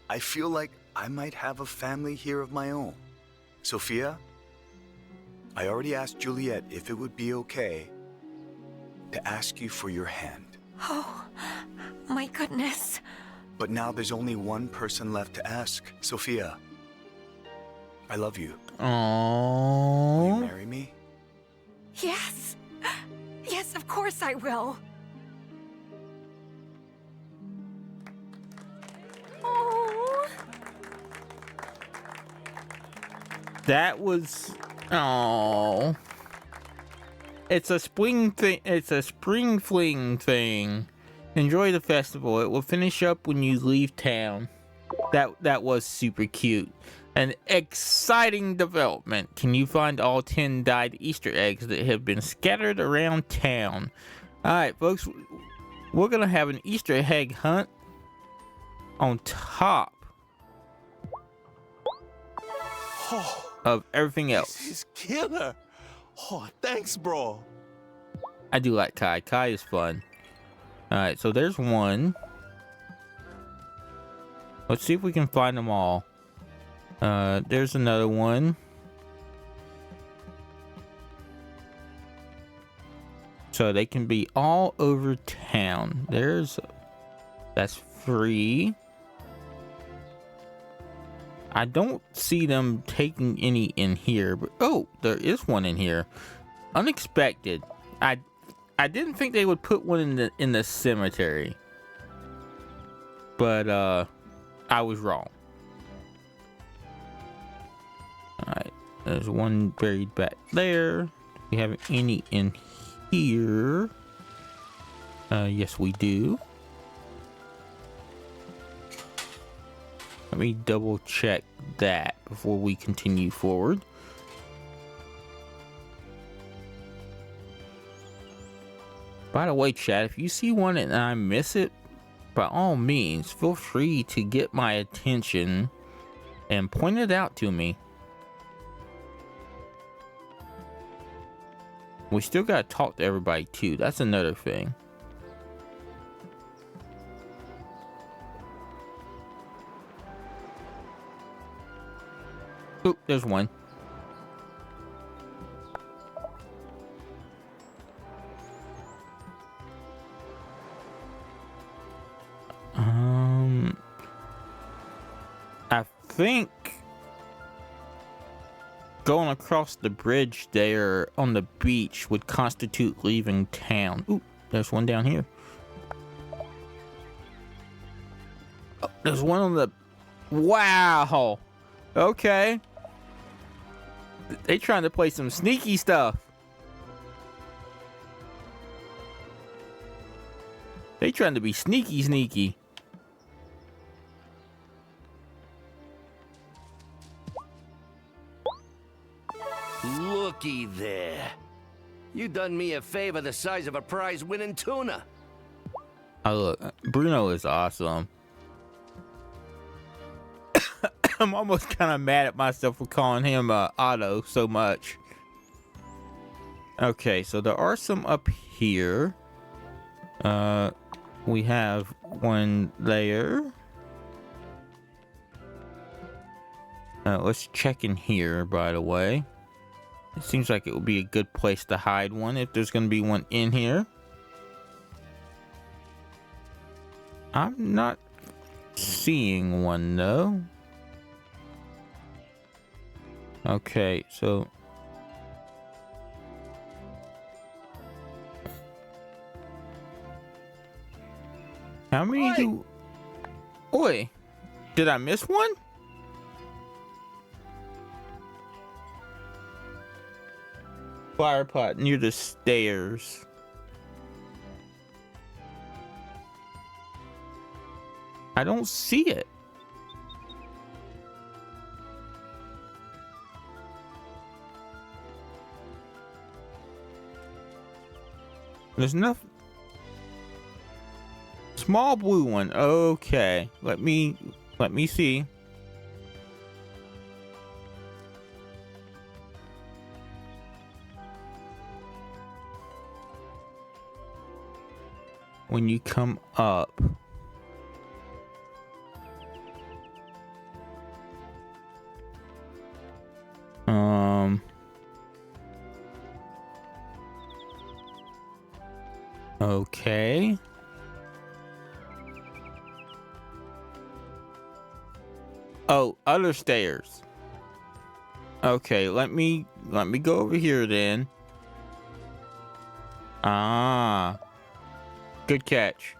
I feel like I might have a family here of my own. Sophia, I already asked Juliet if it would be okay to ask you for your hand. Oh, my goodness. But now there's only one person left to ask. Sophia, I love you. Aww. Will you marry me? Yes. Yes, of course I will. That was... Oh. It's a spring thing. It's a spring fling thing. Enjoy the festival. It will finish up when you leave town. That was super cute. An exciting development. Can you find all 10 dyed Easter eggs that have been scattered around town? Alright, folks. We're going to have an Easter egg hunt on top of everything else. This is killer. Oh, thanks, bro. I do like Kai. Kai is fun. Alright, so there's one. Let's see if we can find them all. There's another one. So they can be all over town. That's free. I don't see them taking any in here, but oh, there is one in here. Unexpected. I didn't think they would put one in the cemetery. But I was wrong. Alright, there's one buried back there. We have any in here? Yes, we do. Let me double check that before we continue forward. By the way, chat, if you see one and I miss it, by all means, feel free to get my attention and point it out to me. We still gotta talk to everybody too. That's another thing. Oop, there's one. I think going across the bridge there on the beach would constitute leaving town. Ooh, there's one down here. Oh, there's one on the... Wow. Okay. They trying to play some sneaky stuff. They trying to be sneaky. Looky there. You done me a favor the size of a prize-winning tuna. Oh, look, Bruno is awesome. I'm almost kind of mad at myself for calling him Otto so much. Okay, so there are some up here. We have one there. Let's check in here, by the way. It seems like it would be a good place to hide one if there's going to be one in here. I'm not seeing one, though. Okay, so... How many do... Oi! Did I miss one? Flower pot near the stairs. I don't see it. There's nothing. Small blue one. Okay. Let me see. When you come up. Okay. Oh, other stairs. Okay, let me go over here then. Ah. Good catch.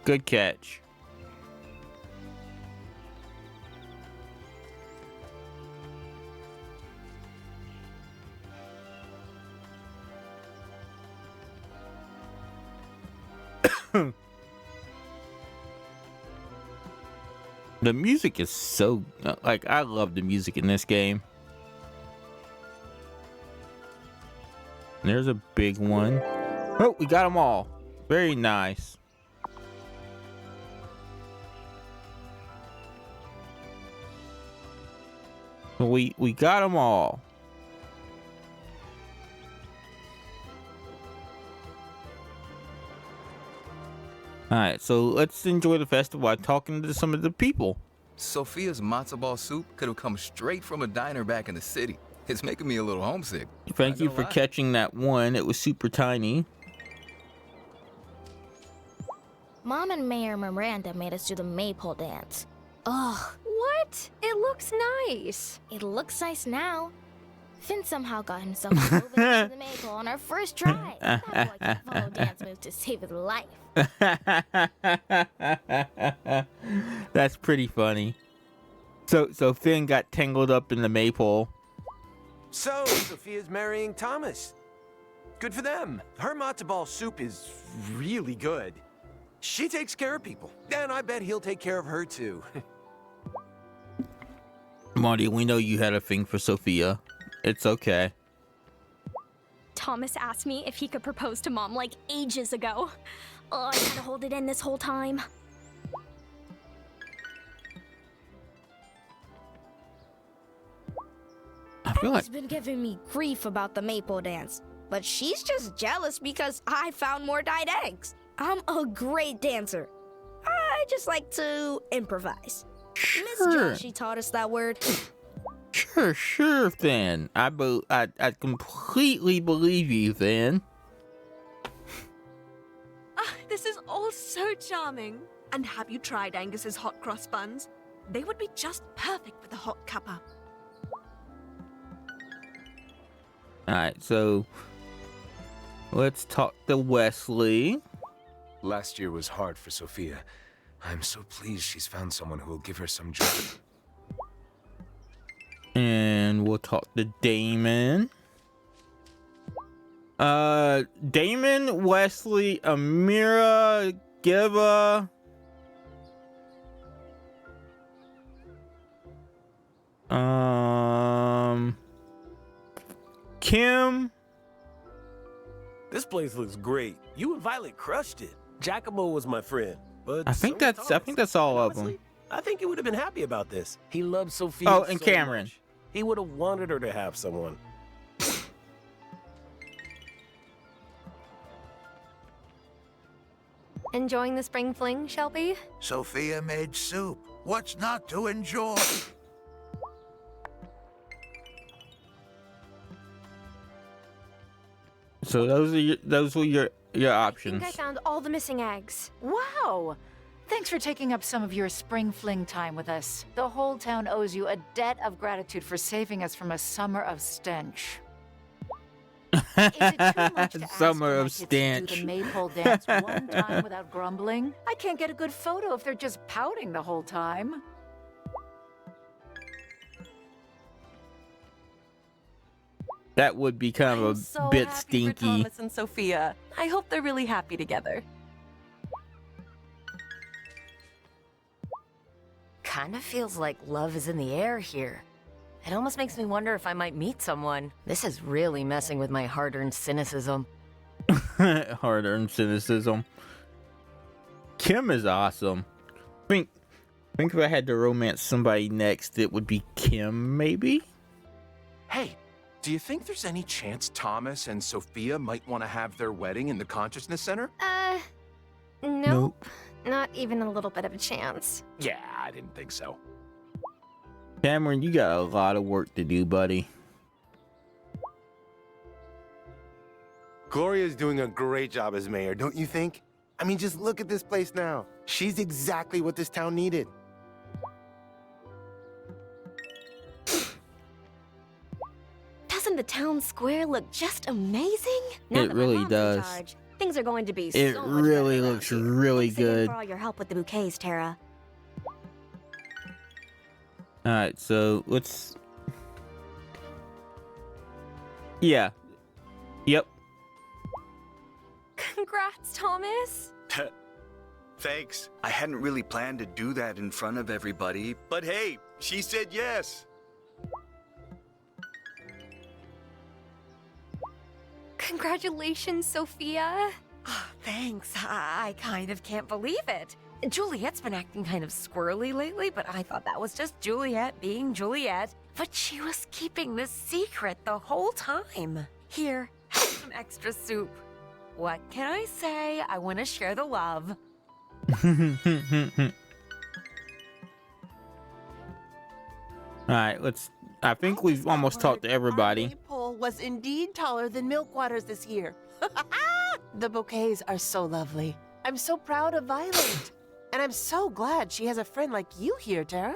Good catch. The music is so... Like, I love the music in this game. There's a big one. Oh, we got them all. Very nice. We got them all. Alright, so let's enjoy the festival by talking to some of the people. Sophia's matzo ball soup could have come straight from a diner back in the city. It's making me a little homesick. Thank you for catching that one. It was super tiny. Mom and Mayor Miranda made us do the maypole dance. Ugh. What? It looks nice. It looks nice now. Finn somehow got himself over into the maypole on our first try. That boy can follow dance moves to save his life. That's pretty funny. So Finn got tangled up in the maypole. So, Sophia's marrying Thomas. Good for them. Her matzo ball soup is really good. She takes care of people, and I bet he'll take care of her too. Marty, we know you had a thing for Sophia. It's okay. Thomas asked me if he could propose to Mom like ages ago. Oh, I had to hold it in this whole time. I feel like She's been giving me grief about the maple dance, but she's just jealous because I found more dyed eggs. I'm a great dancer. I just like to improvise. Miss Joshi taught us that word. Sure, Finn. I completely believe you, Finn. This is all so charming. And have you tried Angus's hot cross buns? They would be just perfect with a hot cuppa. Alright, so let's talk to Wesley. Last year was hard for Sophia. I'm so pleased she's found someone who will give her some joy. And we'll talk to Damon. Damon, Wesley, Amira, Giva. Kim. This place looks great. You and Violet crushed it. Giacomo was my friend, but I think that's all of them. I think he would have been happy about this. He loves Sophia. Oh, and so Cameron. much. He would have wanted her to have someone. Enjoying the spring fling, Shelby? Sophia made soup. What's not to enjoy? So those were your options. I think I found all the missing eggs. Wow! Thanks for taking up some of your spring fling time with us. The whole town owes you a debt of gratitude for saving us from a summer of stench. Is it too much to ask Summer for my of kids to stench. do the maypole dance one time without grumbling? I can't get a good photo if they're just pouting the whole time. That would be kind of a So bit happy stinky. For Thomas and Sophia. I hope they're really happy together. Kinda feels like love is in the air here. It almost makes me wonder if I might meet someone. This is really messing with my hard-earned cynicism. Hard-earned cynicism. Kim is awesome. I think if I had to romance somebody next, it would be Kim, maybe? Hey, do you think there's any chance Thomas and Sophia might want to have their wedding in the Consciousness Center? Nope. Not even a little bit of a chance. Yeah, I didn't think so. Cameron, you got a lot of work to do, buddy. Gloria's doing a great job as mayor, don't you think? I mean, just look at this place now. She's exactly what this town needed. Doesn't the town square look just amazing? Now It that my really mom's in does. charge, things are going to be It so much really better looks around here. really Thanks again good. for all your help with the bouquets, Tara. Alright, so let's... Yeah. Yep. Congrats, Thomas. Thanks. I hadn't really planned to do that in front of everybody, but hey, she said yes. Congratulations, Sophia. Thanks. I kind of can't believe it. Juliet's been acting kind of squirrely lately, but I thought that was just Juliet being Juliet. But she was keeping this secret the whole time. Here, have some extra soup. What can I say? I want to share the love. Alright, let's... I think we've almost talked to everybody. Maypole was indeed taller than Milkwater's this year. The bouquets are so lovely. I'm so proud of Violet. And I'm so glad she has a friend like you here, Tara.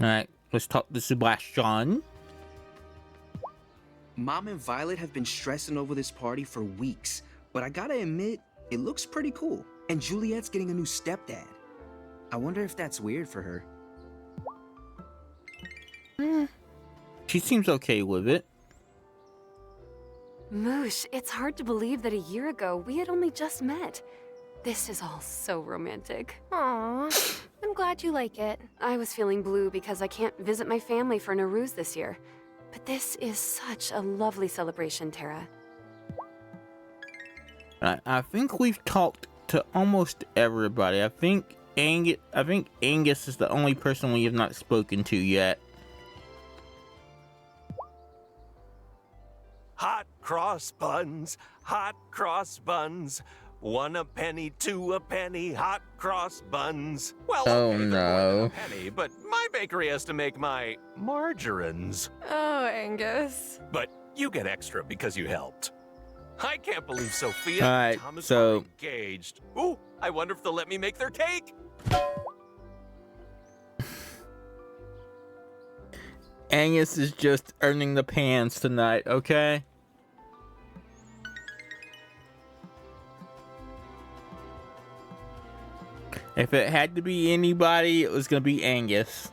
Alright, let's talk to Sebastian. Mom and Violet have been stressing over this party for weeks, but I gotta admit, it looks pretty cool. And Juliet's getting a new stepdad. I wonder if that's weird for her. She seems okay with it. Moosh, it's hard to believe that a year ago we had only just met. This is all so romantic. Aw, I'm glad you like it. I was feeling blue because I can't visit my family for Nowruz this year. But this is such a lovely celebration, Tara. I think we've talked to almost everybody. I think Angus is the only person we have not spoken to yet. Hot cross buns, hot cross buns. 1 a penny, 2 a penny, hot cross buns. Well, Oh, okay, they're more no. than a penny, but my bakery has to make my margarines. Oh, Angus. But you get extra because you helped. I can't believe Sophia Alright, and Thomas so- are engaged. Ooh, I wonder if they'll let me make their cake. Angus is just earning the pans tonight, okay? If it had to be anybody, it was gonna be Angus.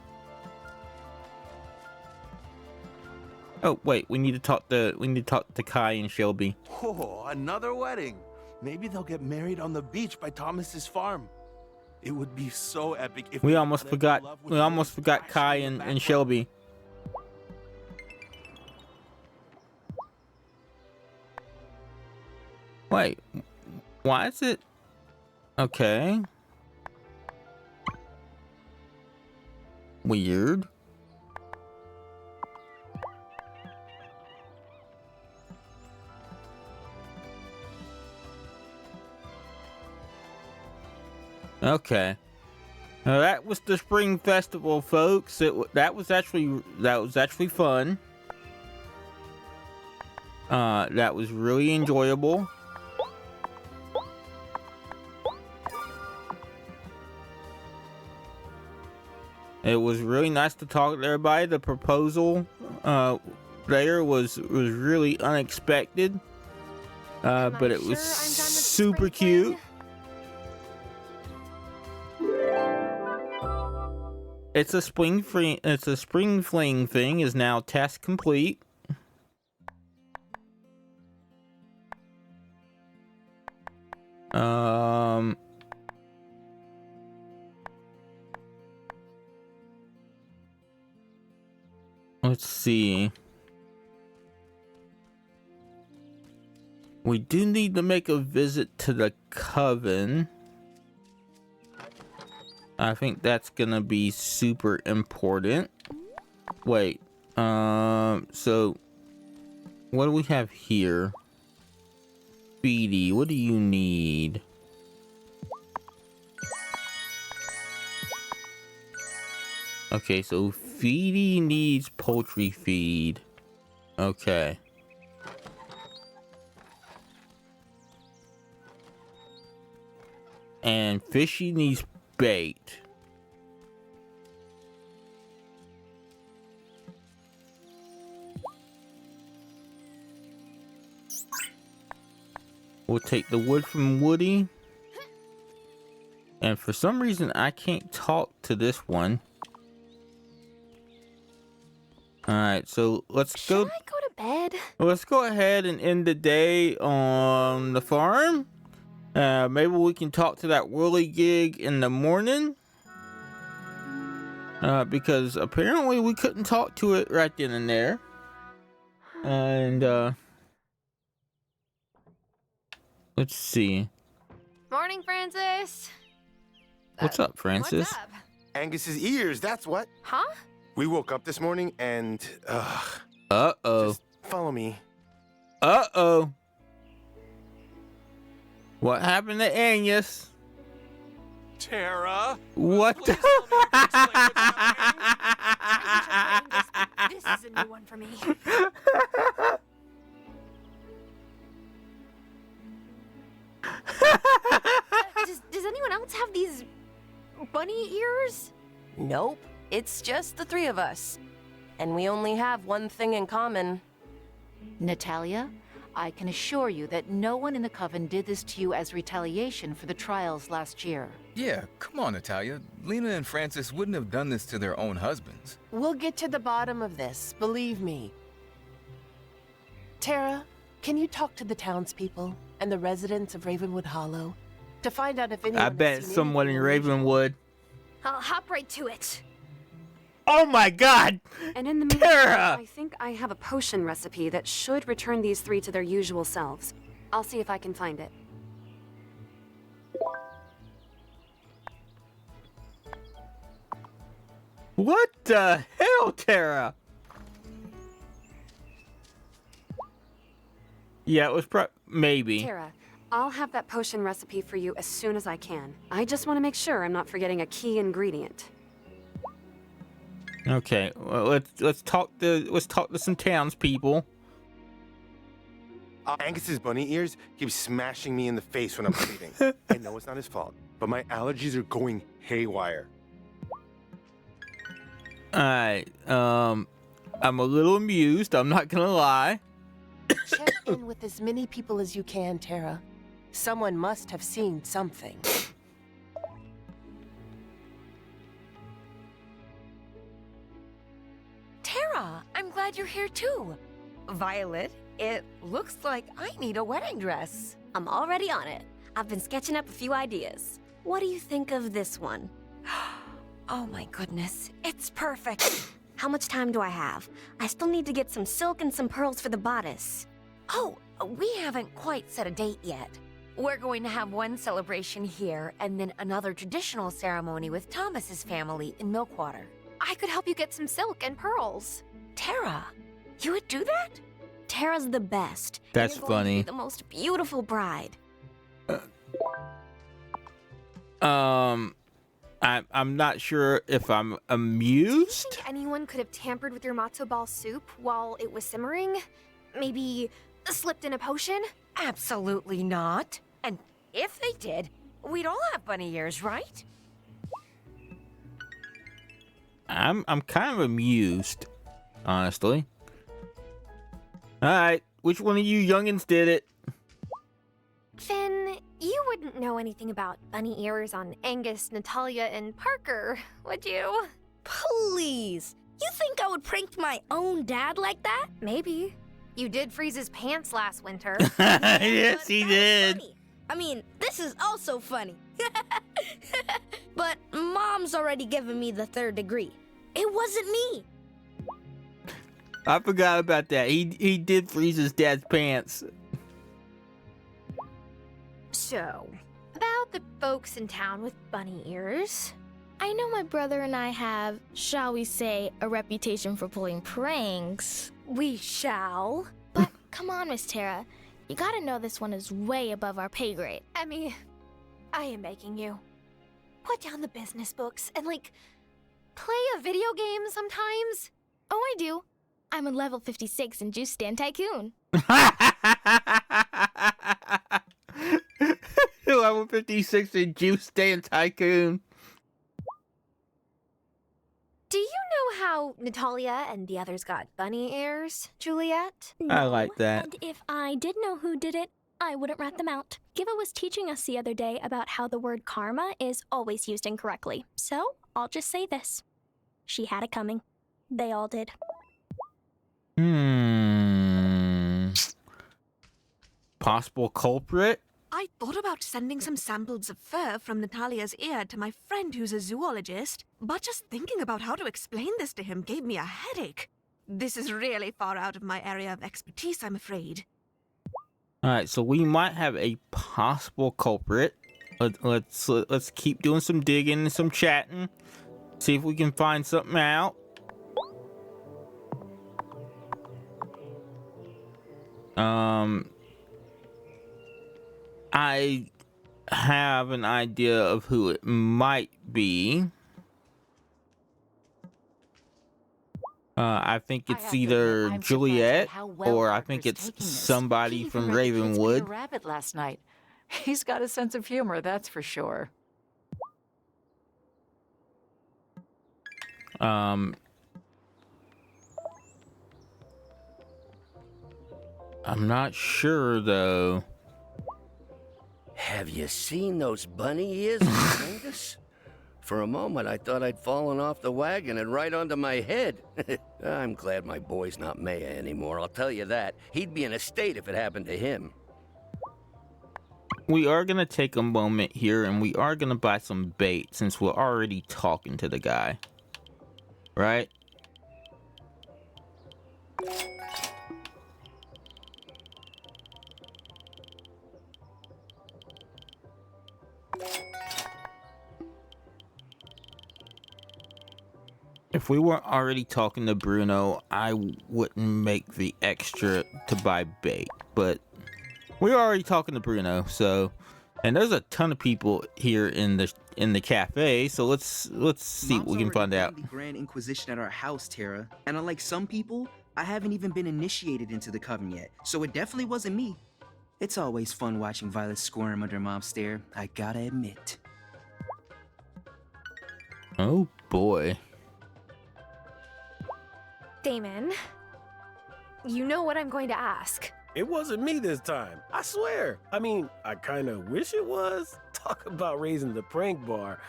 Oh wait, we need to talk to Kai and Shelby. Oh, another wedding. Maybe they'll get married on the beach by Thomas's farm. It would be so epic if We they almost fell in love with forgot Will's Kai passion in the and background. Shelby. Wait, why is it? Okay. Weird. Okay. Now that was the spring festival, folks. That was actually fun. That was really enjoyable. It was really nice to talk to everybody. The proposal there was really unexpected. But it was super cute. It's a spring fling thing is now task complete. Let's see. We do need to make a visit to the coven. I think that's gonna be super important. Wait, so what do we have here? Speedy, what do you need? Okay, so Feedy needs poultry feed. Okay. And Fishy needs bait. We'll take the wood from Woody. And for some reason, I can't talk to this one. Alright, so let's go. Should I go to bed? Let's go ahead and end the day on the farm. Maybe we can talk to that whirligig in the morning. Because apparently we couldn't talk to it right then and there. And, let's see. Morning, Francis. What's up, Francis? What's up? Angus's ears, that's what. Huh? We woke up this morning and, Uh-oh. Just follow me. Uh-oh. What happened to Angus? Tara? What the? This is a new one for me. Does anyone else have these bunny ears? Nope, it's just the three of us. And we only have one thing in common. Natalia, I can assure you that no one in the Coven did this to you as retaliation for the trials last year. Yeah, come on, Natalia. Lena and Francis wouldn't have done this to their own husbands. We'll get to the bottom of this, believe me. Tara, can you talk to the townspeople and the residents of Ravenwood Hollow to find out if anyone I bet someone in Ravenwood. I'll hop right to it. Oh my God! And in the Tara! meantime, I think I have a potion recipe that should return these three to their usual selves. I'll see if I can find it. What the hell, Tara? Yeah, it was maybe. Tara, I'll have that potion recipe for you as soon as I can. I just want to make sure I'm not forgetting a key ingredient. Okay, well, let's talk to some townspeople. Angus's bunny ears keep smashing me in the face when I'm sleeping. I know it's not his fault, but my allergies are going haywire. Alright, I'm a little amused, I'm not gonna lie. Check in with as many people as you can, Tara. Someone must have seen something. Tara, I'm glad you're here too. Violet, it looks like I need a wedding dress. I'm already on it. I've been sketching up a few ideas. What do you think of this one? Oh my goodness, it's perfect. How much time do I have? I still need to get some silk and some pearls for the bodice. Oh, we haven't quite set a date yet. We're going to have one celebration here and then another traditional ceremony with Thomas's family in Milkwater. I could help you get some silk and pearls. Tara, you would do that? Tara's the best. That's You're going to be funny. the most beautiful bride. I'm not sure if I'm amused. Do you think anyone could have tampered with your matzo ball soup while it was simmering? Maybe slipped in a potion? Absolutely not. And if they did, we'd all have bunny ears, right? I'm kind of amused, honestly. Alright, which one of you youngins did it? Finn, you wouldn't know anything about bunny ears on Angus, Natalia, and Parker, would you? Please! You think I would prank my own dad like that? Maybe. You did freeze his pants last winter. Yes, he did. Funny. I mean, this is also funny. But Mom's already given me the 3rd degree. It wasn't me. I forgot about that. He did freeze his dad's pants. So, about the folks in town with bunny ears. I know my brother and I have, shall we say, a reputation for pulling pranks. We shall. But come on, Miss Tara. You gotta know this one is way above our pay grade. Emmy, I am begging you. Put down the business books and, play a video game sometimes. Oh, I do. I'm a level 56 in Juice Stand Tycoon. Level 56 in Juice Stand Tycoon. Do you know how Natalia and the others got bunny ears, Juliet? I like that. And if I did know who did it, I wouldn't rat them out. Giva was teaching us the other day about how the word karma is always used incorrectly. So, I'll just say this. She had it coming. They all did. Possible culprit? I thought about sending some samples of fur from Natalia's ear to my friend who's a zoologist, but just thinking about how to explain this to him gave me a headache. This is really far out of my area of expertise, I'm afraid. Alright, so we might have a possible culprit. Let's keep doing some digging and some chatting. See if we can find something out. I have an idea of who it might be. I think I it's have to admit, either I'm surprised at Juliet how well or I Parker's think it's taking this. somebody He even from read the kids' Peter Ravenwood. Rabbit last night. He's got a sense of humor, that's for sure. I'm not sure though. Have you seen those bunny ears, Angus? For a moment, I thought I'd fallen off the wagon and right onto my head. I'm glad my boy's not mayor anymore, I'll tell you that. He'd be in a state if it happened to him. We are gonna take a moment here and we are gonna buy some bait since we're already talking to the guy. Right? If we weren't already talking to Bruno, I wouldn't make the extra to buy bait, but we're already talking to Bruno, so, and there's a ton of people here in the cafe, so let's see what we can find out. The Grand Inquisition at our house, Tara, and unlike some people, I haven't even been initiated into the coven yet, so it definitely wasn't me. It's always fun watching Violet squirm under Mom's stare, I gotta admit. Oh boy. Damon, you know what I'm going to ask. It wasn't me this time, I swear. I mean, I kind of wish it was. Talk about raising the prank bar.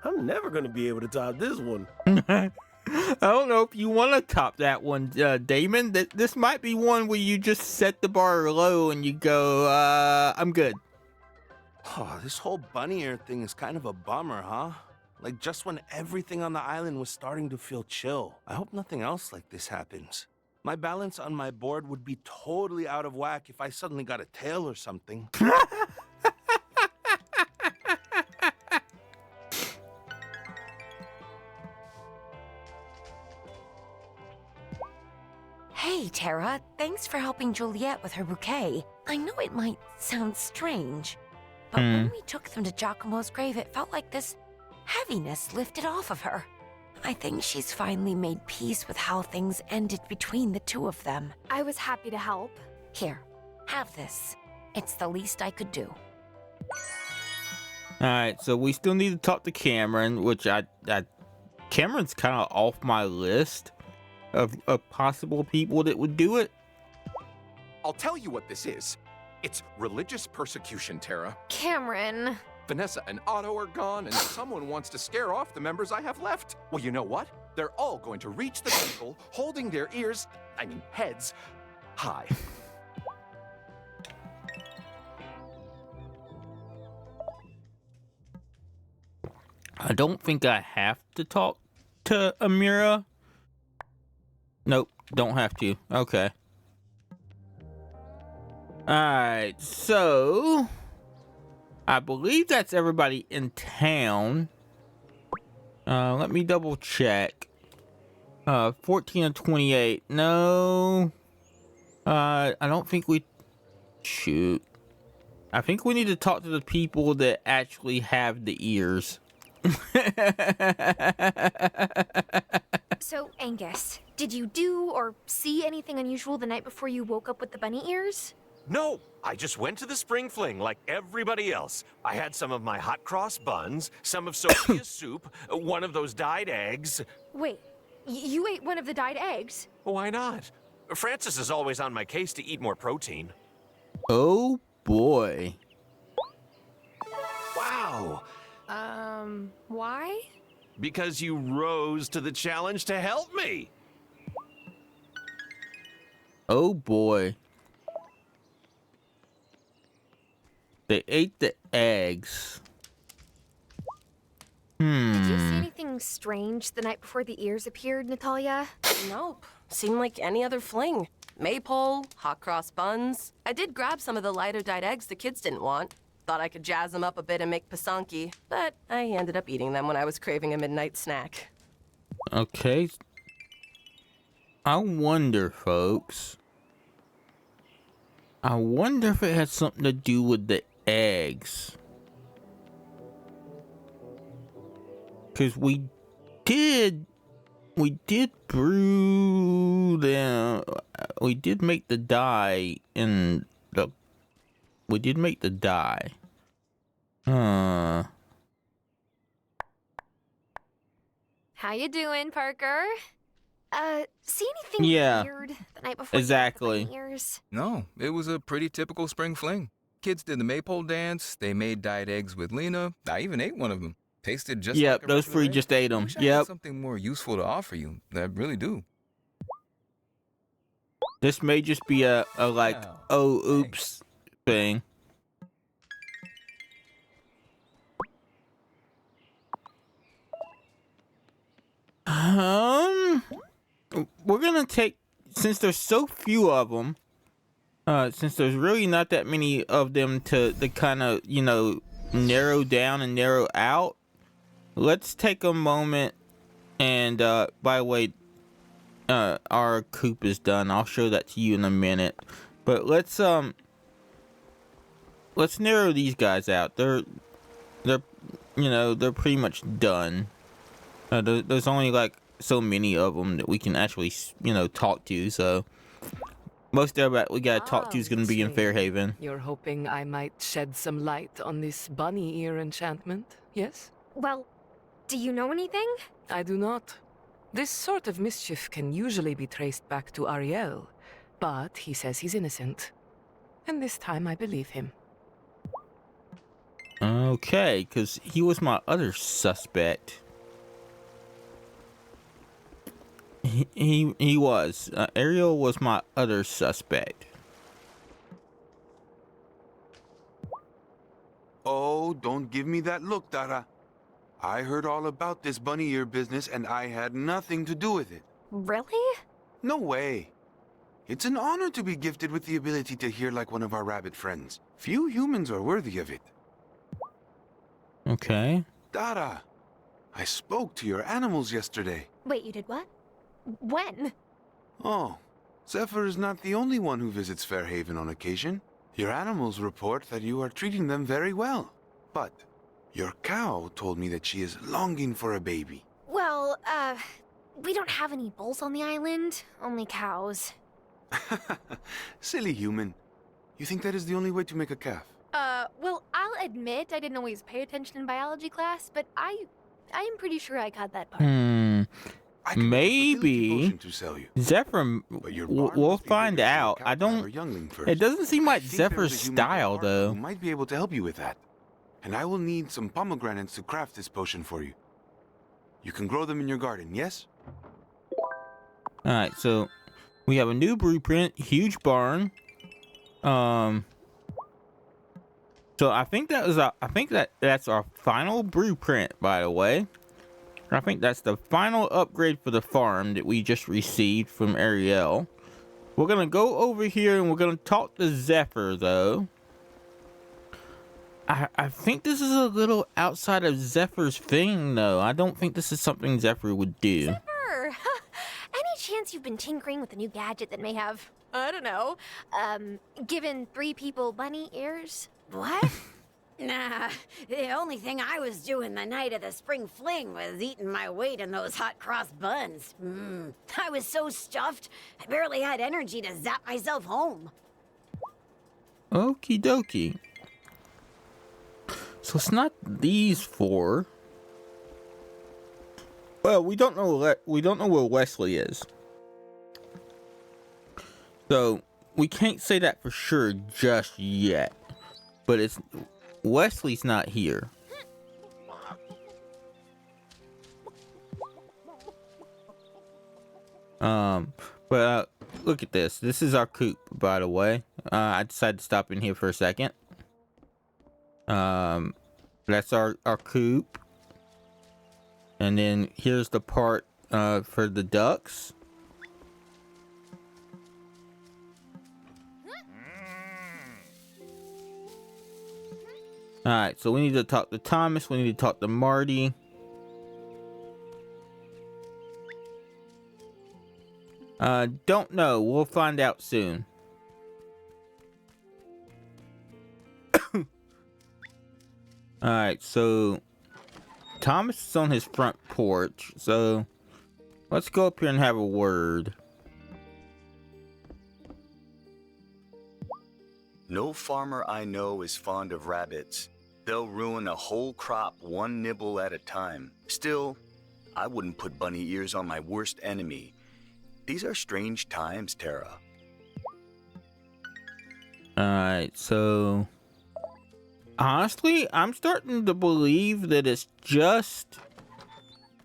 I'm never going to be able to top this one. I don't know if you want to top that one, Damon. This might be one where you just set the bar low and you go, I'm good. Oh, this whole bunny ear thing is kind of a bummer, huh? Like just when everything on the island was starting to feel chill. I hope nothing else like this happens. My balance on my board would be totally out of whack if I suddenly got a tail or something. Hey, Tara, thanks for helping Juliet with her bouquet. I know it might sound strange, but when we took them to Giacomo's grave, it felt like this heaviness lifted off of her. I think she's finally made peace with how things ended between the two of them. I was happy to help. Here, have this. It's the least I could do. Alright, so we still need to talk to Cameron, which Cameron's kind of off my list of possible people that would do it. I'll tell you what this is. It's religious persecution, Tara. Cameron. Vanessa and Otto are gone, and someone wants to scare off the members I have left. Well, you know what? They're all going to reach the temple, holding their heads, high. I don't think I have to talk to Amira. Nope, don't have to. Okay. Alright, so I believe that's everybody in town. Let me double check. 14 and 28. No. I don't think we... Shoot. I think we need to talk to the people that actually have the ears. So, Angus, did you do or see anything unusual the night before you woke up with the bunny ears? No, I just went to the spring fling like everybody else. I had some of my hot cross buns, some of Sophia's soup, one of those dyed eggs. Wait, you ate one of the dyed eggs? Why not? Francis is always on my case to eat more protein. Oh boy. Wow. Why? Because you rose to the challenge to help me. Oh boy. They ate the eggs. Did you see anything strange the night before the ears appeared, Natalia? Nope. Seemed like any other fling. Maypole, hot cross buns. I did grab some of the lighter dyed eggs the kids didn't want. Thought I could jazz them up a bit and make pasanki, but I ended up eating them when I was craving a midnight snack. Okay. I wonder, folks. I wonder if it had something to do with the eggs. Because we did we did brew them. We did make the dye in the. We did make the dye. How you doing, Parker? See anything Yeah, weird the night before exactly. you got the bunny ears? No, it was a pretty typical spring fling. Kids did the maypole dance, they made dyed eggs with Lena. I even ate one of them. Tasted just Yep, like a those regular three egg. just ate I them. wish I had Yep. something more useful to offer you. I really do. This may just be a like, oh, oops thing. We're gonna take, since there's so few of them, since there's really not that many of them to kind of, you know, narrow down and narrow out. Let's take a moment and, by the way, our coop is done. I'll show that to you in a minute. But let's narrow these guys out. They're you know, they're pretty much done. There's only like so many of them that we can actually, you know, talk to. So most everybody we gotta talk to is gonna be in Fairhaven. You're hoping I might shed some light on this bunny ear enchantment, yes? Well, do you know anything? I do not. This sort of mischief can usually be traced back to Ariel, but he says he's innocent. And this time I believe him. Okay, because he was my other suspect. He was. Ariel was my other suspect. Oh, don't give me that look, Dara. I heard all about this bunny ear business and I had nothing to do with it. Really? No way. It's an honor to be gifted with the ability to hear like one of our rabbit friends. Few humans are worthy of it. Okay. Dara, I spoke to your animals yesterday. Wait, you did what? When? Oh, Zephyr is not the only one who visits Fairhaven on occasion. Your animals report that you are treating them very well. But your cow told me that she is longing for a baby. Well, we don't have any bulls on the island, only cows. Silly human. You think that is the only way to make a calf? Well, I'll admit I didn't always pay attention in biology class, but I am pretty sure I got that part. Maybe Zephyr. We'll find out. I don't. It doesn't seem like Zephyr's style, though. Might be able to help you with that. And I will need some pomegranates to craft this potion for you. You can grow them in your garden, yes? All right, so we have a new blueprint, huge barn. So I think that's our final blueprint, by the way. I think that's the final upgrade for the farm that we just received from Ariel. We're gonna go over here and we're gonna talk to Zephyr, though. I think this is a little outside of Zephyr's thing, though. I don't think this is something Zephyr would do. Zephyr! Any chance you've been tinkering with a new gadget that may have, I don't know, given 3 people bunny ears? What? Nah, the only thing I was doing the night of the spring fling was eating my weight in those hot cross buns. I was so stuffed, I barely had energy to zap myself home. Okie dokie. So it's not these 4. Well, we don't know where Wesley is. So we can't say that for sure just yet. But it's Wesley's not here. But look at this. This is our coop, by the way. I decided to stop in here for a second. That's our coop. And then here's the part for the ducks. Alright, so we need to talk to Thomas, we need to talk to Marty. Don't know, we'll find out soon. Alright, so Thomas is on his front porch, so Let's go up here and have a word. No farmer I know is fond of rabbits. They'll ruin a whole crop one nibble at a time. Still, I wouldn't put bunny ears on my worst enemy. These are strange times, Tara. Alright, so... Honestly, I'm starting to believe that it's just...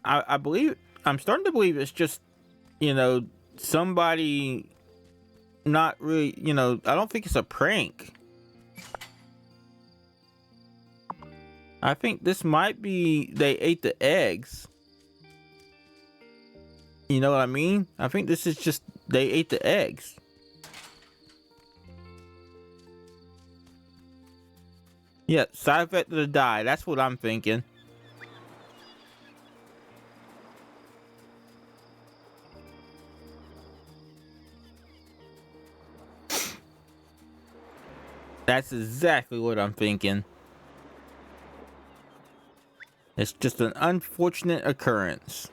I'm starting to believe it's just, you know, somebody not really, you know, I don't think it's a prank. I think this might be they ate the eggs. You know what I mean? I think this is just they ate the eggs. Yeah, side effect of the dye. That's what I'm thinking. That's exactly what I'm thinking. It's just an unfortunate occurrence.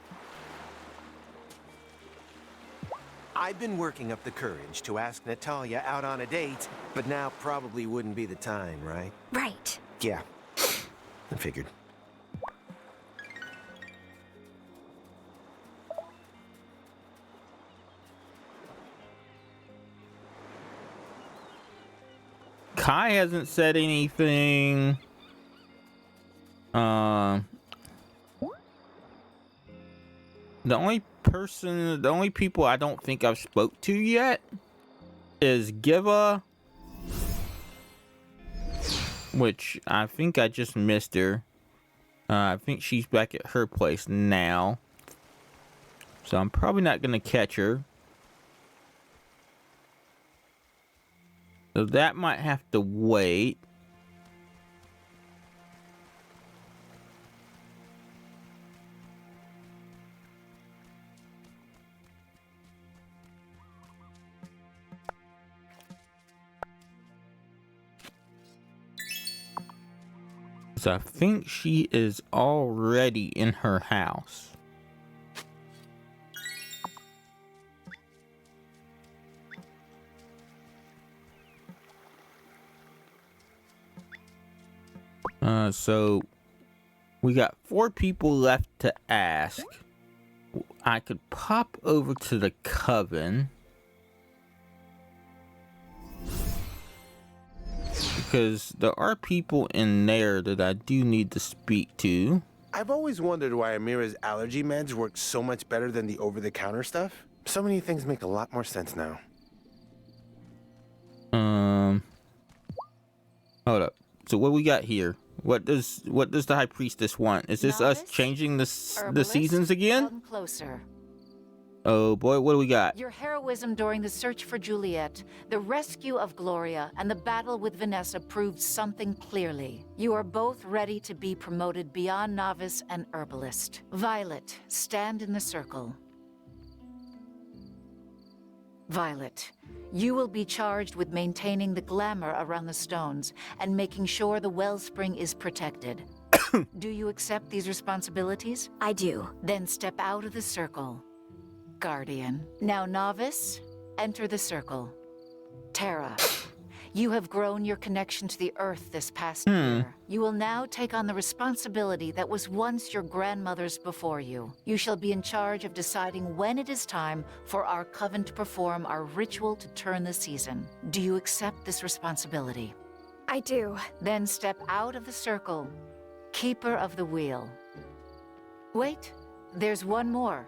I've been working up the courage to ask Natalia out on a date, but now probably wouldn't be the time, right? Right. Yeah, I figured. Kai hasn't said anything. The only people I don't think I've spoke to yet is Giva, which I think I just missed her. I think she's back at her place now, so I'm probably not gonna catch her. So that might have to wait. So I think she is already in her house. So we got 4 people left to ask. I could pop over to the coven, because there are people in there that I do need to speak to. I've always wondered why Amira's allergy meds work so much better than the over-the-counter stuff. So many things make a lot more sense now. Hold up. So what we got here? What does the High Priestess want? Is this us changing the seasons again? Come closer. Oh boy, what do we got? Your heroism during the search for Juliet, the rescue of Gloria, and the battle with Vanessa proved something clearly. You are both ready to be promoted beyond novice and herbalist. Violet, stand in the circle. Violet, you will be charged with maintaining the glamour around the stones and making sure the wellspring is protected. Do you accept these responsibilities? I do. Then step out of the circle. Guardian. Now, novice, enter the circle. Tara, you have grown your connection to the earth this past year. You will now take on the responsibility that was once your grandmother's before you. You shall be in charge of deciding when it is time for our coven to perform our ritual to turn the season. Do you accept this responsibility? I do. Then step out of the circle. Keeper of the wheel. Wait, there's one more.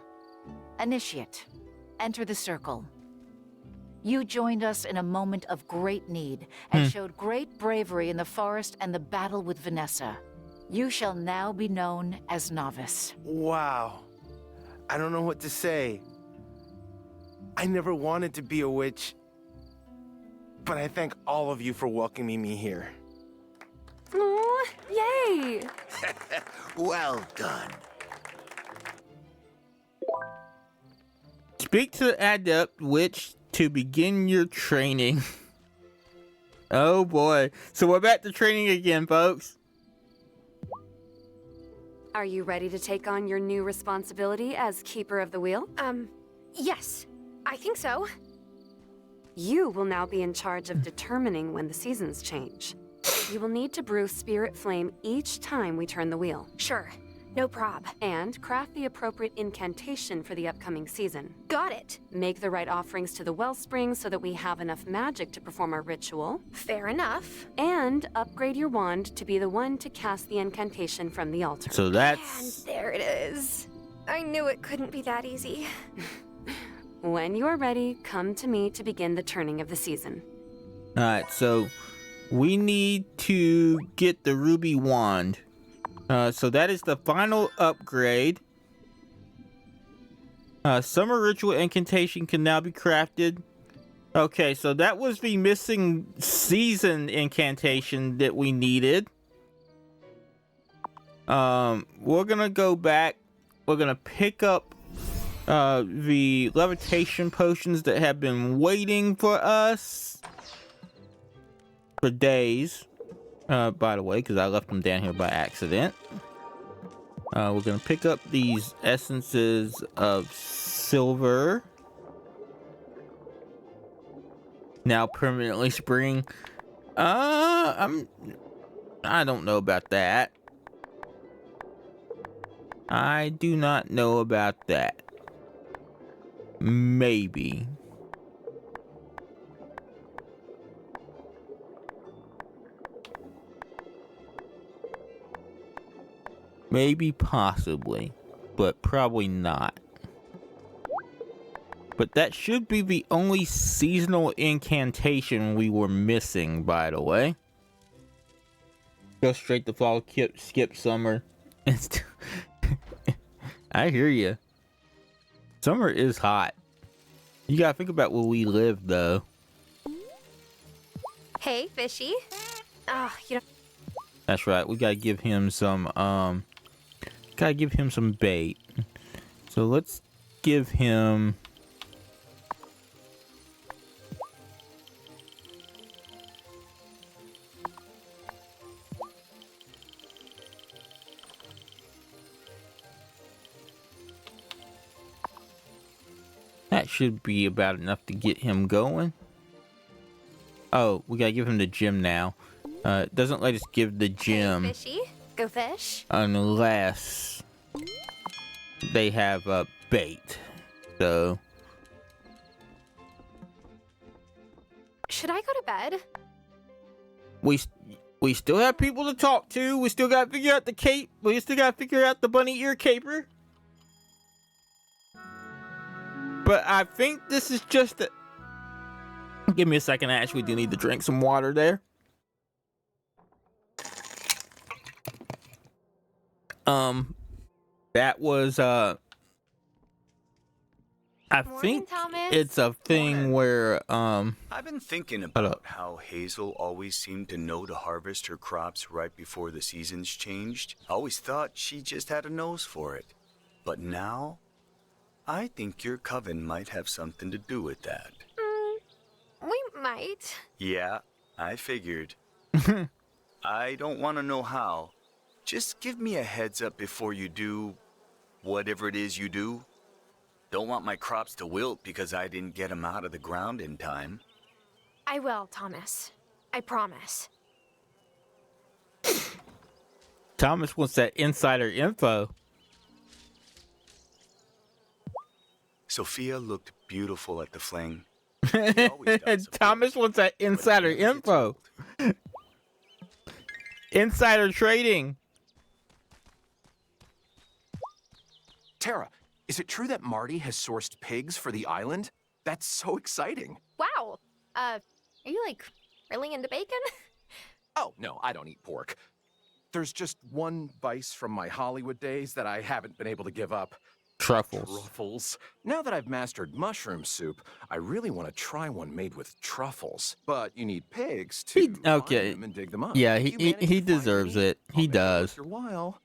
Initiate. Enter the circle. You joined us in a moment of great need and showed great bravery in the forest and the battle with Vanessa. You shall now be known as Novice. Wow. I don't know what to say. I never wanted to be a witch, but I thank all of you for welcoming me here. Aw, yay! Well done. Speak to the adept witch to begin your training. Oh boy. So we're back to training again, folks. Are you ready to take on your new responsibility as Keeper of the Wheel? Yes. I think so. You will now be in charge of determining when the seasons change. You will need to brew Spirit Flame each time we turn the wheel. Sure. No prob. And craft the appropriate incantation for the upcoming season. Got it. Make the right offerings to the wellspring so that we have enough magic to perform our ritual. Fair enough. And upgrade your wand to be the one to cast the incantation from the altar. So that's... And there it is. I knew it couldn't be that easy. When you are ready, come to me to begin the turning of the season. Alright, so we need to get the ruby wand. So that is the final upgrade. Summer ritual incantation can now be crafted. Okay, so that was the missing season incantation that we needed. We're gonna go back. We're gonna pick up the levitation potions that have been waiting for us for days. By the way, because I left them down here by accident. We're gonna pick up these essences of silver. Now permanently spring. I don't know about that. I do not know about that. Maybe. Maybe, possibly, but probably not. But that should be the only seasonal incantation we were missing, by the way. Go straight to fall, skip summer. I hear you. Summer is hot. You gotta think about where we live, though. Hey, fishy. You know. That's right. We gotta give him some, bait. So let's give him... That should be about enough to get him going. Oh, we gotta give him the gem now. It doesn't let us give the gem. Hey, fishy. Go fish. Unless they have a bait. So should I go to bed? we still have people to talk to. We still gotta figure out the cape. We still gotta figure out the bunny ear caper. But I think this is just a... Give me a second. I actually do need to drink some water there. That was, I think it's a thing where, I've been thinking about how Hazel always seemed to know to harvest her crops right before the seasons changed. I always thought she just had a nose for it. But now, I think your coven might have something to do with that. We might. Yeah, I figured. I don't want to know how. Just give me a heads up before you do whatever it is you do. Don't want my crops to wilt because I didn't get them out of the ground in time. I will, Thomas. I promise. Thomas wants that insider info. Sophia looked beautiful at the fling. Thomas wants that insider info. Insider trading. Tara, is it true that Marty has sourced pigs for the island? That's so exciting. Wow. Are you, like, really into bacon? Oh, no, I don't eat pork. There's just one vice from my Hollywood days that I haven't been able to give up. Truffles. Truffles. Now that I've mastered mushroom soup, I really want to try one made with truffles. But you need pigs to find them and dig them up. Yeah, he deserves it. He does. While.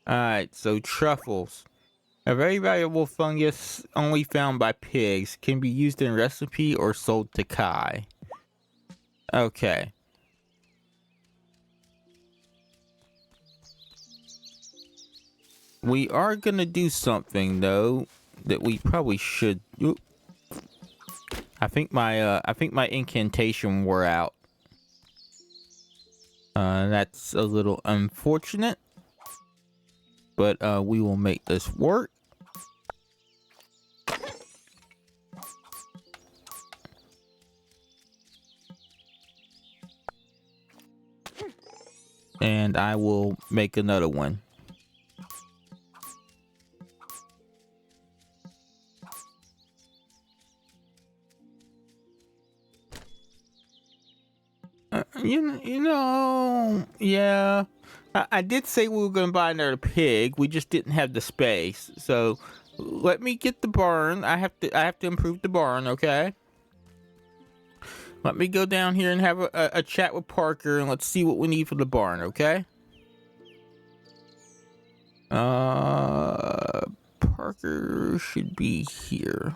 Alright, so truffles. A very valuable fungus only found by pigs, can be used in recipe or sold to Kai. Okay. We are gonna do something though that we probably should. Oop. I think my incantation wore out. That's a little unfortunate, but we will make this work. And I will make another one. You know, yeah. I did say we were going to buy another pig. We just didn't have the space. So let me get the barn. I have to improve the barn, okay? Let me go down here and have a chat with Parker, and let's see what we need for the barn, okay? Parker should be here.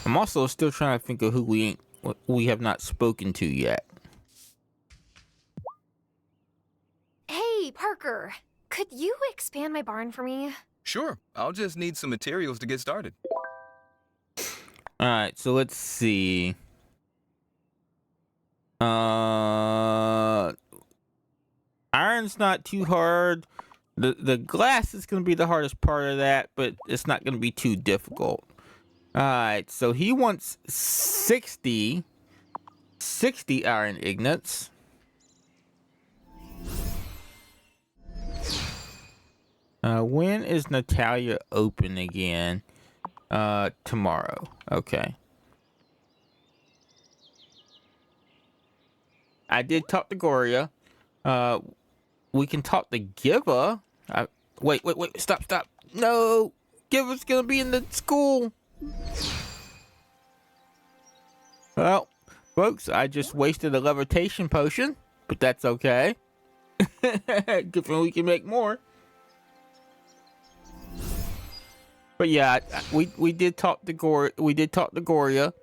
I'm also still trying to think of who we have not spoken to yet. Hey, Parker. Could you expand my barn for me? Sure, I'll just need some materials to get started. Alright, so let's see. Iron's not too hard. The glass is going to be the hardest part of that, but it's not going to be too difficult. Alright, so he wants 60 iron ingots. When is Natalia open again? Tomorrow. Okay. I did talk to Goria. We can talk to Giva. Wait, stop. No! Giva's gonna be in the school! Well, folks, I just wasted a levitation potion, but that's okay. Good thing we can make more. But yeah, we did talk to Goria. We did talk to Goria.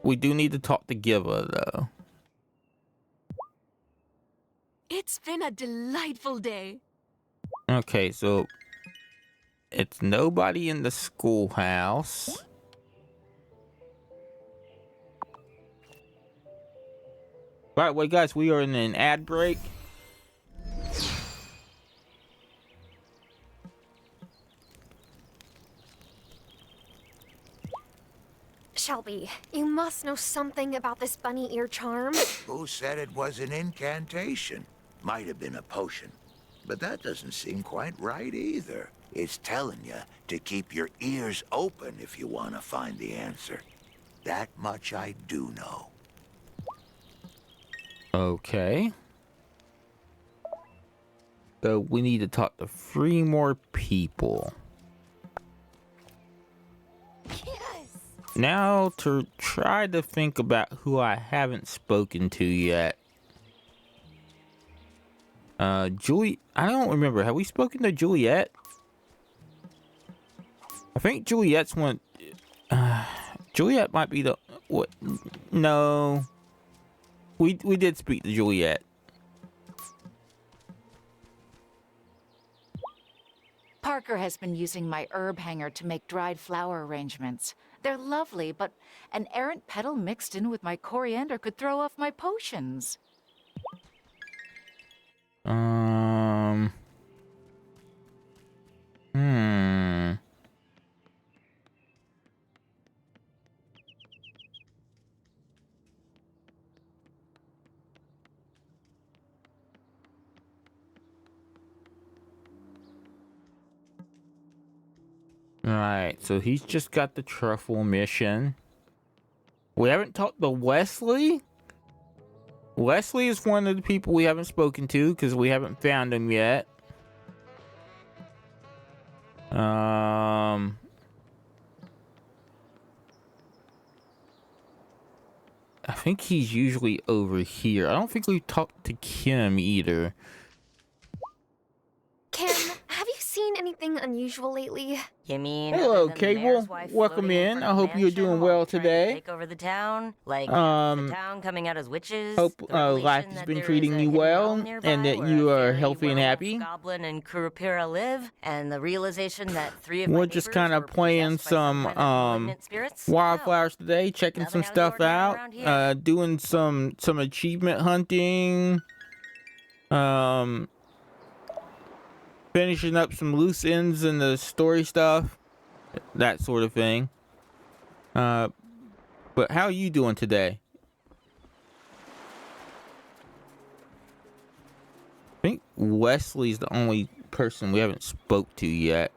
We do need to talk to Giva though. It's been a delightful day. Okay, so it's nobody in the schoolhouse. By the way, guys, we are in an ad break. Shelby, you must know something about this bunny ear charm. Who said it was an incantation? Might have been a potion. But that doesn't seem quite right either. It's telling you to keep your ears open if you want to find the answer. That much I do know. Okay. So we need to talk to 3 more people. Now to try to think about who I haven't spoken to yet. Julie, I don't remember. Have we spoken to Juliet? I think Juliet's one. Juliet might be the what? No. We did speak to Juliet. Parker has been using my herb hanger to make dried flower arrangements. They're lovely, but an errant petal mixed in with my coriander could throw off my potions. Alright, so he's just got the truffle mission. We haven't talked to Wesley? Wesley is one of the people we haven't spoken to because we haven't found him yet. I think he's usually over here. I don't think we've talked to Kim either. Kim, have you seen any anything unusual lately? You mean Hello, other than the Cable. mayor's wife Welcome floating in. front I of the hope you're mansion doing while well trying to today. take over the town? Like, the town coming out as witches? Hope The life revelation has that been there is treating a you hidden well realm and nearby that where you a are fairy, healthy and werewolf, happy. goblin, and Kurapira live, and the realization that 3 of my We're neighbors just kind were of playing possessed by some some kind of malignant spirits? wildflowers today, checking some Nothing out of the stuff ordinary out, around here. doing some achievement hunting, finishing up some loose ends in the story stuff, that sort of thing. But how are you doing today? I think Wesley's the only person we haven't spoke to yet,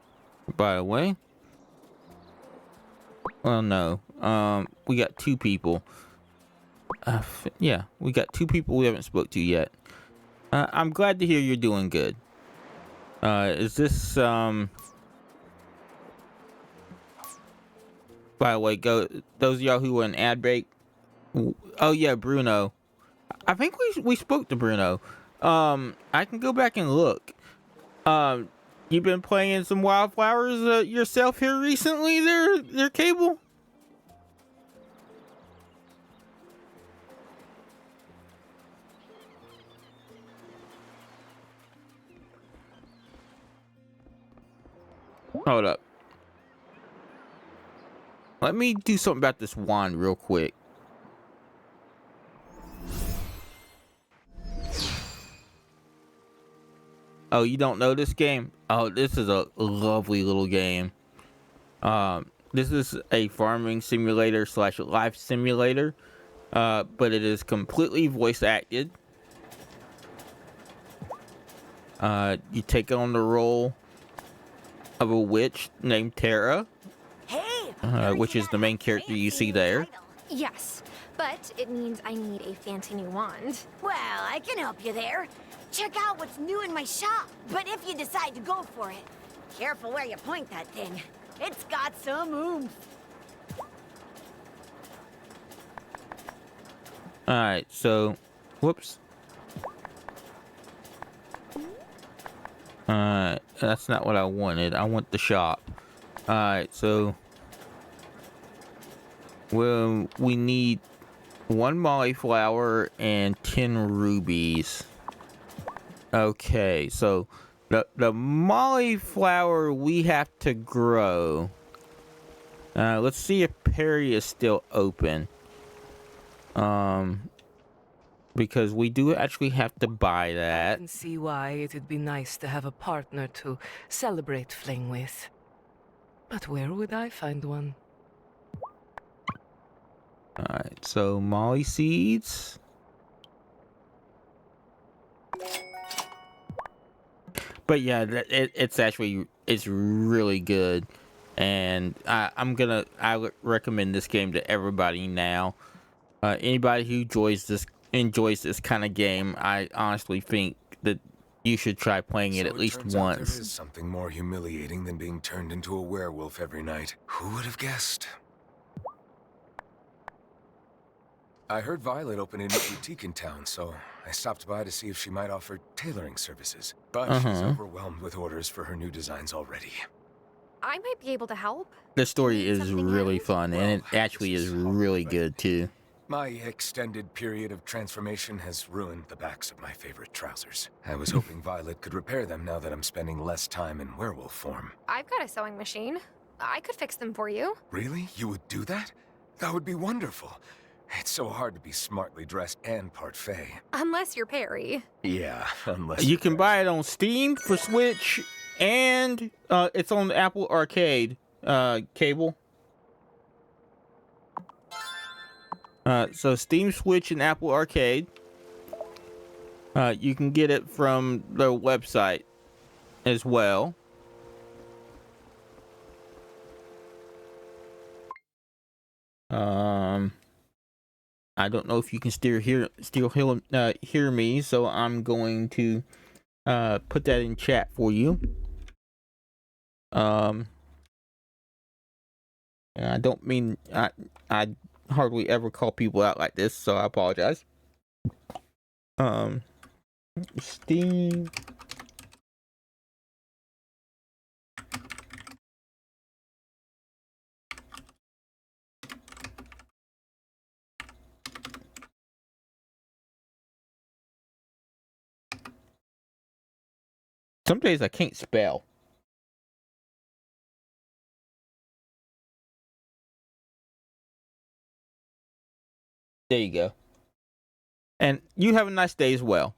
by the way. Well, no. We got 2 people. Yeah, we got 2 people we haven't spoke to yet. I'm glad to hear you're doing good. Is this, by the way, those of y'all who were in ad break. Oh yeah, Bruno. I think we spoke to Bruno. I can go back and look. You've been playing some wildflowers yourself here recently, there, Cable? Hold up. Let me do something about this wand real quick. Oh, you don't know this game? Oh, this is a lovely little game. This is a farming simulator / life simulator, but it is completely voice acted. You take on the role of a witch named Tara, which is the main character you see there. Yes, but it means I need a fancy new wand. Well, I can help you there. Check out what's new in my shop. But if you decide to go for it, careful where you point that thing. It's got some oomph. Alright, so, whoops. Alright, that's not what I wanted. I want the shop. Alright, so, well, we need 1 molly flower and 10 rubies. Okay, so the molly flower we have to grow. Let's see if Perry is still open. Because we do actually have to buy I that. can see why it'd be nice to have a partner to celebrate Fling with. But where would I find one? Alright, so molly seeds. But yeah, it's really good, and I would recommend this game to everybody now. Anybody who enjoys this kind of game, I honestly think that you should try playing it at least turns out once. there is something more humiliating than being turned into a werewolf every night. Who would have guessed? I heard Violet opened a new boutique in town, so I stopped by to see if she might offer tailoring services. But she's overwhelmed with orders for her new designs already. I might be able to help. The story is really fun, and it actually is really good too. My extended period of transformation has ruined the backs of my favorite trousers. I was hoping Violet could repair them now that I'm spending less time in werewolf form. I've got a sewing machine. I could fix them for you. Really? You would do that? That would be wonderful. It's so hard to be smartly dressed and part Fae. Unless you're Perry. Yeah, unless You can buy it on Steam for Switch, and it's on the Apple Arcade Cable. So Steam, Switch, and Apple Arcade. You can get it from their website as well. I don't know if you can still hear me, so I'm going to put that in chat for you. And I don't mean I hardly ever call people out like this, so I apologize. Steam Some days I can't spell. There you go. And you have a nice day as well.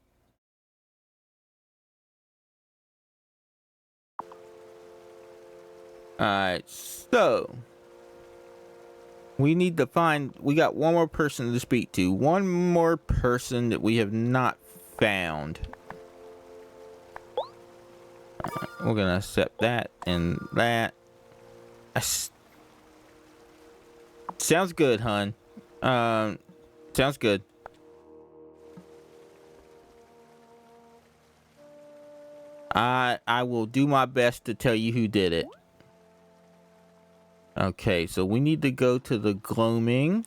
Alright, so we need to find, we got one more person to speak to. One more person that we have not found. We're gonna accept that and that. Sounds good, hun. Sounds good. I will do my best to tell you who did it. Okay, so we need to go to the gloaming,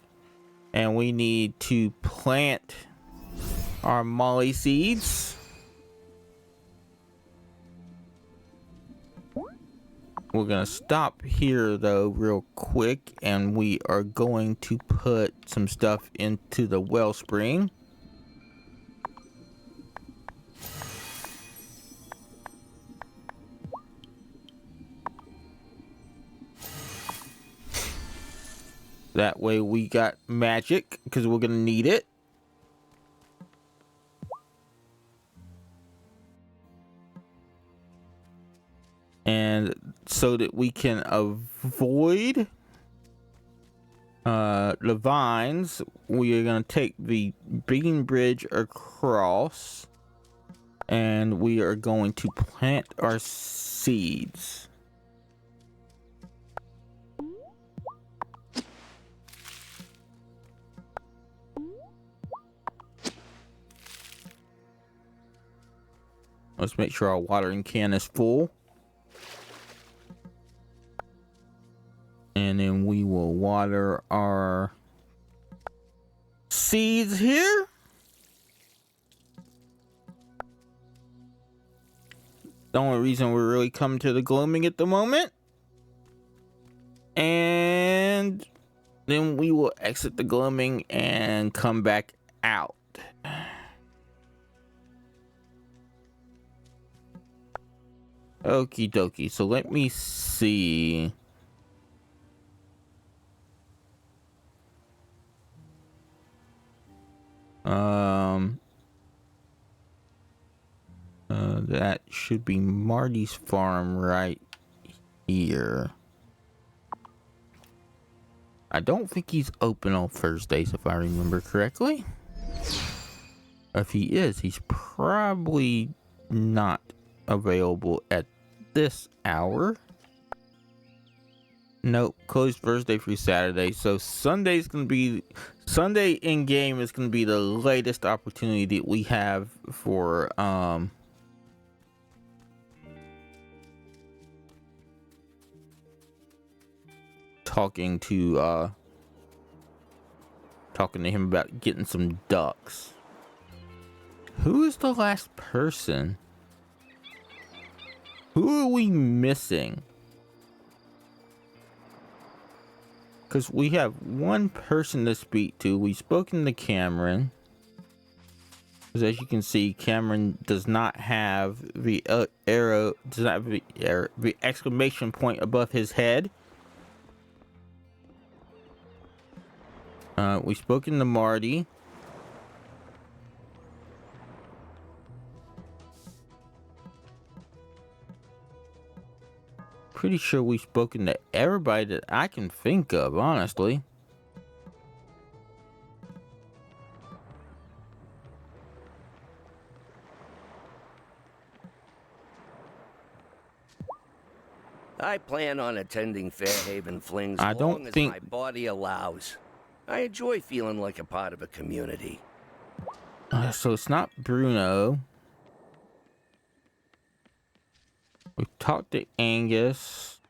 and we need to plant our molly seeds. We're gonna stop here though real quick, and we are going to put some stuff into the wellspring. That way we got magic, because we're gonna need it. And so that we can avoid the vines, we are gonna take the bean bridge across, and we are going to plant our seeds. Let's make sure our watering can is full. And then we will water our seeds here. The only reason we're really coming to the gloaming at the moment. And then we will exit the gloaming and come back out. Okie dokie. So let me see. That should be Marty's farm right here. I don't think he's open on Thursdays, if I remember correctly. If he is, he's probably not available at this hour. Nope, closed Thursday through Saturday. So Sunday in game is gonna be the latest opportunity that we have for talking to him about getting some ducks. Who is the last person? Who are we missing? Because we have one person to speak to. We've spoken to Cameron. Because as you can see, Cameron does not have the arrow, does not have the exclamation point above his head. We've spoken to Marty. Pretty sure we've spoken to everybody that I can think of, honestly. I plan on attending Fairhaven Flings I as don't long as think- my body allows. I enjoy feeling like a part of a community. So it's not Bruno. We've talked to Angus.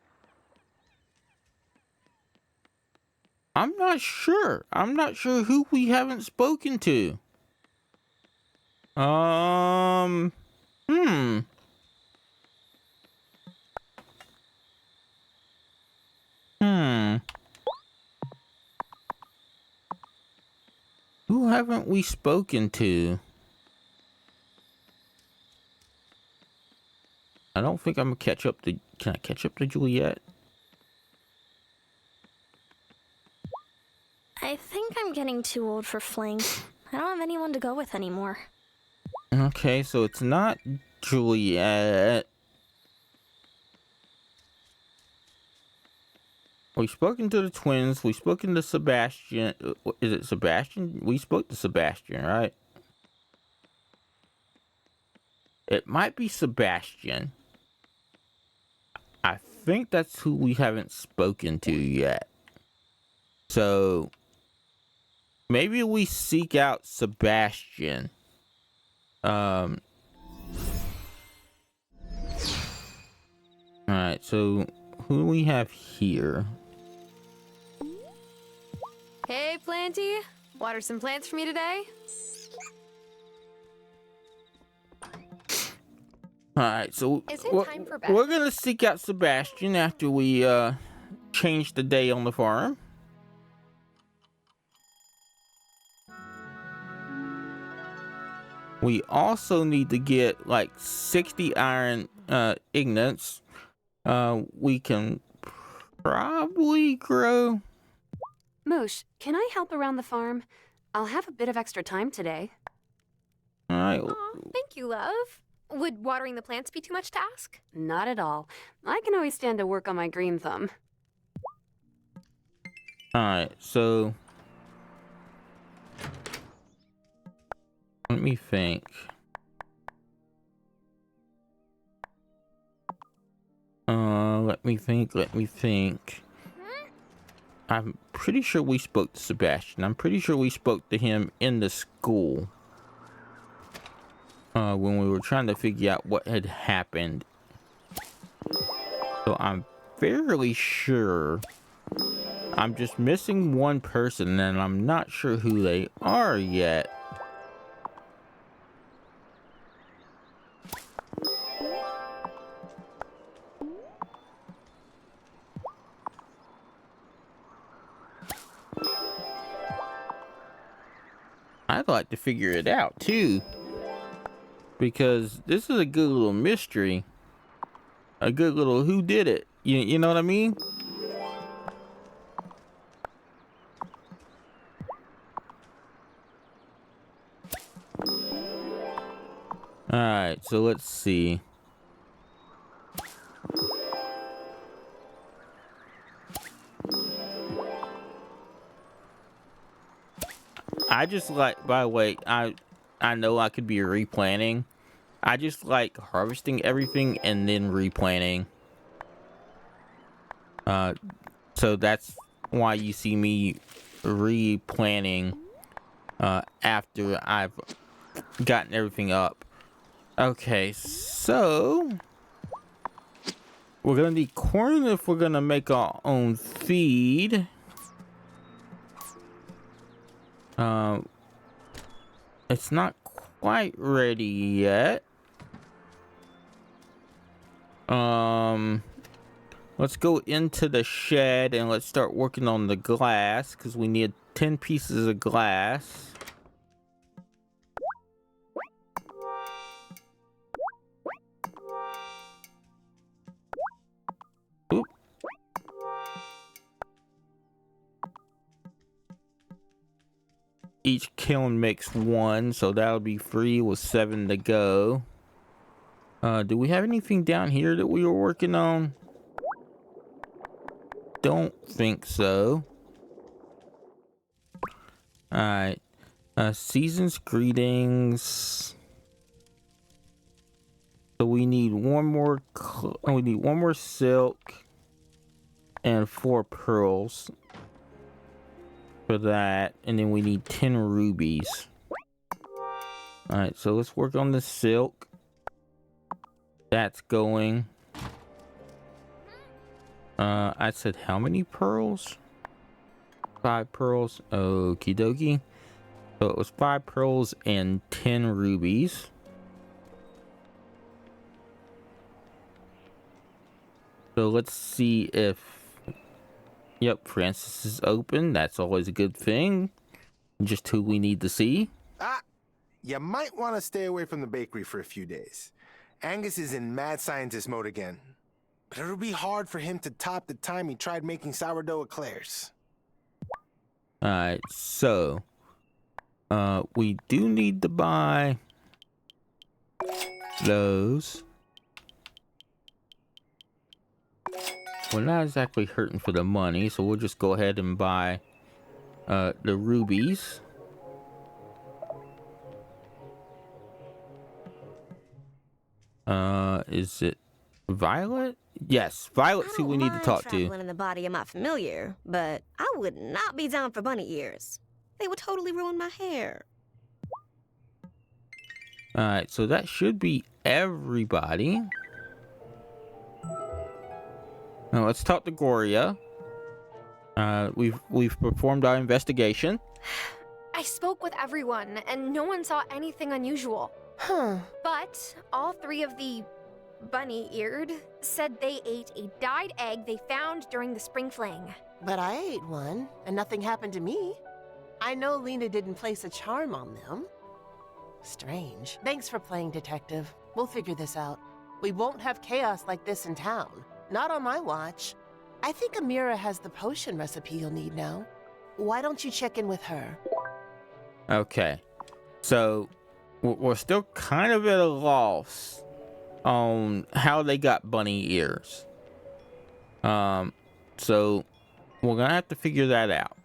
I'm not sure. I'm not sure who we haven't spoken to. Who haven't we spoken to? I don't think I'm gonna catch up to. Can I catch up to Juliet? I think I'm getting too old for fling. I don't have anyone to go with anymore. Okay, so it's not Juliet. We've spoken to the twins. We've spoken to Sebastian. Is it Sebastian? We spoke to Sebastian, right? It might be Sebastian. I think that's who we haven't spoken to yet. So maybe we seek out Sebastian. Alright, so who do we have here? Hey, Planty. Water some plants for me today? Alright, so Is it time for bed? we're gonna seek out Sebastian after we change the day on the farm. We also need to get like 60 iron ingots. We can probably grow. Moosh, can I help around the farm? I'll have a bit of extra time today. Alright. Aw, thank you, love. Would watering the plants be too much to ask? Not at all. I can always stand to work on my green thumb. Alright, so let me think. Let me think. I'm pretty sure we spoke to Sebastian. I'm pretty sure we spoke to him in the school. When we were trying to figure out what had happened. So I'm fairly sure. I'm just missing one person and I'm not sure who they are yet. I'd like to figure it out too, because this is a good little mystery, a good little who did it. You know what I mean? All right, so let's see. I just like, by the way, I know I could be replanting. I just like harvesting everything and then replanting. So that's why you see me replanting after I've gotten everything up. Okay, so we're gonna need corn if we're gonna make our own feed. It's not quite ready yet. Let's go into the shed and let's start working on the glass, because we need 10 pieces of glass. Oop. Each kiln makes 1, so that'll be 3 with 7 to go. Do we have anything down here that we were working on? Don't think so. Alright. Season's greetings. So we need one more silk and 4 pearls for that, and then we need 10 rubies. Alright, so let's work on the silk. That's going. I said how many pearls? 5 pearls. Okie dokie. So it was 5 pearls and 10 rubies. So let's see if... Yep, Francis is open. That's always a good thing. Just who we need to see. You might want to stay away from the bakery for a few days. Angus is in mad scientist mode again. But it'll be hard for him to top the time he tried making sourdough eclairs. Alright, so we do need to buy those. We're not exactly hurting for the money, so we'll just go ahead and buy the rubies. Is it Violet? Yes, Violet's who we need to talk to. Traveling in the body of my familiar, but I would not be down for bunny ears. They would totally ruin my hair. Alright, so that should be everybody. Now let's talk to Gloria. We've performed our investigation. I spoke with everyone, and no one saw anything unusual. But all 3 of the bunny-eared said they ate a dyed egg they found during the spring fling. But I ate one, and nothing happened to me. I know Lena didn't place a charm on them. Strange. Thanks for playing detective. We'll figure this out. We won't have chaos like this in town. Not on my watch. I think Amira has the potion recipe you'll need now. Why don't you check in with her? Okay. So, we're still kind of at a loss on how they got bunny ears. So, we're gonna have to figure that out.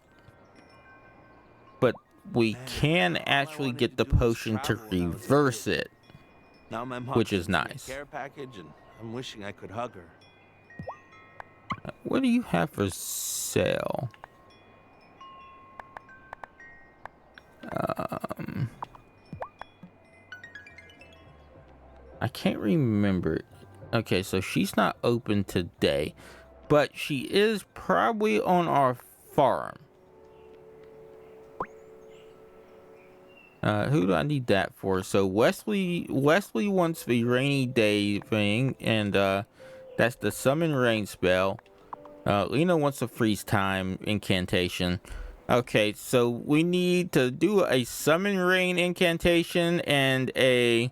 But we can actually get the potion to reverse it, Now my mom which is sent me a nice. care package, and I'm wishing I could hug her. What do you have for sale? I can't remember. Okay, so she's not open today, but she is probably on our farm. Who do I need that for? So Wesley wants the rainy day thing, and that's the summon rain spell. Lena wants a freeze time incantation. Okay, so we need to do a summon rain incantation and a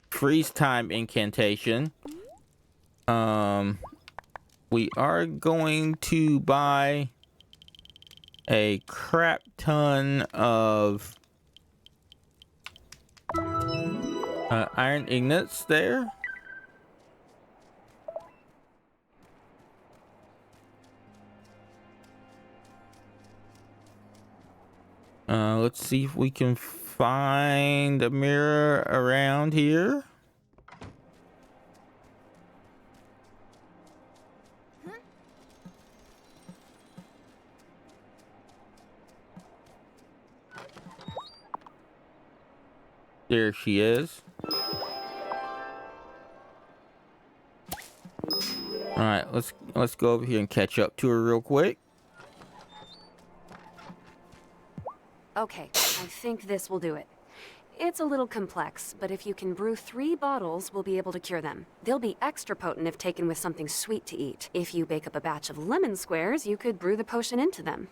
freeze time incantation. We are going to buy a crap ton of iron ingots there. Let's see if we can find a mirror around here. There she is. All right, let's go over here and catch up to her real quick. Okay, I think this will do it. It's a little complex, but if you can brew 3 bottles, we'll be able to cure them. They'll be extra potent if taken with something sweet to eat. If you bake up a batch of lemon squares, you could brew the potion into them.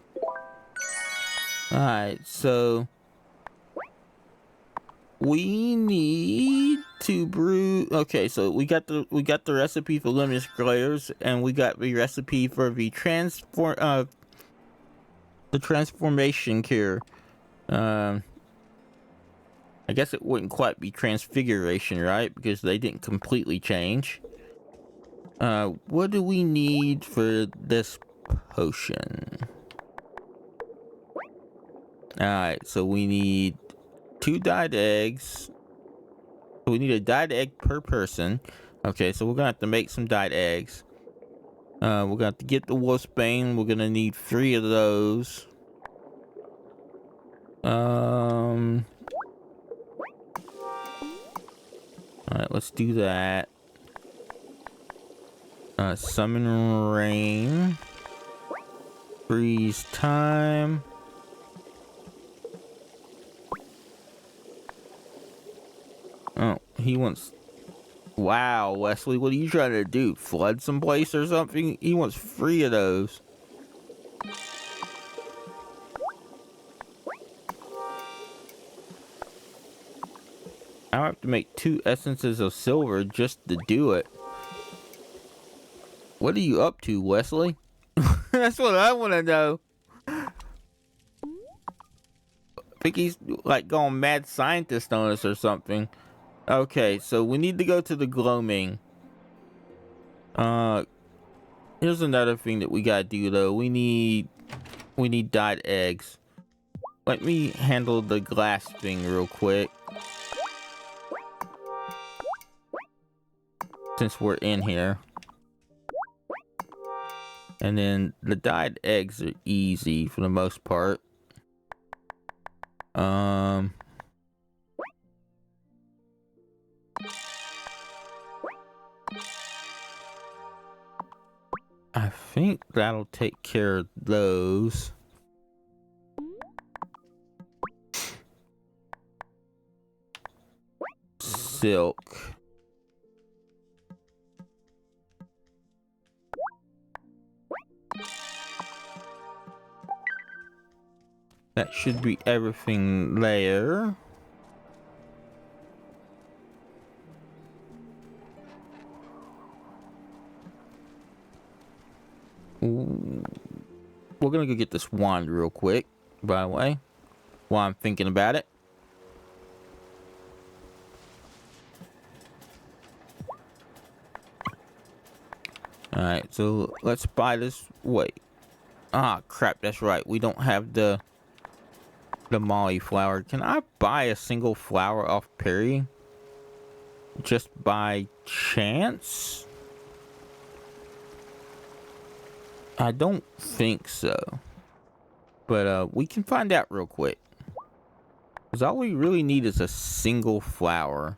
Alright, so we need to brew. Okay, so we got the recipe for lemon squares, and we got the recipe for the transformation cure. I guess it wouldn't quite be transfiguration, right? Because they didn't completely change. What do we need for this potion? Alright, so we need 2 dyed eggs. We need a dyed egg per person. Okay, so we're gonna have to make some dyed eggs. We're gonna have to get the wolfsbane. We're gonna need 3 of those. Alright, let's do that. Summon rain. Freeze time. Oh, he wants... Wow, Wesley, what are you trying to do? Flood someplace or something? He wants 3 of those. I have to make 2 essences of silver just to do it. What are you up to, Wesley? That's what I want to know. I think he's like going mad scientist on us or something. Okay, so we need to go to the gloaming. Here's another thing that we gotta do though. We need dyed eggs. Let me handle the glass thing real quick. Since we're in here. And then the dyed eggs are easy for the most part. I think that'll take care of those. Silk. That should be everything there. Ooh. We're gonna go get this wand real quick, by the way, while I'm thinking about it. Alright, so let's buy this. Wait. Ah, crap, that's right. We don't have the molly flower. Can I buy a single flower off Perry? Just by chance? I don't think so. But we can find out real quick. Because all we really need is a single flower.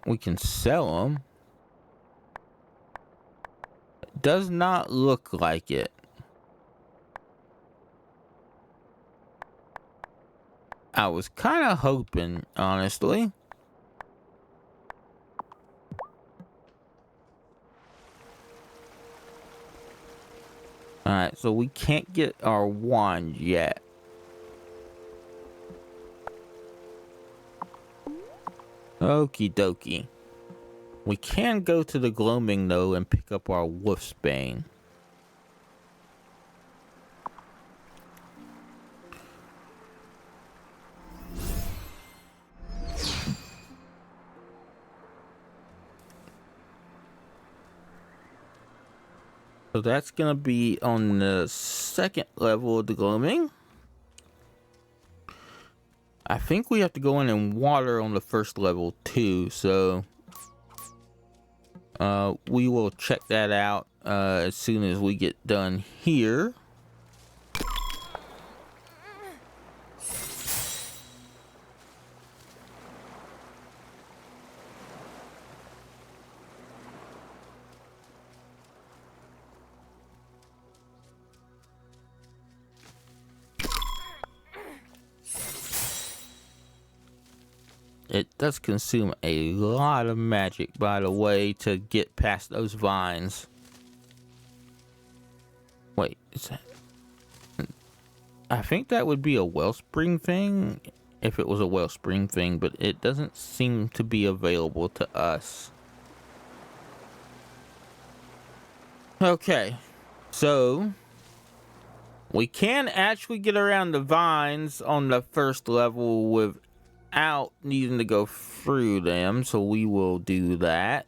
We can sell them. Does not look like it. I was kind of hoping, honestly. Alright, so we can't get our wand yet. Okie dokie. We can go to the gloaming though and pick up our wolf's bane. So that's gonna be on the 2nd level of the gloaming. I think we have to go in and water on the 1st level too, so we will check that out as soon as we get done here. It does consume a lot of magic, by the way, to get past those vines. Wait, is that... I think that would be a wellspring thing, if it was a wellspring thing, but it doesn't seem to be available to us. Okay, so we can actually get around the vines on the 1st level without needing to go through them, so we will do that.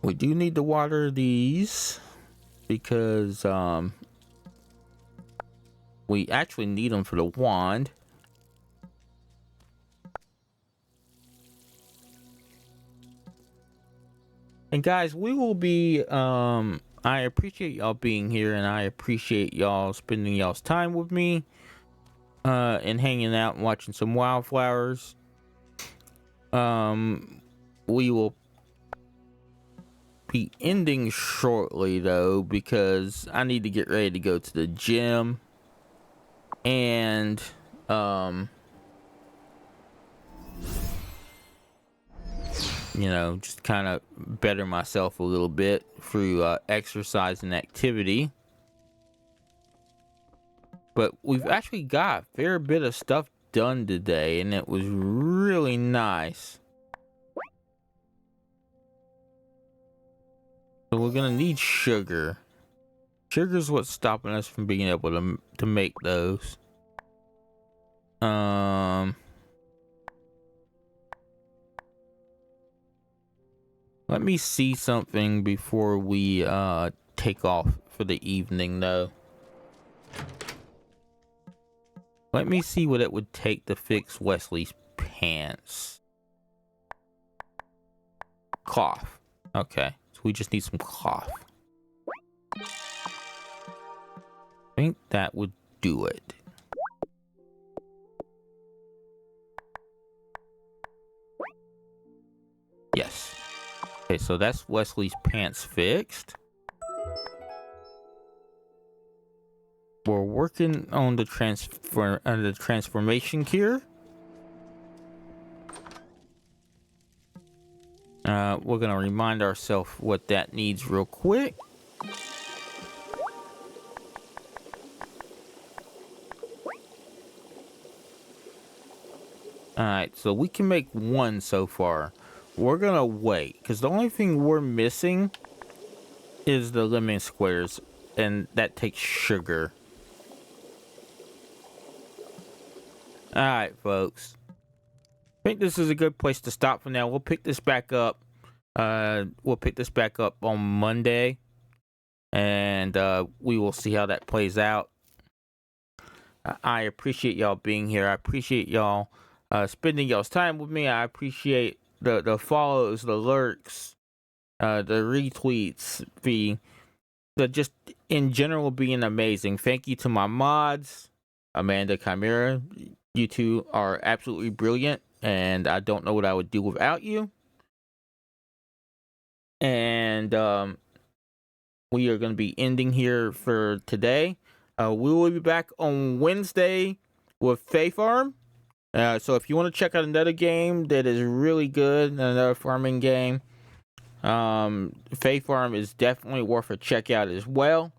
We do need to water these because we actually need them for the wand. And guys, we will be I appreciate y'all being here, and I appreciate y'all spending y'all's time with me and hanging out and watching some wildflowers. We will be ending shortly though, because I need to get ready to go to the gym. and you know, just kind of better myself a little bit through exercise and activity. But we've actually got a fair bit of stuff done today, and it was really nice. So we're gonna need sugar. Sugar's what's stopping us from being able to make those. Let me see something before we take off for the evening, though. Let me see what it would take to fix Wesley's pants. Cloth. Okay, so we just need some cloth. I think that would do it. Yes. Okay, so that's Wesley's pants fixed. We're working on the transformation cure. We're gonna remind ourselves what that needs real quick. Alright, so we can make one so far. We're gonna wait, because the only thing we're missing is the lemon squares, and that takes sugar. Alright, folks. I think this is a good place to stop for now. We'll pick this back up. We'll pick this back up on Monday, and we will see how that plays out. I appreciate y'all being here. I appreciate y'all spending y'all's time with me. I appreciate the follows, the lurks, the retweets, the just in general being amazing. Thank you to my mods, Amanda, Chimera. You two are absolutely brilliant, and I don't know what I would do without you. And we are going to be ending here for today. We will be back on Wednesday with Fae Farm. So if you want to check out another game that is really good, another farming game, Fae Farm is definitely worth a check out as well.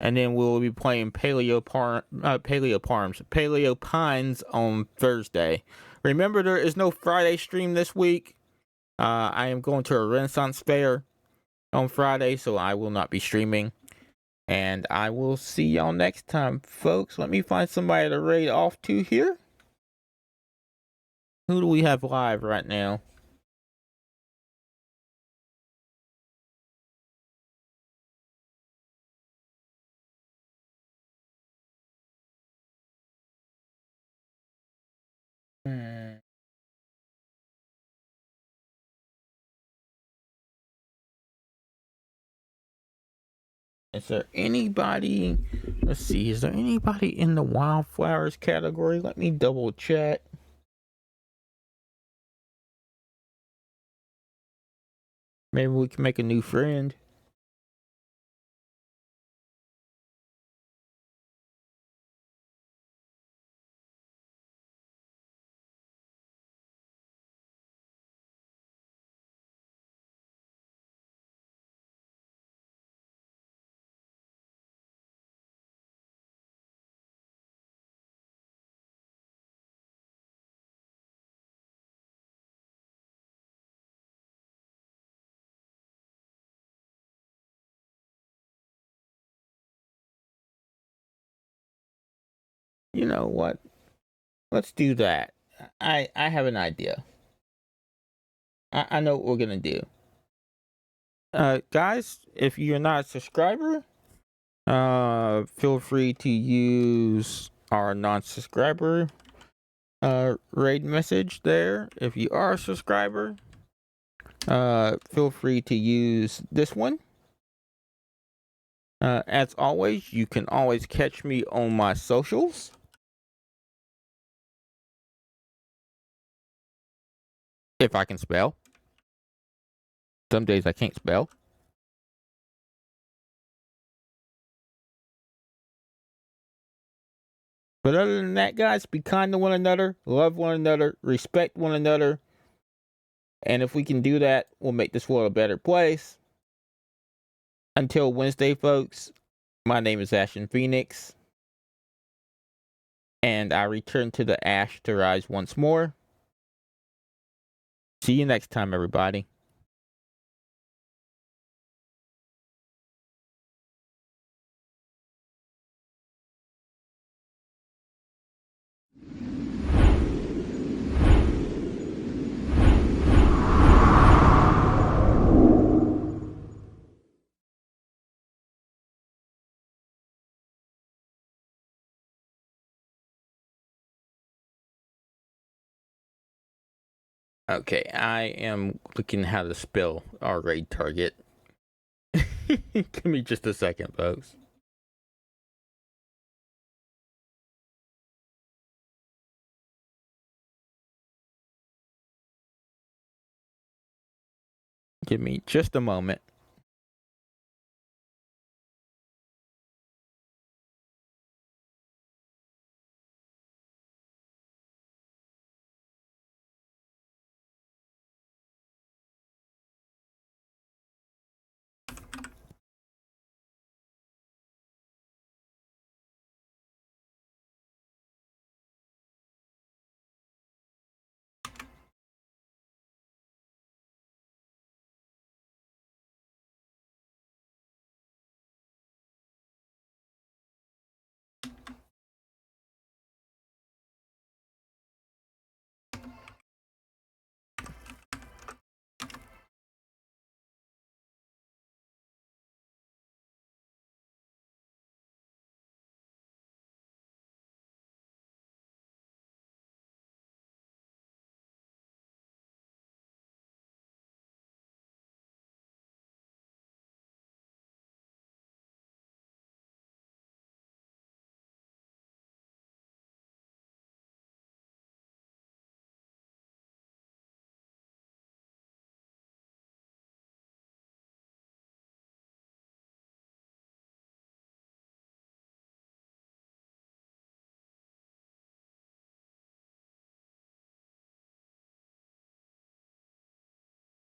And then we'll be playing Paleo Pines on Thursday. Remember, there is no Friday stream this week. I am going to a Renaissance fair on Friday, so I will not be streaming. And I will see y'all next time, folks. Let me find somebody to raid off to here. Who do we have live right now? Is there anybody? Let's see. Is there anybody in the wildflowers category? Let me double check. Maybe we can make a new friend. You know what? Let's do that. I have an idea. I know what we're gonna do. Guys, if you're not a subscriber, feel free to use our non-subscriber raid message there. If you are a subscriber, feel free to use this one. As always, you can always catch me on my socials. If I can spell. Some days I can't spell. But other than that, guys, be kind to one another, love one another, respect one another. And if we can do that, we'll make this world a better place. Until Wednesday, folks, my name is Ashton Phoenix. And I return to the ash to rise once more. See you next time, everybody. Okay, I am looking how to spell our raid target. Give me just a second, folks. Give me just a moment.